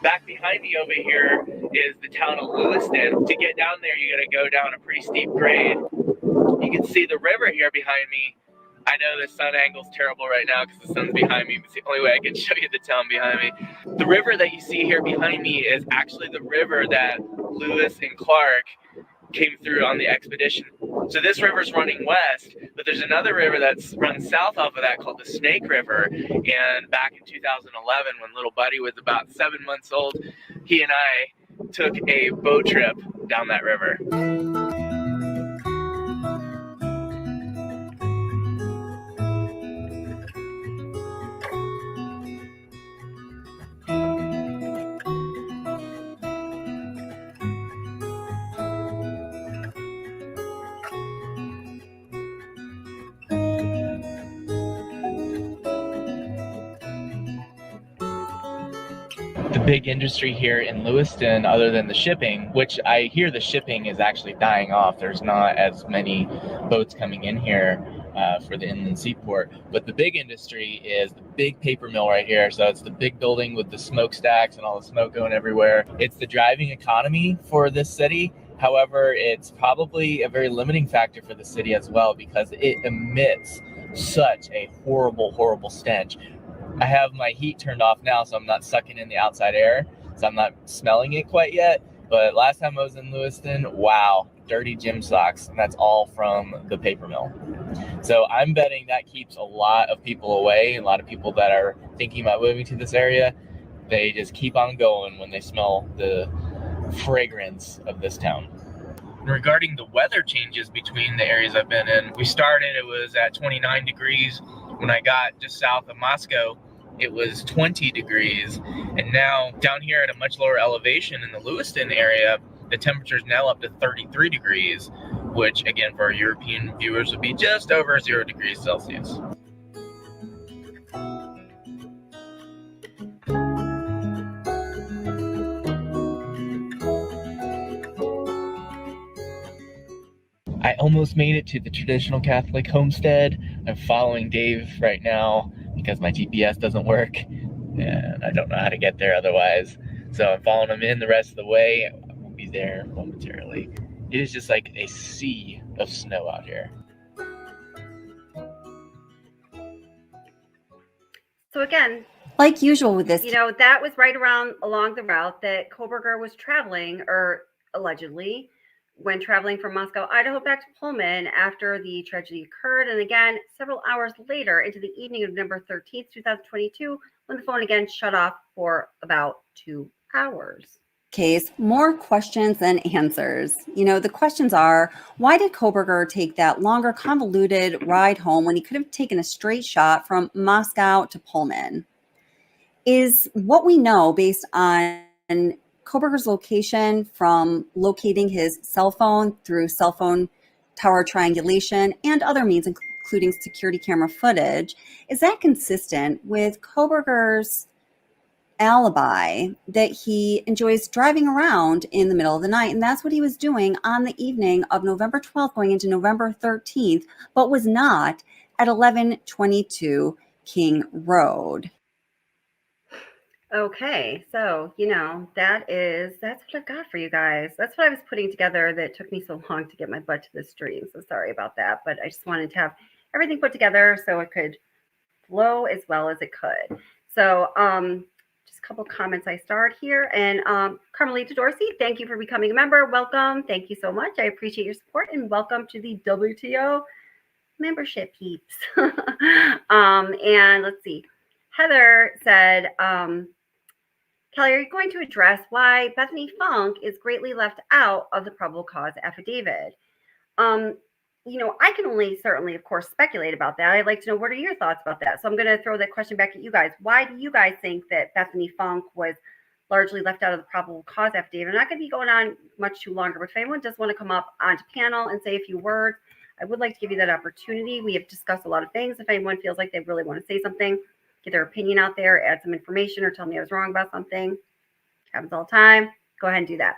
Back behind me over here is the town of Lewiston. To get down there, you got to go down a pretty steep grade. You can see the river here behind me. I know the sun angle's terrible right now because the sun's behind me. It's the only way I can show you the town behind me. The river that you see here behind me is actually the river that Lewis and Clark came through on the expedition. So this river's running west, but there's another river that's runs south off of that called the Snake River. And back in 2011, when little buddy was about 7 months old, he and I took a boat trip down that river. The big industry here in Lewiston, other than the shipping, which I hear the shipping is actually dying off. There's not as many boats coming in here for the inland seaport. But the big industry is the big paper mill right here. So it's the big building with the smokestacks and all the smoke going everywhere. It's the driving economy for this city. However, it's probably a very limiting factor for the city as well because it emits such a horrible, horrible stench. I have my heat turned off now, so I'm not sucking in the outside air, so I'm not smelling it quite yet. But last time I was in Lewiston, wow, dirty gym socks, and that's all from the paper mill. So I'm betting that keeps a lot of people away, a lot of people that are thinking about moving to this area. They just keep on going when they smell the fragrance of this town. Regarding the weather changes between the areas I've been in, we started, it was at 29 degrees. When I got just south of Moscow, it was 20 degrees. And now down here at a much lower elevation in the Lewiston area, the temperature is now up to 33 degrees, which again, for our European viewers would be just over 0 degrees Celsius. I almost made it to the traditional Catholic homestead. I'm following Dave right now because my GPS doesn't work and I don't know how to get there otherwise. So I'm following him in the rest of the way. I won't be there momentarily. It is just like a sea of snow out here. So again, like usual with this, that was right along the route that Kohberger was traveling, or allegedly, when traveling from Moscow, Idaho back to Pullman after the tragedy occurred. And again, several hours later into the evening of November 13th, 2022, when the phone again shut off for about 2 hours. Case, more questions than answers. The questions are, why did Kohberger take that longer, convoluted ride home when he could have taken a straight shot from Moscow to Pullman? Is what we know based on Kohberger's location from locating his cell phone through cell phone tower triangulation and other means, including security camera footage, is that consistent with Kohberger's alibi that he enjoys driving around in the middle of the night? And that's what he was doing on the evening of November 12th going into November 13th, but was not at 1122 King Road. Okay, so that's what I've got for you guys. That's what I was putting together that took me so long to get my butt to the stream. So sorry about that, but I just wanted to have everything put together so it could flow as well as it could. So just a couple comments I starred here. And Carmelita Dorsey, thank you for becoming a member. Welcome. Thank you so much. I appreciate your support, and welcome to the WTO membership peeps. And let's see. Heather said, Kelly, are you going to address why Bethany Funk is greatly left out of the probable cause affidavit? I can only certainly, of course, speculate about that. I'd like to know, what are your thoughts about that? So I'm going to throw that question back at you guys. Why do you guys think that Bethany Funk was largely left out of the probable cause affidavit? I'm not going to be going on much too longer, but if anyone does want to come up onto panel and say a few words, I would like to give you that opportunity. We have discussed a lot of things. If anyone feels like they really want to say something, get their opinion out there, add some information, or tell me I was wrong about something, happens all the time, go ahead and do that.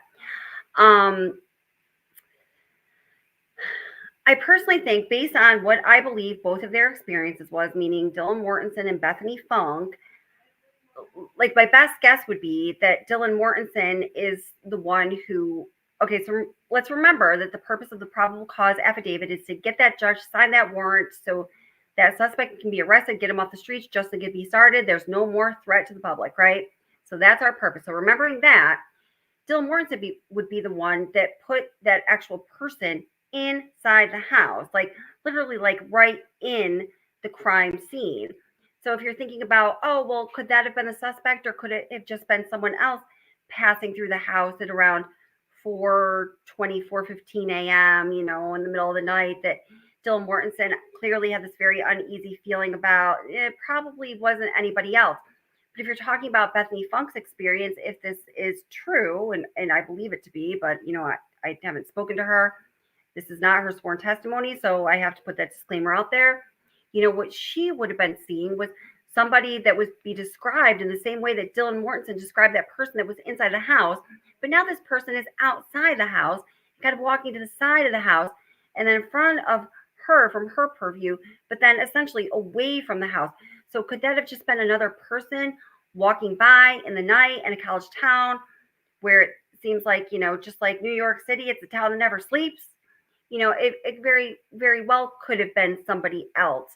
I personally think, based on what I believe both of their experiences was, meaning Dylan Mortensen and Bethany Funk, like my best guess would be that Dylan Mortensen is the one who, okay, so let's remember that the purpose of the probable cause affidavit is to get that judge to sign that warrant so that suspect can be arrested, get him off the streets, justice can be started. There's no more threat to the public, right? So that's our purpose. So remembering that, Dylan Mortensen would be the one that put that actual person inside the house, like literally like right in the crime scene. So if you're thinking about, oh, well, could that have been the suspect, or could it have just been someone else passing through the house at around 4:15 a.m., in the middle of the night, that Dylan Mortensen clearly had this very uneasy feeling about? It probably wasn't anybody else. But if you're talking about Bethany Funk's experience, if this is true, and I believe it to be, but I haven't spoken to her. This is not her sworn testimony, so I have to put that disclaimer out there. What she would have been seeing was somebody that would be described in the same way that Dylan Mortensen described that person that was inside the house. But now this person is outside the house, kind of walking to the side of the house, and then in front of her from her purview, but then essentially away from the house. So could that have just been another person walking by in the night in a college town where it seems like, just like New York City, it's a town that never sleeps? It very, very well could have been somebody else.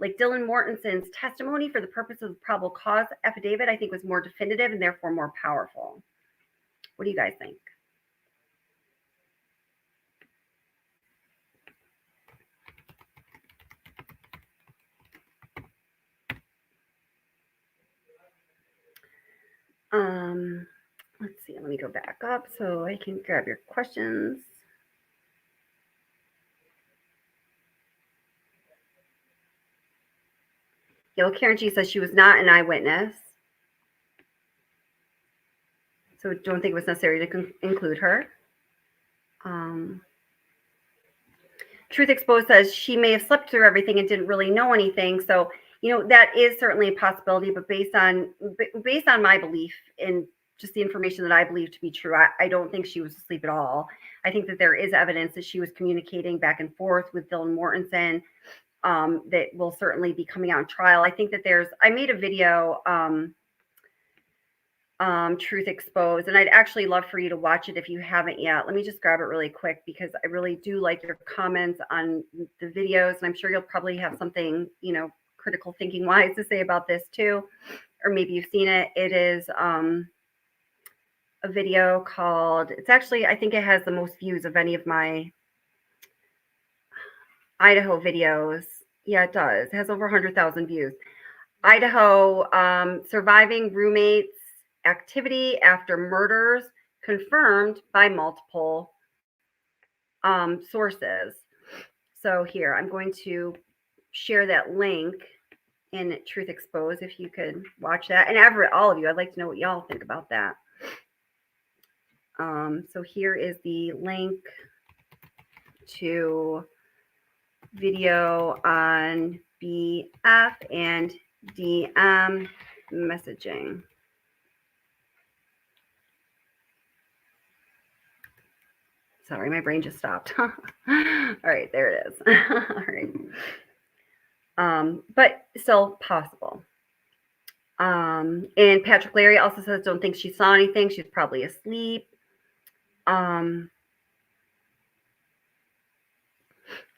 Like Dylan Mortensen's testimony for the purpose of the probable cause affidavit, I think, was more definitive and therefore more powerful. What do you guys think? Let's see, let me go back up so I can grab your questions. Karen G says she was not an eyewitness, so don't think it was necessary to include her. Truth Exposed says she may have slept through everything and didn't really know anything. So, that is certainly a possibility, but based on my belief and just the information that I believe to be true, I don't think she was asleep at all. I think that there is evidence that she was communicating back and forth with Dylan Mortensen. That will certainly be coming out in trial. I think that I made a video, Truth Exposed, and I'd actually love for you to watch it if you haven't yet. Let me just grab it really quick because I really do like your comments on the videos, and I'm sure you'll probably have something, critical thinking wise to say about this too, or maybe you've seen it. It is a video called, it's actually, I think it has the most views of any of my IDAHO videos. Yeah, it does. It has over 100,000 views. IDAHO, surviving roommates activity after murders confirmed by multiple sources. So here, I'm going to share that link in Truth Exposed if you could watch that. And all of you, I'd like to know what y'all think about that. So here is the link to video on BF and DM messaging. Sorry, my brain just stopped. All right, there it is. All right. But still possible. And Patrick Larry also says, don't think she saw anything. She's probably asleep.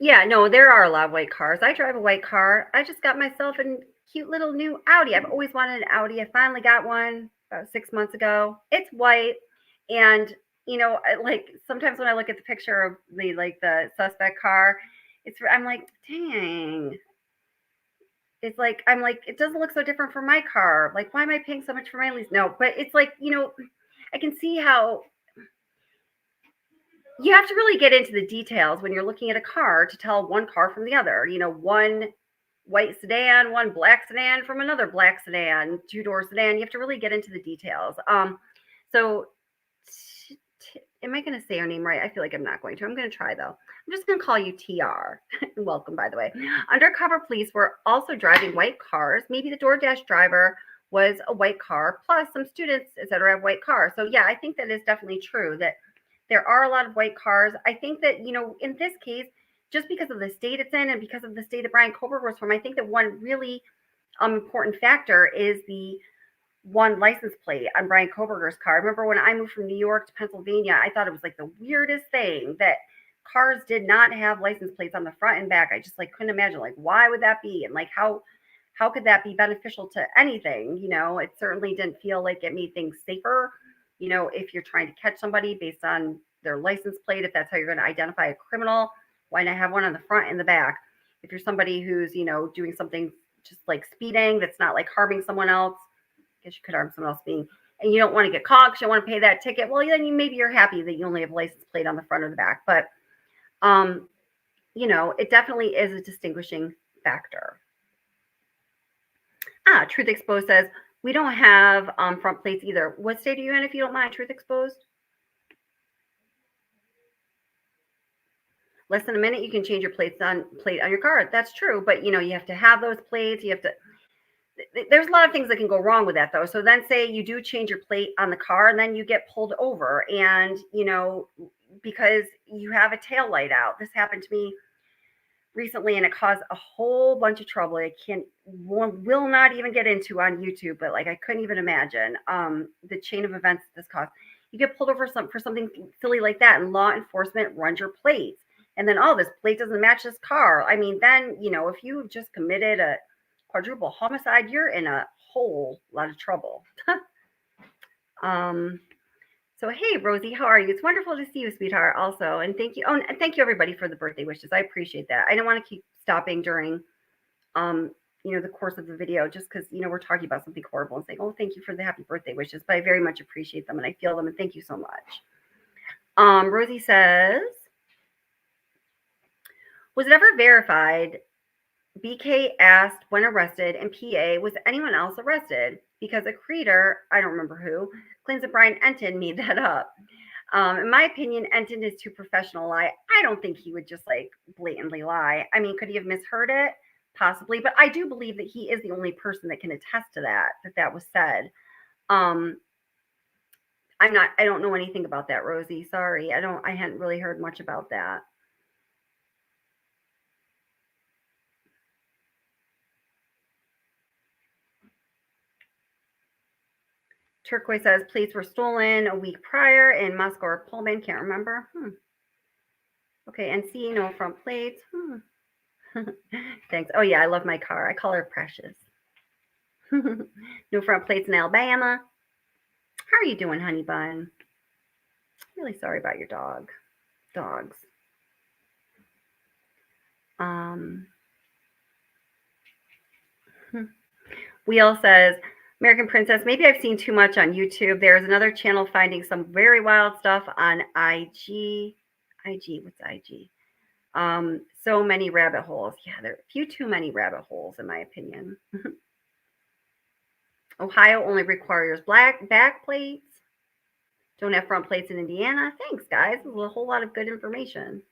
Yeah, no, there are a lot of white cars. I drive a white car. I just got myself in cute little new Audi. I've always wanted an Audi. I finally got one about 6 months ago. It's white. And, you know, like sometimes when I look at the picture of the suspect car, I'm like, dang. It's like, I'm like, it doesn't look so different from my car. Like, why am I paying so much for my lease? No, but it's like, you know, I can see how you have to really get into the details when you're looking at a car to tell one car from the other. You know, one white sedan, one black sedan from another black sedan, two-door sedan. You have to really get into the details. So am I going to say her name right? I feel like I'm not going to. I'm going to try, though. I'm just going to call you TR. Welcome, by the way. Undercover police were also driving white cars. Maybe the DoorDash driver was a white car, plus some students, et cetera, have white cars. So, yeah, I think that is definitely true that there are a lot of white cars. I think that, you know, in this case, just because of the state it's in and because of the state that Bryan Kohberger was from, I think that one really important factor is the one license plate on Bryan Kohberger's car. I remember when I moved from New York to Pennsylvania, I thought it was like the weirdest thing that cars did not have license plates on the front and back. I just like couldn't imagine, like, why would that be? And like, how could that be beneficial to anything? You know, it certainly didn't feel like it made things safer. You know, if you're trying to catch somebody based on their license plate, if that's how you're going to identify a criminal, why not have one on the front and the back? If you're somebody who's, you know, doing something just like speeding, that's not like harming someone else, I guess you could harm someone else being, and you don't want to get caught because you don't want to pay that ticket. Well, then maybe you're happy that you only have a license plate on the front or the back. But, you know, it definitely is a distinguishing factor. Truth Exposed says, we don't have front plates either. What state are you in, if you don't mind, Truth Exposed? Less than a minute, you can change your plate on your car. That's true, but you know, you have to have those plates. You have to. There's a lot of things that can go wrong with that, though. So then, say you do change your plate on the car, and then you get pulled over, and you know, because you have a tail light out. This happened to me recently, and it caused a whole bunch of trouble. I will not even get into on YouTube, but like I couldn't even imagine the chain of events this caused. You get pulled over for something silly like that, and law enforcement runs your plates. And then, oh, this plate doesn't match this car. I mean, then, you know, if you just committed a quadruple homicide, you're in a whole lot of trouble. So, hey, Rosie, how are you? It's wonderful to see you, sweetheart, also. And thank you. Oh, and thank you, everybody, for the birthday wishes. I appreciate that. I don't want to keep stopping during, you know, the course of the video, just because, you know, we're talking about something horrible and saying, oh, thank you for the happy birthday wishes. But I very much appreciate them, and I feel them, and thank you so much. Rosie says, was it ever verified? BK asked when arrested, and PA, was anyone else arrested? Because a creator, I don't remember who, claims that Brian Enton made that up. In my opinion, Enton is too professional lie. I don't think he would just like blatantly lie. I mean, could he have misheard it? Possibly, but I do believe that he is the only person that can attest to that was said. I don't know anything about that, Rosie. Sorry. I hadn't really heard much about that. Turquoise says plates were stolen a week prior in Moscow or Pullman. Can't remember. Okay, and see, no front plates. Thanks. Oh, yeah, I love my car. I call her Precious. No front plates in Alabama. How are you doing, honey bun? Really sorry about your dogs. Wheel says, American Princess, maybe I've seen too much on YouTube. There's another channel finding some very wild stuff on IG. What's IG? So many rabbit holes. Yeah, there are a few too many rabbit holes, in my opinion. Ohio only requires black back plates. Don't have front plates in Indiana. Thanks, guys. This is a whole lot of good information.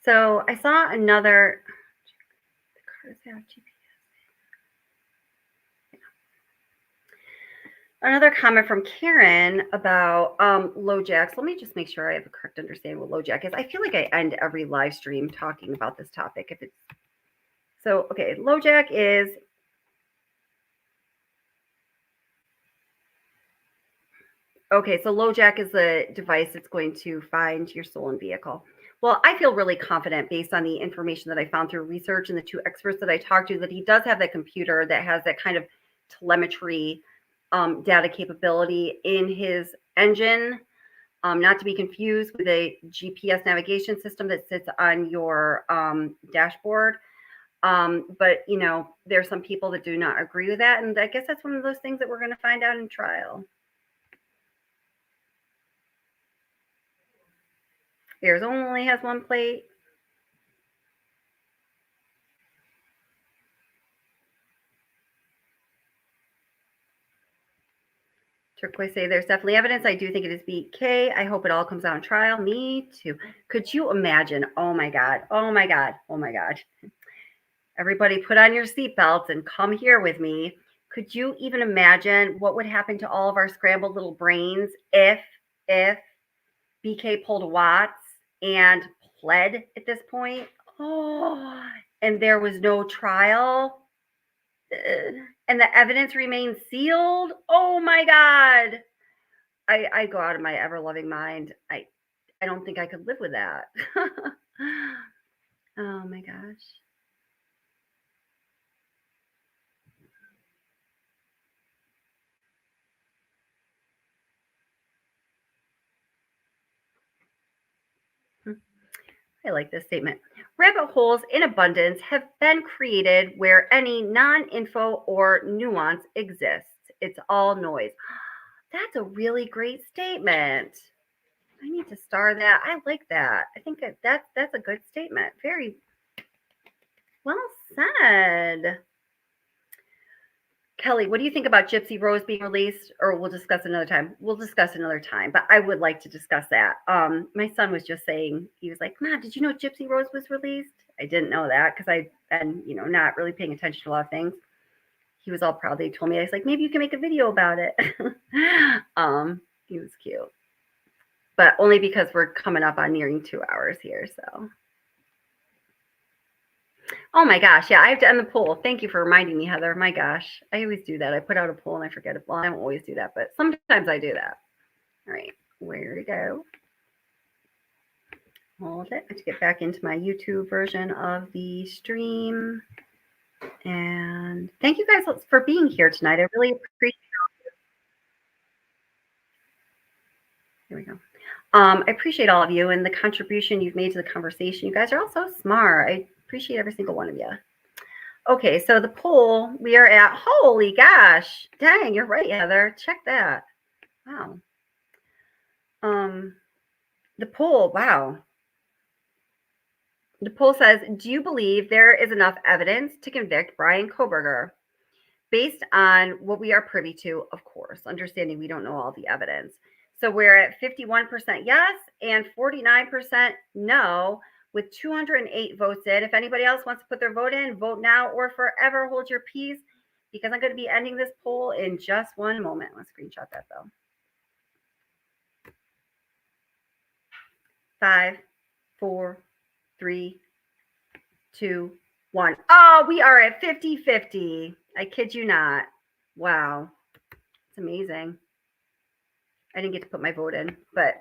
So I saw another. The cars have GPS. Another comment from Karen about LoJacks. Let me just make sure I have a correct understanding what LoJack is. I feel like I end every live stream talking about this topic. Okay, LoJack is Okay, so LoJack is the device that's going to find your stolen vehicle. Well, I feel really confident based on the information that I found through research and the two experts that I talked to that he does have that computer that has that kind of telemetry data capability in his engine, not to be confused with a GPS navigation system that sits on your dashboard. But, you know, there's some people that do not agree with that. And I guess that's one of those things that we're going to find out in trial. Yours only has one plate. Turquoise say there's definitely evidence. I do think it is BK. I hope it all comes out in trial. Me too. Could you imagine? Oh my God. Oh my God. Oh my God. Everybody put on your seatbelts and come here with me. Could you even imagine what would happen to all of our scrambled little brains if BK pulled a Watts and pled at this point? Oh, and there was no trial and the evidence remains sealed. Oh my God. I go out of my ever-loving mind. I don't think I could live with that. Oh my gosh. I like this statement. Rabbit holes in abundance have been created where any non-info or nuance exists. It's all noise. That's a really great statement. I need to star that. I like that. I think that's a good statement. Very well said. Kelly, what do you think about Gypsy Rose being released? Or we'll discuss another time. We'll discuss another time, but I would like to discuss that. My son was just saying, he was like, Mom, did you know Gypsy Rose was released? I didn't know that because I've been, you know, not really paying attention to a lot of things. He was all proud. They told me, I was like, maybe you can make a video about it. He was cute. But only because we're coming up on nearing 2 hours here, so. Oh my gosh, yeah, I have to end the poll. Thank you for reminding me, Heather. My gosh, I always do that. I put out a poll and I forget it. Well, I don't always do that, but sometimes I do that. All right, where to go? Hold it. I have to get back into my YouTube version of the stream. And thank you guys for being here tonight. I really appreciate it. Here we go. I appreciate all of you and the contribution you've made to the conversation. You guys are all so smart. I appreciate every single one of you. Okay, so the poll, we are at, holy gosh, dang, you're right, Heather. Check that. Wow. The poll, wow. The poll says, do you believe there is enough evidence to convict Bryan Kohberger? Based on what we are privy to, of course, understanding we don't know all the evidence. So we're at 51% yes and 49% no, with 208 votes in. If anybody else wants to put their vote in, vote now or forever hold your peace, because I'm going to be ending this poll in just one moment. Let's screenshot that though. 5, 4, 3, 2, 1. Oh, we are at 50-50. I kid you not. Wow. It's amazing. I didn't get to put my vote in, but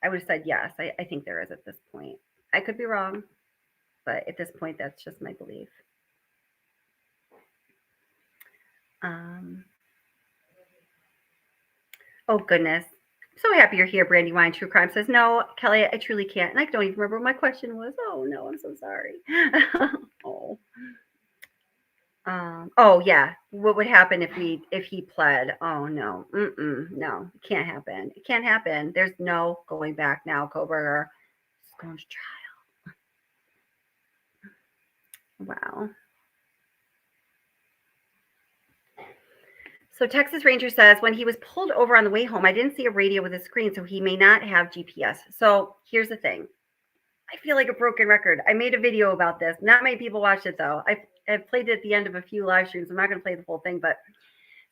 I would have said yes. I think there is at this point. I could be wrong, but at this point, that's just my belief. Oh, goodness. I'm so happy you're here, Brandywine True Crime says, no, Kelly, I truly can't. And I don't even remember what my question was. Oh, no, I'm so sorry. Oh. Oh yeah. What would happen if he pled? Oh no. No, it can't happen. It can't happen. There's no going back now, Kohberger. It's going to trial. Wow. So Texas Ranger says, when he was pulled over on the way home, I didn't see a radio with a screen, so he may not have GPS. So here's the thing. I feel like a broken record. I made a video about this. Not many people watched it though. I've played it at the end of a few live streams. I'm not going to play the whole thing, but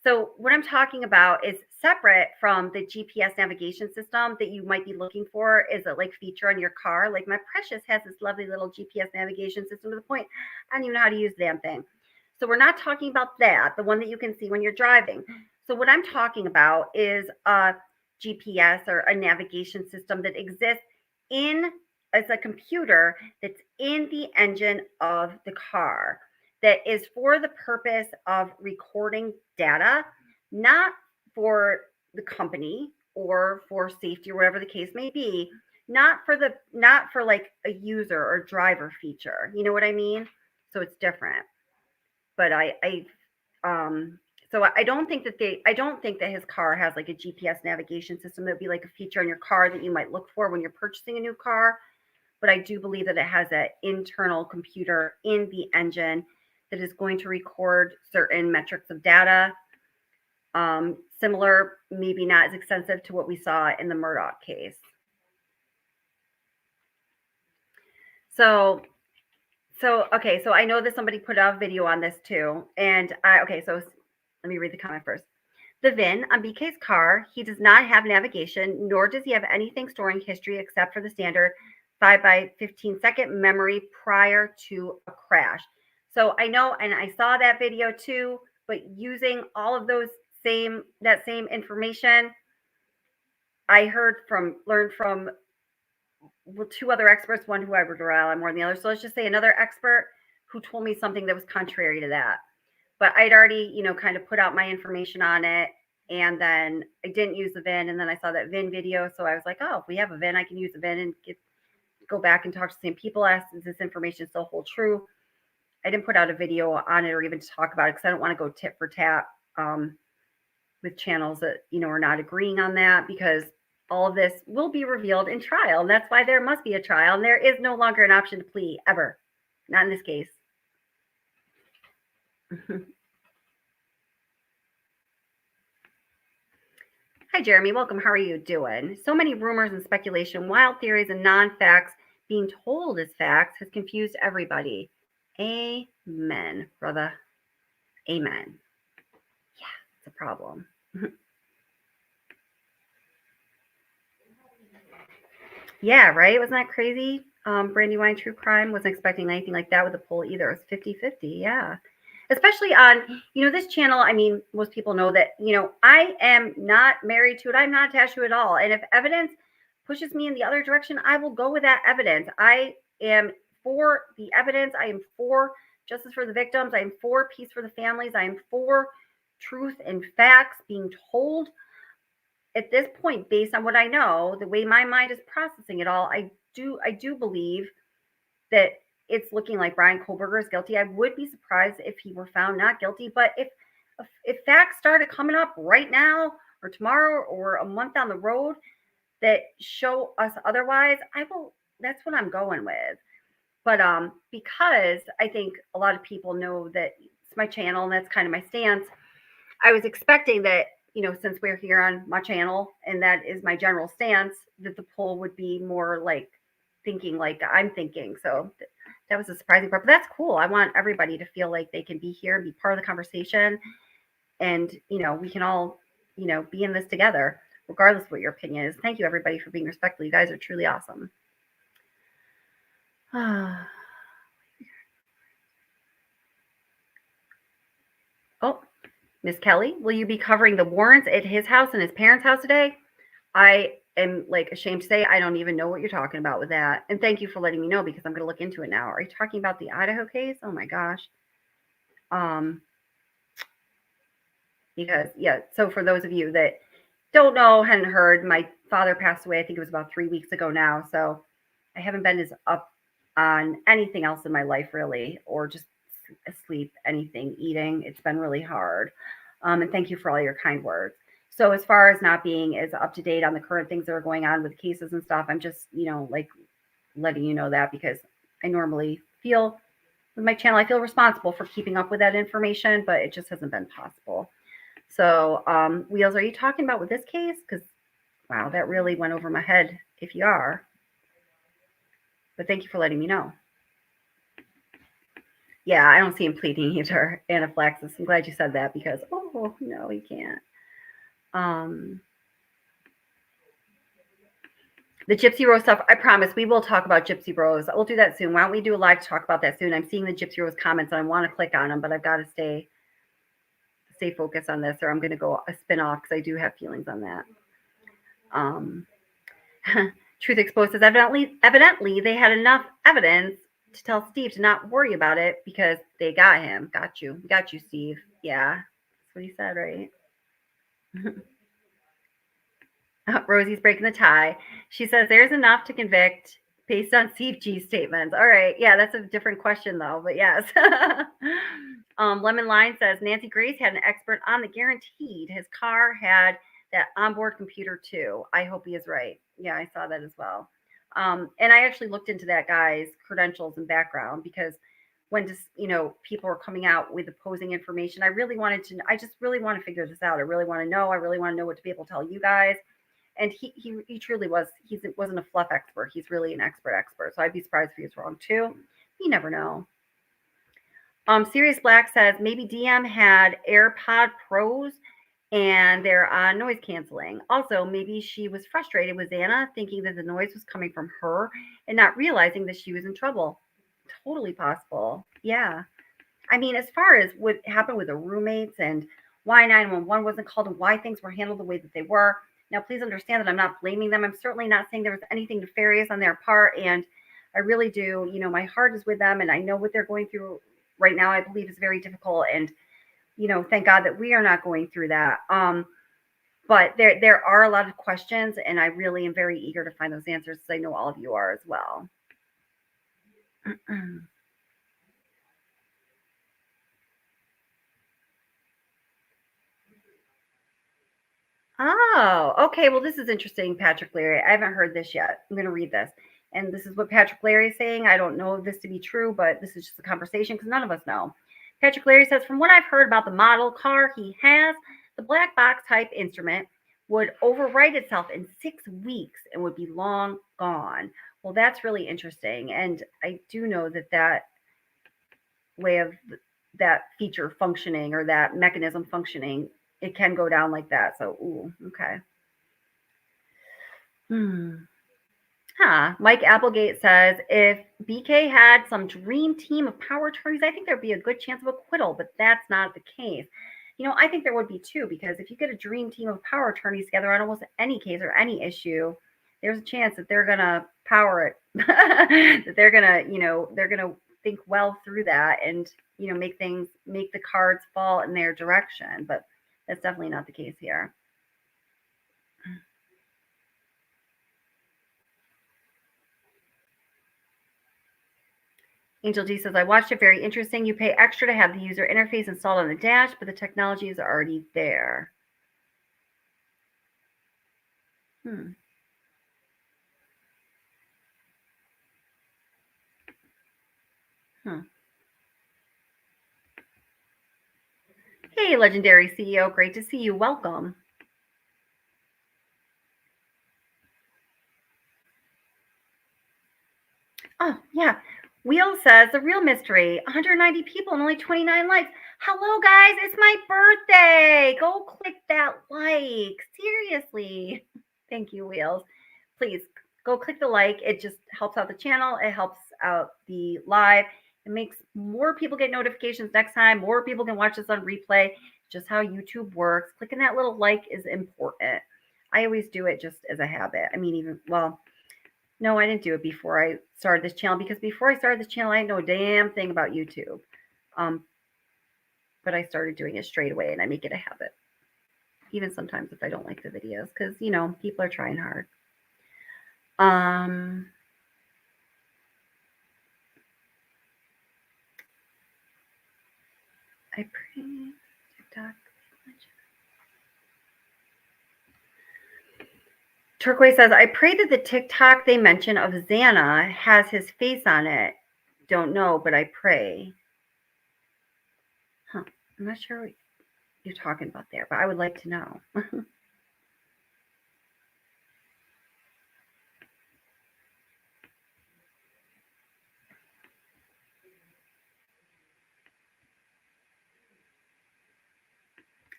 so what I'm talking about is separate from the GPS navigation system that you might be looking for is a like feature on your car. Like my Precious has this lovely little GPS navigation system to the point I don't even know how to use the damn thing. So we're not talking about that, the one that you can see when you're driving. So what I'm talking about is a GPS or a navigation system that exists as a computer that's in the engine of the car that is for the purpose of recording data, not for the company or for safety or whatever the case may be, not for like a user or driver feature. You know what I mean? So it's different. But so I don't think that his car has like a GPS navigation system that would be like a feature in your car that you might look for when you're purchasing a new car. But I do believe that it has an internal computer in the engine that is going to record certain metrics of data. Similar, maybe not as extensive to what we saw in the Murdoch case. So I know that somebody put out a video on this too. And so let me read the comment first. The VIN on BK's car, he does not have navigation, nor does he have anything storing history except for the standard 5 by 15 second memory prior to a crash. So I know, and I saw that video too, but using all of that same information, I learned from two other experts, one who I would rely on more than the other. So let's just say another expert who told me something that was contrary to that. But I'd already, kind of put out my information on it. And then I didn't use the VIN. And then I saw that VIN video. So I was like, oh, if we have a VIN, I can use the VIN and go back and talk to the same people. Ask, does this information still hold true? I didn't put out a video on it or even to talk about it because I don't want to go tit for tat with channels that, are not agreeing on that, because all of this will be revealed in trial. And that's why there must be a trial. And there is no longer an option to plea ever. Not in this case. Hi, Jeremy. Welcome. How are you doing? So many rumors and speculation, wild theories, and non-facts being told as facts has confused everybody. Amen, brother. Amen. Yeah, it's a problem. Yeah, right? Wasn't that crazy? Brandywine True Crime wasn't expecting anything like that with the poll either. It was 50-50. Yeah. Especially on, this channel. I mean, most people know that, I am not married to it. I'm not attached to it at all. And if evidence pushes me in the other direction, I will go with that evidence. I am for the evidence. I am for justice for the victims. I am for peace for the families. I am for truth and facts being told. At this point, based on what I know, the way my mind is processing it all, I do believe that it's looking like Bryan Kohberger is guilty. I would be surprised if he were found not guilty. But if facts started coming up right now or tomorrow or a month down the road that show us otherwise, that's what I'm going with. But because I think a lot of people know that it's my channel and that's kind of my stance, I was expecting that, since we're here on my channel and that is my general stance, that the poll would be more like thinking like I'm thinking. So that was a surprising part, but that's cool. I want everybody to feel like they can be here and be part of the conversation. And, we can all, be in this together, regardless of what your opinion is. Thank you, everybody, for being respectful. You guys are truly awesome. Oh, Miss Kelly, will you be covering the warrants at his house and his parents' house today? I am ashamed to say I don't even know what you're talking about with that. And thank you for letting me know, because I'm going to look into it now. Are you talking about the Idaho case? Oh my gosh. Because so for those of you that don't know, hadn't heard, my father passed away, I think it was about 3 weeks ago now. So I haven't been as up on anything else in my life really, or just asleep, anything, eating. It's been really hard. And thank you for all your kind words. So as far as not being as up to date on the current things that are going on with cases and stuff, I'm just, letting you know that, because I normally feel with my channel, I feel responsible for keeping up with that information, but it just hasn't been possible. So Wheels, are you talking about with this case? Because, wow, that really went over my head if you are. But thank you for letting me know. Yeah, I don't see him pleading either, anaphylaxis. I'm glad you said that, because, oh, no, he can't. The Gypsy Rose stuff, I promise we will talk about Gypsy Rose. We'll do that soon. Why don't we do a live talk about that soon? I'm seeing the Gypsy Rose comments and I want to click on them, but I've got to stay stay focused on this, or I'm going to go a spin off because I do have feelings on that. Truth Exposed says, evidently they had enough evidence to tell Steve to not worry about it because they got him. Got you, Steve. Yeah, that's what he said, right? Rosie's breaking the tie. She says there's enough to convict based on Steve G's statements. All right. Yeah, that's a different question though, but yes. Lemon Line says Nancy Grace had an expert on the guaranteed. His car had that onboard computer too. I hope he is right. Yeah, I saw that as well. And I actually looked into that guy's credentials and background because when just, people were coming out with opposing information, I just really want to figure this out. I really want to know. I really want to know what to be able to tell you guys. And he truly was. He wasn't a fluff expert. He's really an expert. So I'd be surprised if he was wrong too. You never know. Sirius Black says maybe DM had AirPod Pros and they're on noise canceling. Also, maybe she was frustrated with Xana, thinking that the noise was coming from her and not realizing that she was in trouble. Totally possible. Yeah. I mean, as far as what happened with the roommates and why 911 wasn't called and why things were handled the way that they were. Now, please understand that I'm not blaming them. I'm certainly not saying there was anything nefarious on their part. And I really do, my heart is with them and I know what they're going through right now. I believe is very difficult. And, thank God that we are not going through that. But there are a lot of questions and I really am very eager to find those answers because I know all of you are as well. Oh, okay. Well, this is interesting, Patrick Larry. I haven't heard this yet. I'm going to read this. And this is what Patrick Larry is saying. I don't know this to be true, but this is just a conversation because none of us know. Patrick Larry says, from what I've heard about the model car he has, the black box type instrument would overwrite itself in 6 weeks and would be long gone. Well, that's really interesting. And I do know that way of that feature functioning or that mechanism functioning, it can go down like that. So, ooh, okay. Mike Applegate says, if BK had some dream team of power attorneys, I think there'd be a good chance of acquittal, but that's not the case. I think there would be too, because if you get a dream team of power attorneys together on almost any case or any issue, there's a chance that they're going to power it, that they're going to think well through that and, make the cards fall in their direction. But that's definitely not the case here. Angel D says, I watched it. Very interesting. You pay extra to have the user interface installed on the dash, but the technology is already there. Hey, Legendary CEO. Great to see you. Welcome. Oh, yeah. Wheel says, the real mystery, 190 people and only 29 likes. Hello, guys. It's my birthday. Go click that like. Seriously. Thank you, Wheels. Please go click the like. It just helps out the channel. It helps out the live. It makes more people get notifications next time. More people can watch this on replay. Just how YouTube works. Clicking that little like is important. I always do it just as a habit. I mean, no, I didn't do it before I started this channel because before I started this channel, I didn't know a damn thing about YouTube. But I started doing it straight away and I make it a habit. Even sometimes if I don't like the videos because, people are trying hard. I pray TikTok. Turquoise says, I pray that the TikTok they mention of Xana has his face on it. Don't know, but I pray. I'm not sure what you're talking about there, but I would like to know.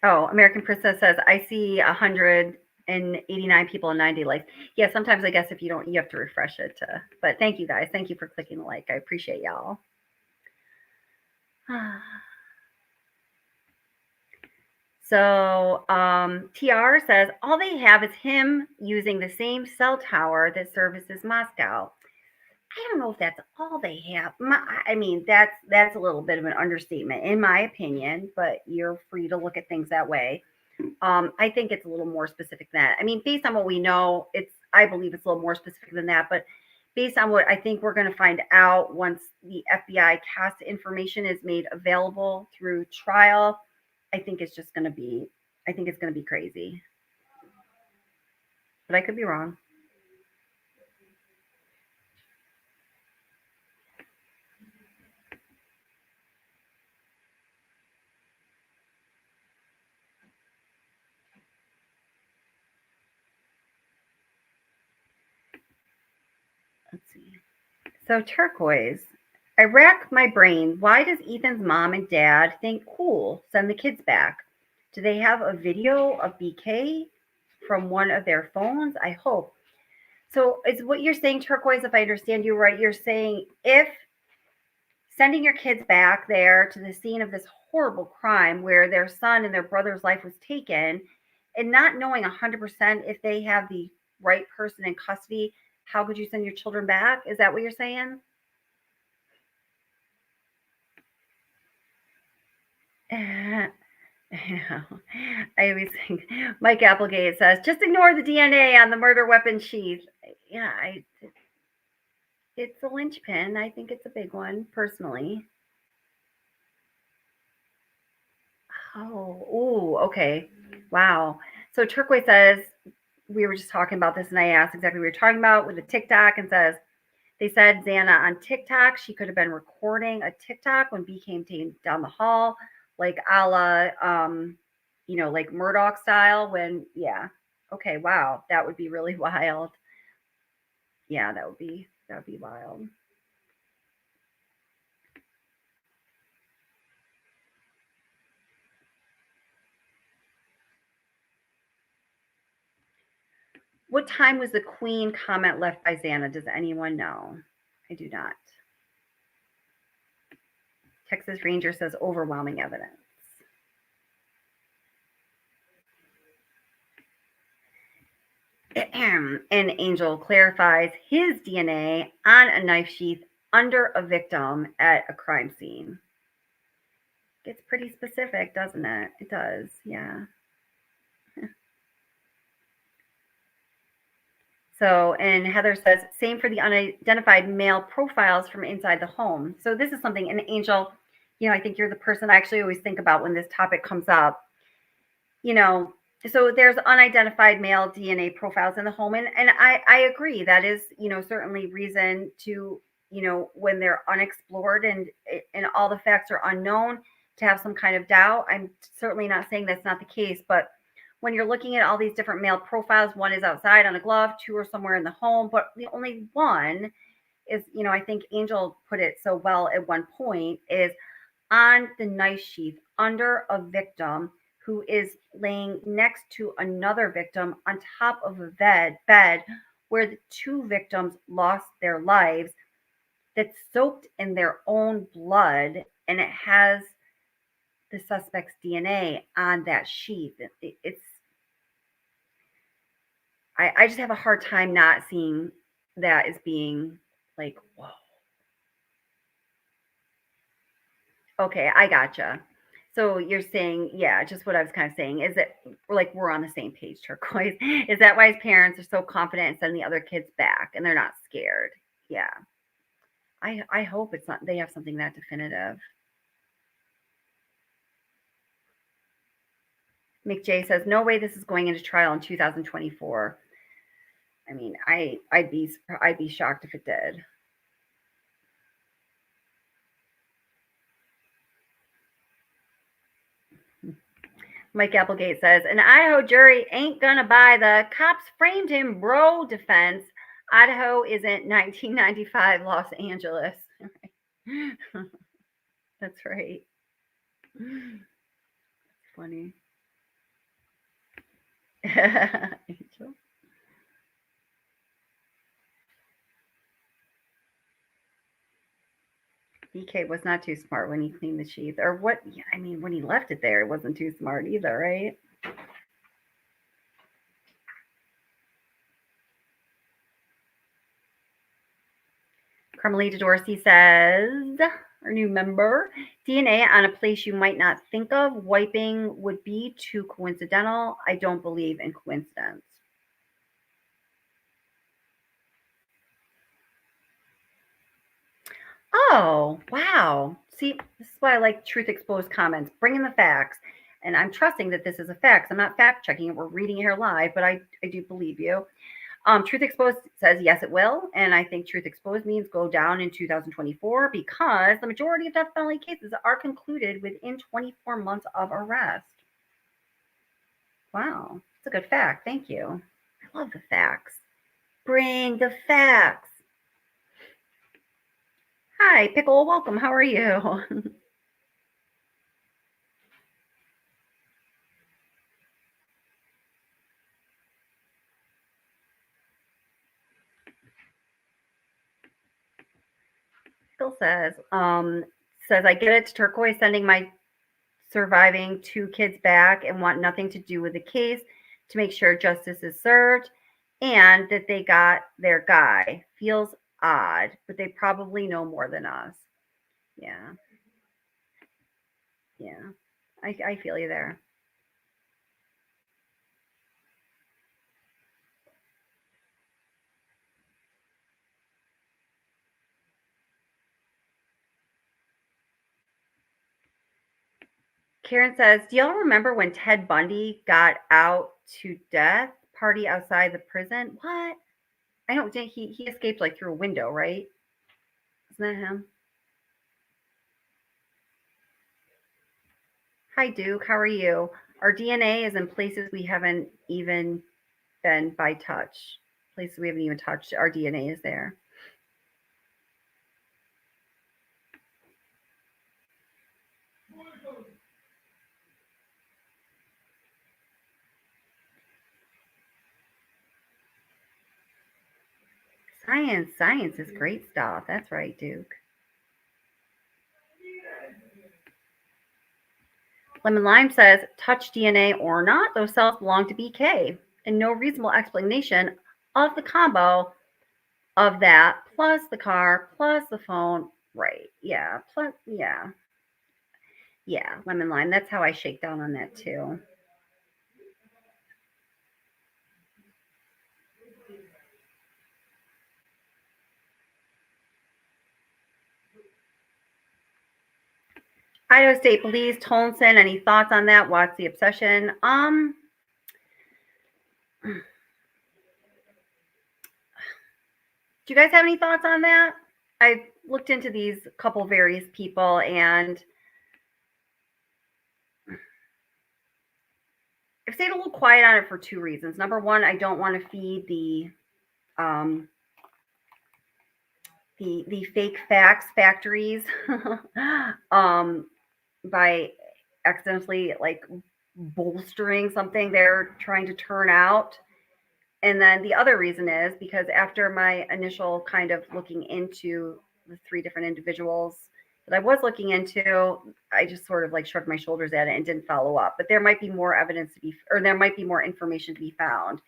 Oh, American Princess says, I see 189 people and 90 likes. Yeah, sometimes I guess if you have to refresh it. But thank you guys. Thank you for clicking the like. I appreciate y'all. So TR says all they have is him using the same cell tower that services Moscow. I don't know if that's all they have. I mean, that's a little bit of an understatement in my opinion, but you're free to look at things that way. I think it's a little more specific than that. I mean, based on what we know, I believe it's a little more specific than that, but based on what I think we're going to find out once the FBI cast information is made available through trial, I think it's going to be crazy. But I could be wrong. Let's see. So Turquoise, I rack my brain. Why does Ethan's mom and dad think cool, send the kids back? Do they have a video of BK from one of their phones? I hope. So is what you're saying, Turquoise, if I understand you right, you're saying if sending your kids back there to the scene of this horrible crime where their son and their brother's life was taken and not knowing 100% if they have the right person in custody, how could you send your children back? Is that what you're saying? I always think Mike Applegate says, just ignore the DNA on the murder weapon sheath. Yeah, it's a linchpin. I think it's a big one, personally. Oh, okay. Wow. So Turquoise says, we were just talking about this, and I asked exactly what we were talking about with the TikTok, and says, they said Xana on TikTok, she could have been recording a TikTok when B came down the hall, like a la, like Murdoch style when, yeah. Okay, wow. That would be really wild. Yeah, that would be wild. What time was the Queen comment left by Xana? Does anyone know? I do not. Texas Ranger says overwhelming evidence. And Angel clarifies his DNA on a knife sheath under a victim at a crime scene. Gets pretty specific, doesn't it? It does, yeah. So, and Heather says, same for the unidentified male profiles from inside the home. So this is something, and Angel, I think you're the person I actually always think about when this topic comes up. So there's unidentified male DNA profiles in the home. And I agree. That is, certainly reason to, when they're unexplored and all the facts are unknown, to have some kind of doubt. I'm certainly not saying that's not the case, but when you're looking at all these different male profiles, one is outside on a glove, two are somewhere in the home, but the only one is, I think Angel put it so well at one point, is on the knife sheath under a victim who is laying next to another victim on top of a bed where the two victims lost their lives, that's soaked in their own blood, and it has the suspect's DNA on that sheath. I just have a hard time not seeing that as being like, whoa. Okay, I gotcha. So you're saying, yeah, just what I was kind of saying is that we're on the same page, Turquoise. Is that why his parents are so confident in sending the other kids back and they're not scared? Yeah. I hope it's not, they have something that definitive. Mick J says, no way this is going into trial in 2024. I mean, I'd be shocked if it did. Mike Applegate says, an Idaho jury ain't gonna buy the cops framed him, bro defense. Idaho isn't 1995 Los Angeles. That's right. That's funny. Angel. BK was not too smart when he cleaned the sheets, or what? I mean, when he left it there, it wasn't too smart either, right? Carmelita Dorsey says, our new member, DNA on a place you might not think of, wiping would be too coincidental. I don't believe in coincidence. Oh, wow. See, this is why I like Truth Exposed comments. Bring in the facts. And I'm trusting that this is a fact. I'm not fact checking it. We're reading it here live, but I do believe you. Truth Exposed says, yes, it will. And I think Truth Exposed means go down in 2024 because the majority of death penalty cases are concluded within 24 months of arrest. Wow. That's a good fact. Thank you. I love the facts. Bring the facts. Hi, Pickle. Welcome. How are you? Pickle says, I get it to Turquoise sending my surviving 2 kids back and want nothing to do with the case to make sure justice is served and that they got their guy. Feels odd, but they probably know more than us. Yeah. Yeah. I feel you there. Karen says, do y'all remember when Ted Bundy got out to death? Party outside the prison? What? I don't think he escaped like through a window, right? Isn't that him? Hi, Duke. How are you? Our DNA is in places we haven't even been by touch. Places we haven't even touched. Our DNA is there. Science is great stuff. That's right, Duke. Lemon Lime says, touch DNA or not, those cells belong to BK. And no reasonable explanation of the combo of that, plus the car, plus the phone. Right. Yeah. Plus, yeah. Yeah, Lemon Lime. That's how I shake down on that too. Idaho State Police, Tolson, any thoughts on that? What's the obsession? Do you guys have any thoughts on that? I've looked into these couple various people and I've stayed a little quiet on it for 2 reasons. Number one, I don't want to feed the fake facts factories by accidentally like bolstering something they're trying to turn out. And then the other reason is because after my initial kind of looking into the 3 different individuals that I was looking into, I just sort of like shrugged my shoulders at it and didn't follow up. But there might be more evidence to be, or there might be more information to be found.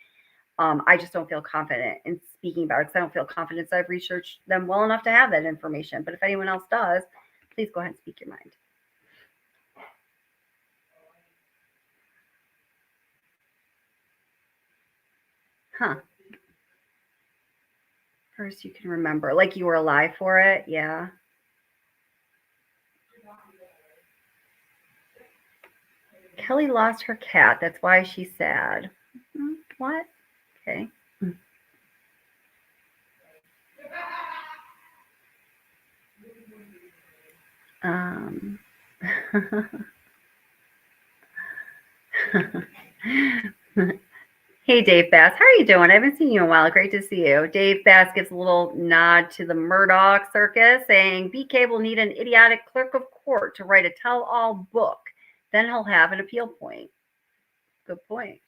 I just don't feel confident in speaking about it because I don't feel confident that I've researched them well enough to have that information. But if anyone else does, please go ahead and speak your mind. Huh. First you can remember, like you were alive for it. Yeah. Kelly lost her cat. That's why she's sad. What? Okay. Hey, Dave Bass. How are you doing? I haven't seen you in a while. Great to see you. Dave Bass gives a little nod to the Murdoch circus, saying BK will need an idiotic clerk of court to write a tell-all book. Then he'll have an appeal point. Good point.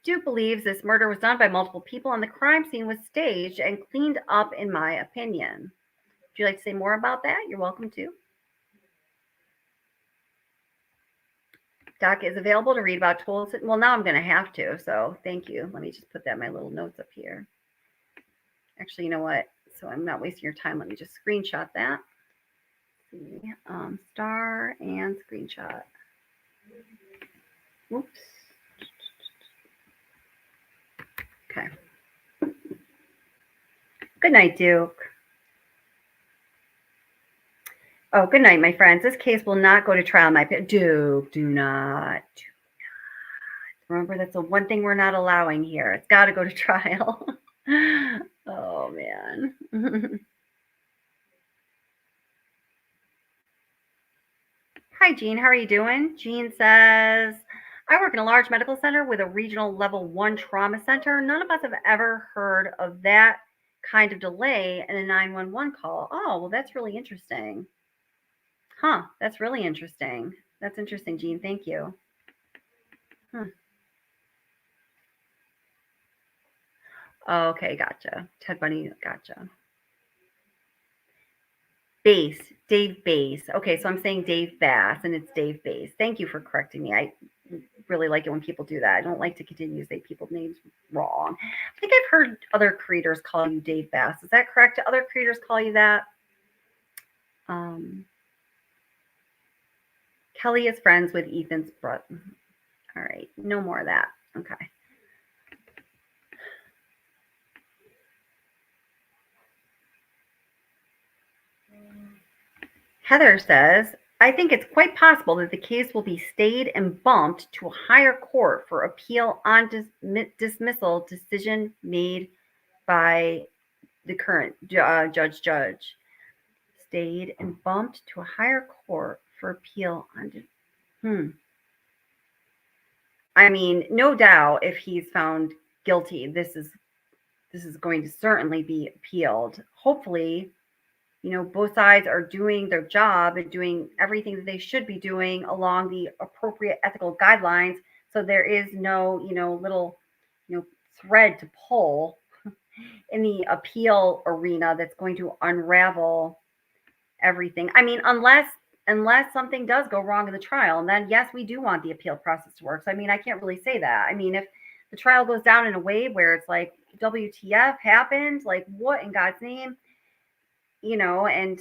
Duke believes this murder was done by multiple people and the crime scene was staged and cleaned up, in my opinion. you like to say more about that? You're welcome to. Doc is available to read about tools. Well, now I'm going to have to, so thank you. Let me just put that in my little notes up here. Actually, you know what? So I'm not wasting your time. Let me just screenshot that. Let's see, star and screenshot. Oops. Okay. Good night, Duke. Oh, good night, my friends. This case will not go to trial, my Duke. Do not. Remember, that's the one thing we're not allowing here. It's got to go to trial. Oh, man. Hi, Jean. How are you doing? Jean says, I work in a large medical center with a regional level 1 trauma center. None of us have ever heard of that kind of delay in a 911 call. Oh, well, that's really interesting. Huh, that's really interesting. That's interesting, Jean. Thank you. Okay, gotcha. Ted Bundy, gotcha. Bass, Dave Bass. Okay, so I'm saying Dave Bass, and it's Dave Bass. Thank you for correcting me. I really like it when people do that. I don't like to continue to say people's names wrong. I think I've heard other creators call you Dave Bass. Is that correct? Do other creators call you that? Kelly is friends with Ethan's brother. All right, no more of that. Okay. Heather says, I think it's quite possible that the case will be stayed and bumped to a higher court for appeal on dismissal decision made by the current judge. Stayed and bumped to a higher court for appeal on. I mean, no doubt if he's found guilty, this is going to certainly be appealed. Hopefully, you know, both sides are doing their job and doing everything that they should be doing along the appropriate ethical guidelines. So there is no, little, thread to pull in the appeal arena that's going to unravel everything. I mean, unless something does go wrong in the trial, and then yes, we do want the appeal process to work. So I mean, I can't really say that. I mean, if the trial goes down in a way where it's like WTF happened, like what in God's name? And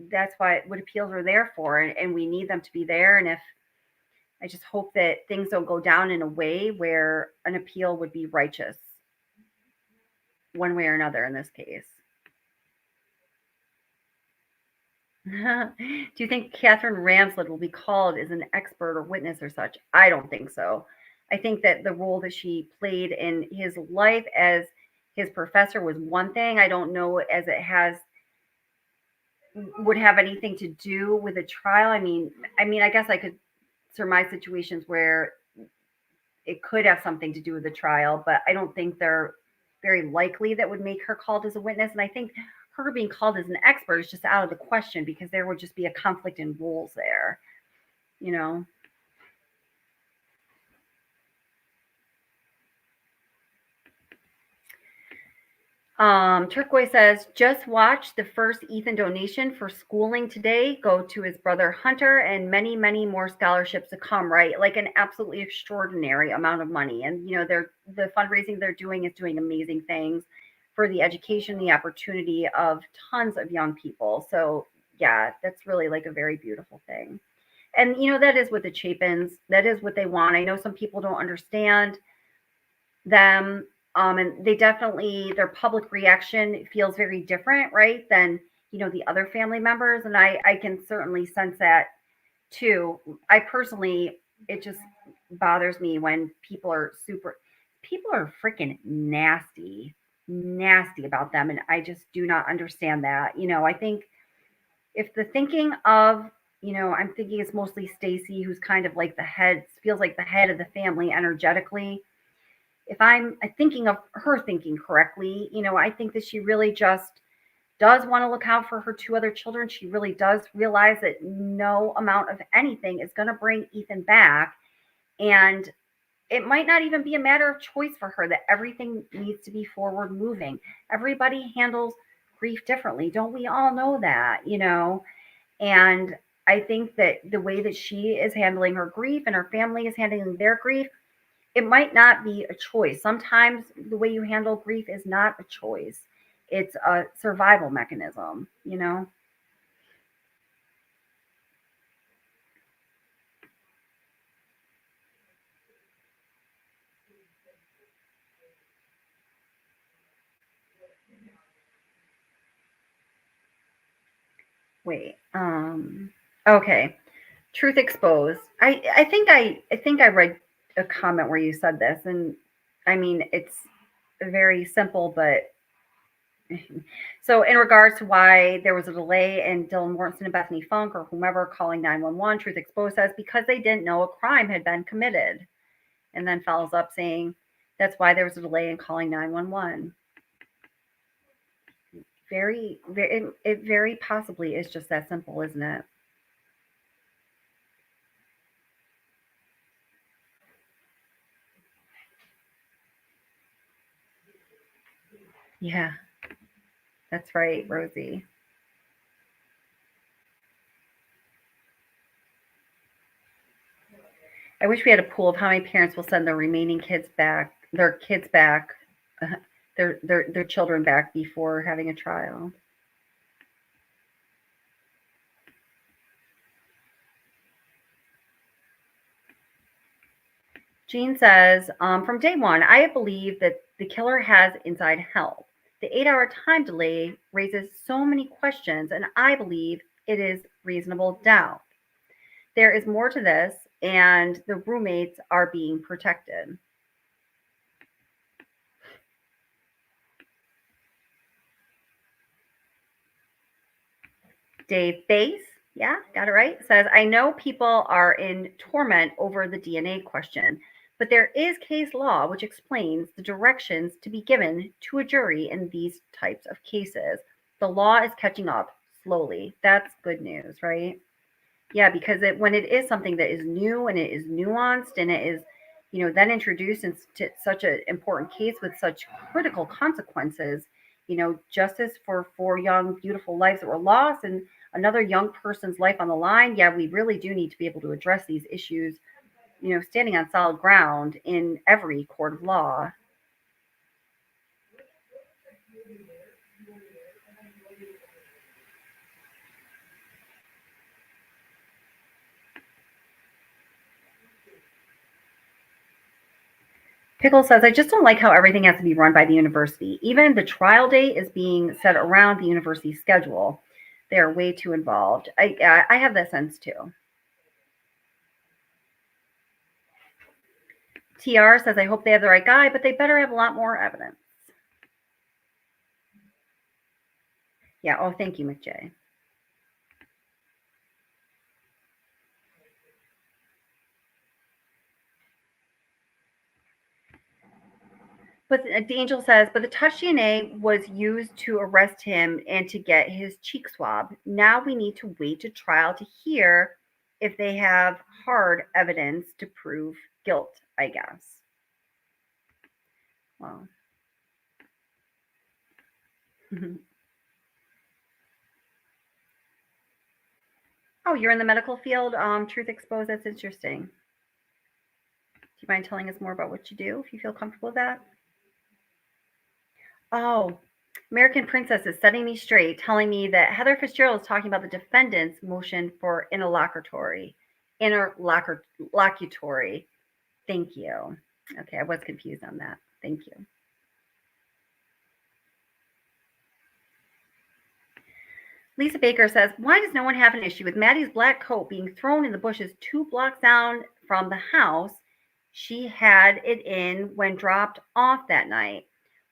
that's what appeals are there for, and we need them to be there. And if I just hope that things don't go down in a way where an appeal would be righteous one way or another in this case. Do you think Catherine Ramsland will be called as an expert or witness or such? I don't think so. I think that the role that she played in his life as his professor was one thing. I don't know as it would have anything to do with a trial. I mean, I guess I could surmise situations where it could have something to do with the trial, but I don't think they're very likely that would make her called as a witness. And I think her being called as an expert is just out of the question because there would just be a conflict in roles there, Turquoise says, just watch the first Ethan donation for schooling today go to his brother Hunter, and many, many more scholarships to come, right? Like an absolutely extraordinary amount of money. And, the fundraising they're doing is doing amazing things for the education, the opportunity of tons of young people. So yeah, that's really like a very beautiful thing. And, that is what the Chapins, that is what they want. I know some people don't understand them. And they definitely, their public reaction feels very different, right, than, the other family members. And I can certainly sense that too. I personally, it just bothers me when people are freaking nasty about them. And I just do not understand that. I think if the thinking of, I'm thinking it's mostly Stacy, who's kind of like feels like the head of the family energetically. If I'm thinking of her thinking correctly, I think that she really just does want to look out for her two other children. She really does realize that no amount of anything is going to bring Ethan back. And it might not even be a matter of choice for her, that everything needs to be forward moving. Everybody handles grief differently. Don't we all know that, you know? And I think that the way that she is handling her grief and her family is handling their grief, it might not be a choice. Sometimes the way you handle grief is not a choice. It's a survival mechanism, you know? Wait. Okay. Truth exposed. I think I read a comment where you said this, and I mean it's very simple, but so in regards to why there was a delay in Dylan Mortensen and Bethany Funk or whomever calling 911, Truth Exposed says because they didn't know a crime had been committed, and then follows up saying that's why there was a delay in calling 911. It very possibly is just that simple, isn't it? Yeah, that's right, Rosie. I wish we had a pool of how many parents will send their remaining kids back, their children back before having a trial. Jean says, from day one, I believe that the killer has inside help. The 8-hour time delay raises so many questions, and I believe it is reasonable doubt. There is more to this, and the roommates are being protected. Dave Bass, yeah, got it right, says, I know people are in torment over the DNA question, but there is case law which explains the directions to be given to a jury in these types of cases. The law is catching up slowly. That's good news, right? Yeah, because when it is something that is new and it is nuanced and it is, you know, then introduced into such an important case with such critical consequences, you know, justice for 4 young, beautiful lives that were lost and another young person's life on the line. Yeah, we really do need to be able to address these issues, you know, standing on solid ground in every court of law. Pickle says, I just don't like how everything has to be run by the university. Even the trial date is being set around the university schedule. They are way too involved. I have that sense too. TR says, I hope they have the right guy, but they better have a lot more evidence. Yeah. Oh, thank you, McJay. But the angel says, but the touch DNA was used to arrest him and to get his cheek swab. Now we need to wait to trial to hear if they have hard evidence to prove guilt, I guess. Well. Oh, you're in the medical field? Truth Exposed, that's interesting. Do you mind telling us more about what you do, if you feel comfortable with that? Oh, American Princess is setting me straight, telling me that Heather Fitzgerald is talking about the defendant's motion for interlocutory. Thank you. Okay, I was confused on that. Thank you. Lisa Baker says, why does no one have an issue with Maddie's black coat being thrown in the bushes 2 blocks down from the house she had it in when dropped off that night?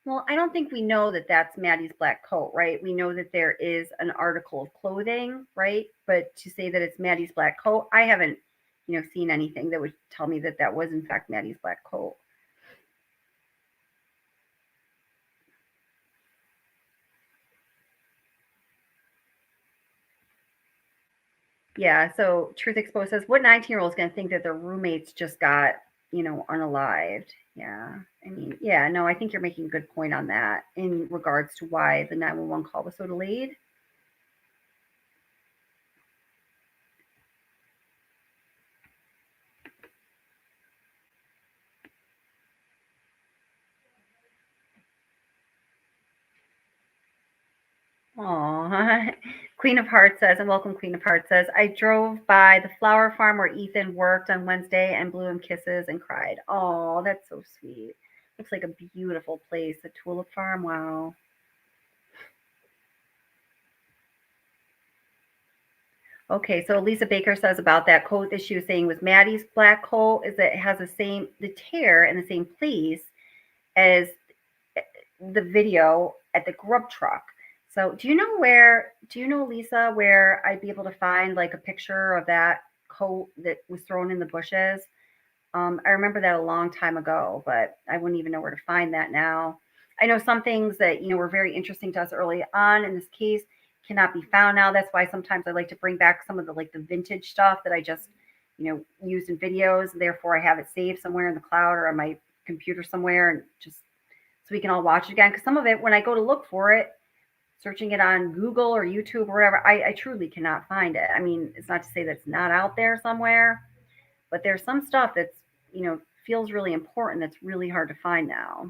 Well, I don't think we know that that's Maddie's black coat, right? We know that there is an article of clothing, right? But to say that it's Maddie's black coat, I haven't, you know, seen anything that would tell me that that was in fact Maddie's black coat. Yeah, so Truth Exposed says, what 19-year-old is going to think that their roommates just got unalived. Yeah. I mean, yeah, no, I think you're making a good point on that in regards to why the 911 call was so delayed. Aw. Queen of Hearts says, and welcome Queen of Hearts says, I drove by the flower farm where Ethan worked on Wednesday and blew him kisses and cried. Oh, that's so sweet. Looks like a beautiful place, the tulip farm. Wow. Okay, so Lisa Baker says about that coat that she was saying was Maddie's black coat is that it has the tear in the same place as the video at the grub truck. So do you know, Lisa, where I'd be able to find like a picture of that coat that was thrown in the bushes? I remember that a long time ago, but I wouldn't even know where to find that now. I know some things that, were very interesting to us early on in this case cannot be found now. That's why sometimes I like to bring back some of the vintage stuff that I just, used in videos. Therefore, I have it saved somewhere in the cloud or on my computer somewhere, and just so we can all watch it again. Because some of it, when I go to look for it, searching it on Google or YouTube or wherever, I truly cannot find it. I mean, it's not to say that it's not out there somewhere, but there's some stuff that's, feels really important that's really hard to find now.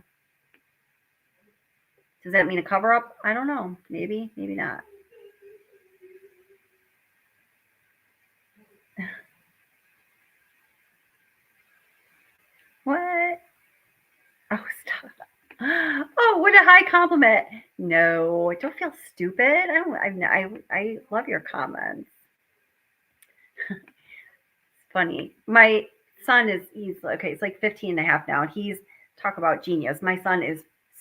Does that mean a cover up? I don't know. Maybe, maybe not. What? Oh, stop. Oh, what a high compliment. No, don't feel stupid. I love your comments. It's funny. My son he's like 15 and a half now, and he's talk about genius. My son is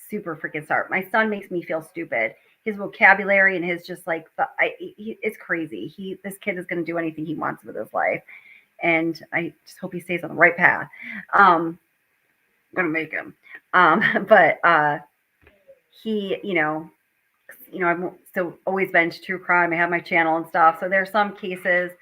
super freaking smart. My son makes me feel stupid. His vocabulary and his just like, it's crazy. This kid is going to do anything he wants with his life. And I just hope he stays on the right path. I'm going to make him. But he, I've so always been to true crime. I have my channel and stuff. So there are some cases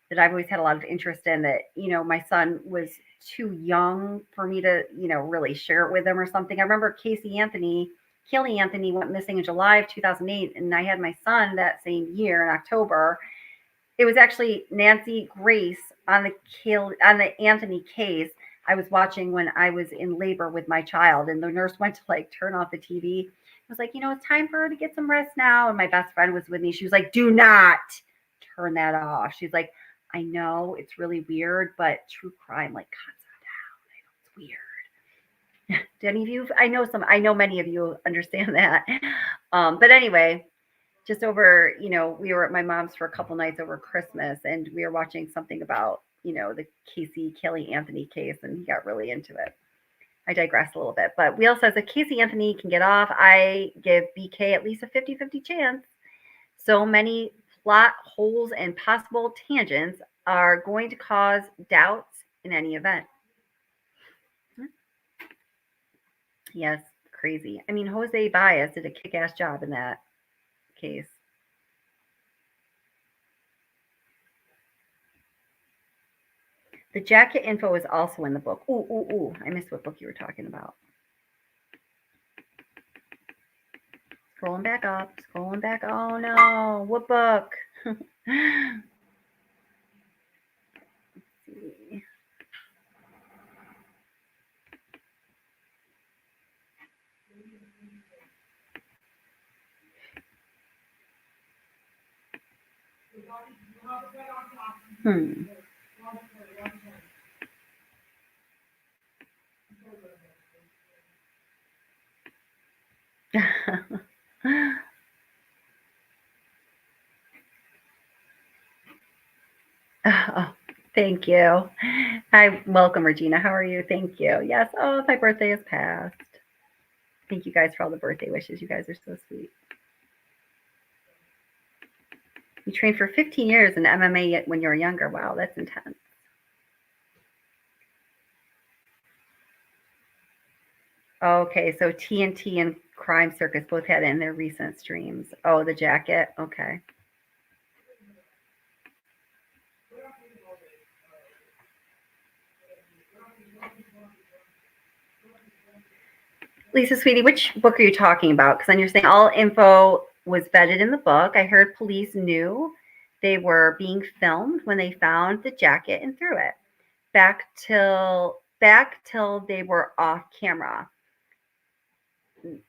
that I've always had a lot of interest in that, my son was too young for me to, really share it with him or something. I remember Kelly Anthony went missing in July of 2008. And I had my son that same year in October. It was actually Nancy Grace on the Anthony case I was watching when I was in labor with my child, and the nurse went to turn off the TV. I was like, it's time for her to get some rest now. And my best friend was with me. She was like, do not turn that off. She's like, I know it's really weird, but true crime cuts it down. I know it's weird. Do any of you? I know many of you understand that. But anyway, just over, we were at my mom's for a couple nights over Christmas, and we were watching something about, the Kelly Anthony case, and he got really into it. I digress a little bit, but Wheel says if Casey Anthony can get off, I give BK at least a 50-50 chance. So many plot holes and possible tangents are going to cause doubts in any event. Yes, crazy. I mean, Jose Baez did a kick-ass job in that case. The jacket info is also in the book. Ooh. I missed what book you were talking about. Scrolling back up. Oh no, what book? Let's see. Oh, thank you. Hi, welcome, Regina. How are you? Thank you. Yes. Oh, my birthday is past. Thank you guys for all the birthday wishes. You guys are so sweet. You trained for 15 years in MMA when you were younger. Wow, that's intense. Okay, so TNT and Crime Circus both had it in their recent streams. Oh, the jacket. Okay. Lisa, sweetie, which book are you talking about? Because then you're saying all info was vetted in the book. I heard police knew they were being filmed when they found the jacket and threw it back till they were off camera,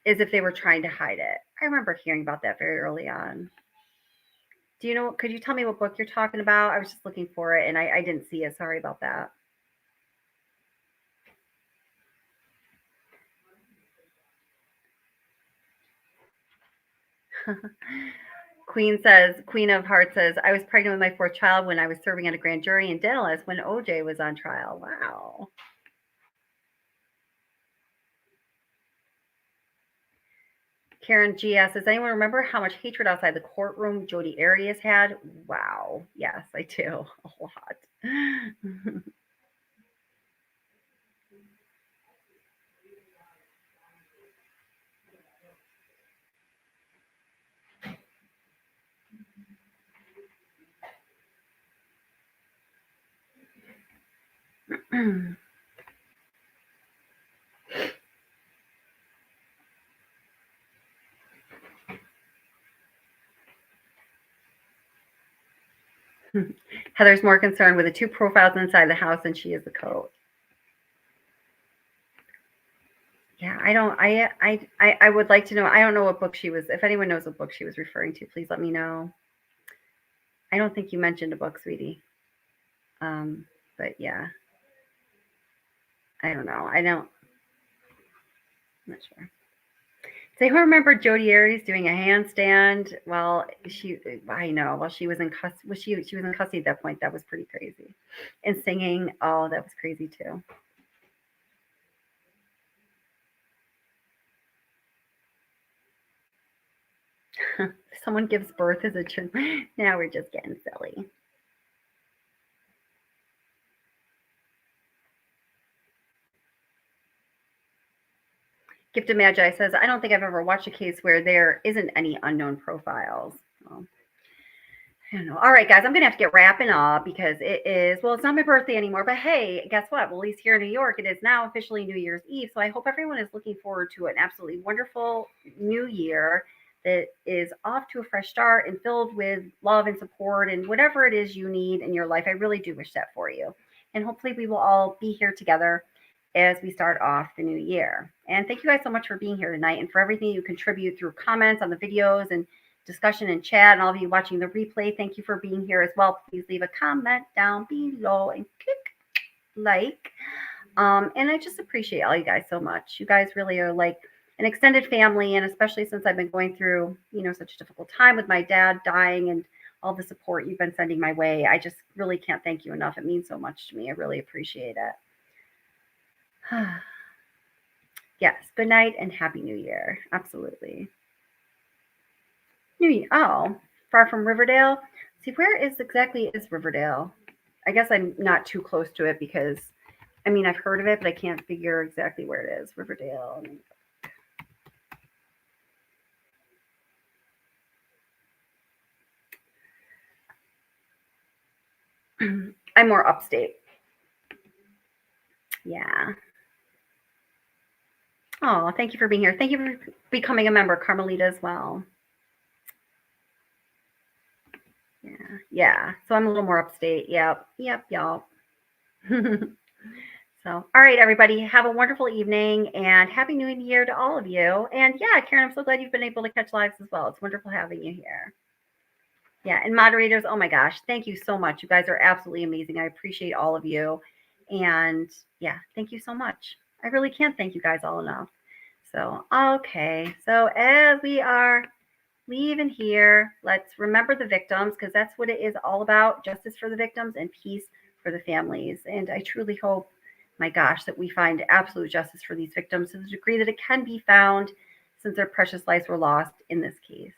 as if they were trying to hide it. I remember hearing about that very early on. Do you know? Could you tell me what book you're talking about? I was just looking for it and I didn't see it. Sorry about that. Queen of Hearts says, I was pregnant with my 4th child when I was serving on a grand jury in Dallas when OJ was on trial. Wow. Karen GS, does anyone remember how much hatred outside the courtroom Jodi Arias had? Wow. Yes, I do. A lot. Heather's more concerned with the 2 profiles inside the house than she is the coat. Yeah, I would like to know. I don't know what book she was. If anyone knows what book she was referring to, please let me know. I don't think you mentioned a book, sweetie. But yeah. I don't know. I'm not sure. Does anyone remember Jodi Arias doing a handstand while she was in custody? She was in custody at that point. That was pretty crazy. And singing, oh, that was crazy too. Someone gives birth as a child. Now we're just getting silly. Gift of Magi says, I don't think I've ever watched a case where there isn't any unknown profiles. Well, I don't know. All right, guys, I'm going to have to get wrapping up because it's not my birthday anymore. But hey, guess what? Well, at least here in New York, it is now officially New Year's Eve. So I hope everyone is looking forward to an absolutely wonderful new year that is off to a fresh start and filled with love and support and whatever it is you need in your life. I really do wish that for you. And hopefully we will all be here together as we start off the new year. And thank you guys so much for being here tonight and for everything you contribute through comments on the videos and discussion and chat, and all of you watching the replay. Thank you for being here as well. Please leave a comment down below and click like. And I just appreciate all you guys so much. You guys really are like an extended family, and especially since I've been going through, such a difficult time with my dad dying and all the support you've been sending my way. I just really can't thank you enough. It means so much to me. I really appreciate it. Yes, good night and happy new year. Absolutely. New Year. Oh, far from Riverdale. See, where exactly is Riverdale? I guess I'm not too close to it because, I've heard of it, but I can't figure exactly where it is. Riverdale. I'm more upstate. Yeah. Oh, thank you for being here. Thank you for becoming a member, Carmelita, as well. Yeah. So I'm a little more upstate. Yep, y'all. So, all right, everybody, have a wonderful evening and happy new year to all of you. And yeah, Karen, I'm so glad you've been able to catch lives as well. It's wonderful having you here. Yeah, and moderators, oh my gosh, thank you so much. You guys are absolutely amazing. I appreciate all of you. And yeah, thank you so much. I really can't thank you guys all enough. So, okay. So as we are leaving here, let's remember the victims, because that's what it is all about. Justice for the victims and peace for the families. And I truly hope, my gosh, that we find absolute justice for these victims to the degree that it can be found, since their precious lives were lost in this case.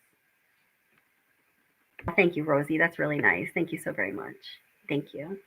Thank you, Rosie. That's really nice. Thank you so very much. Thank you.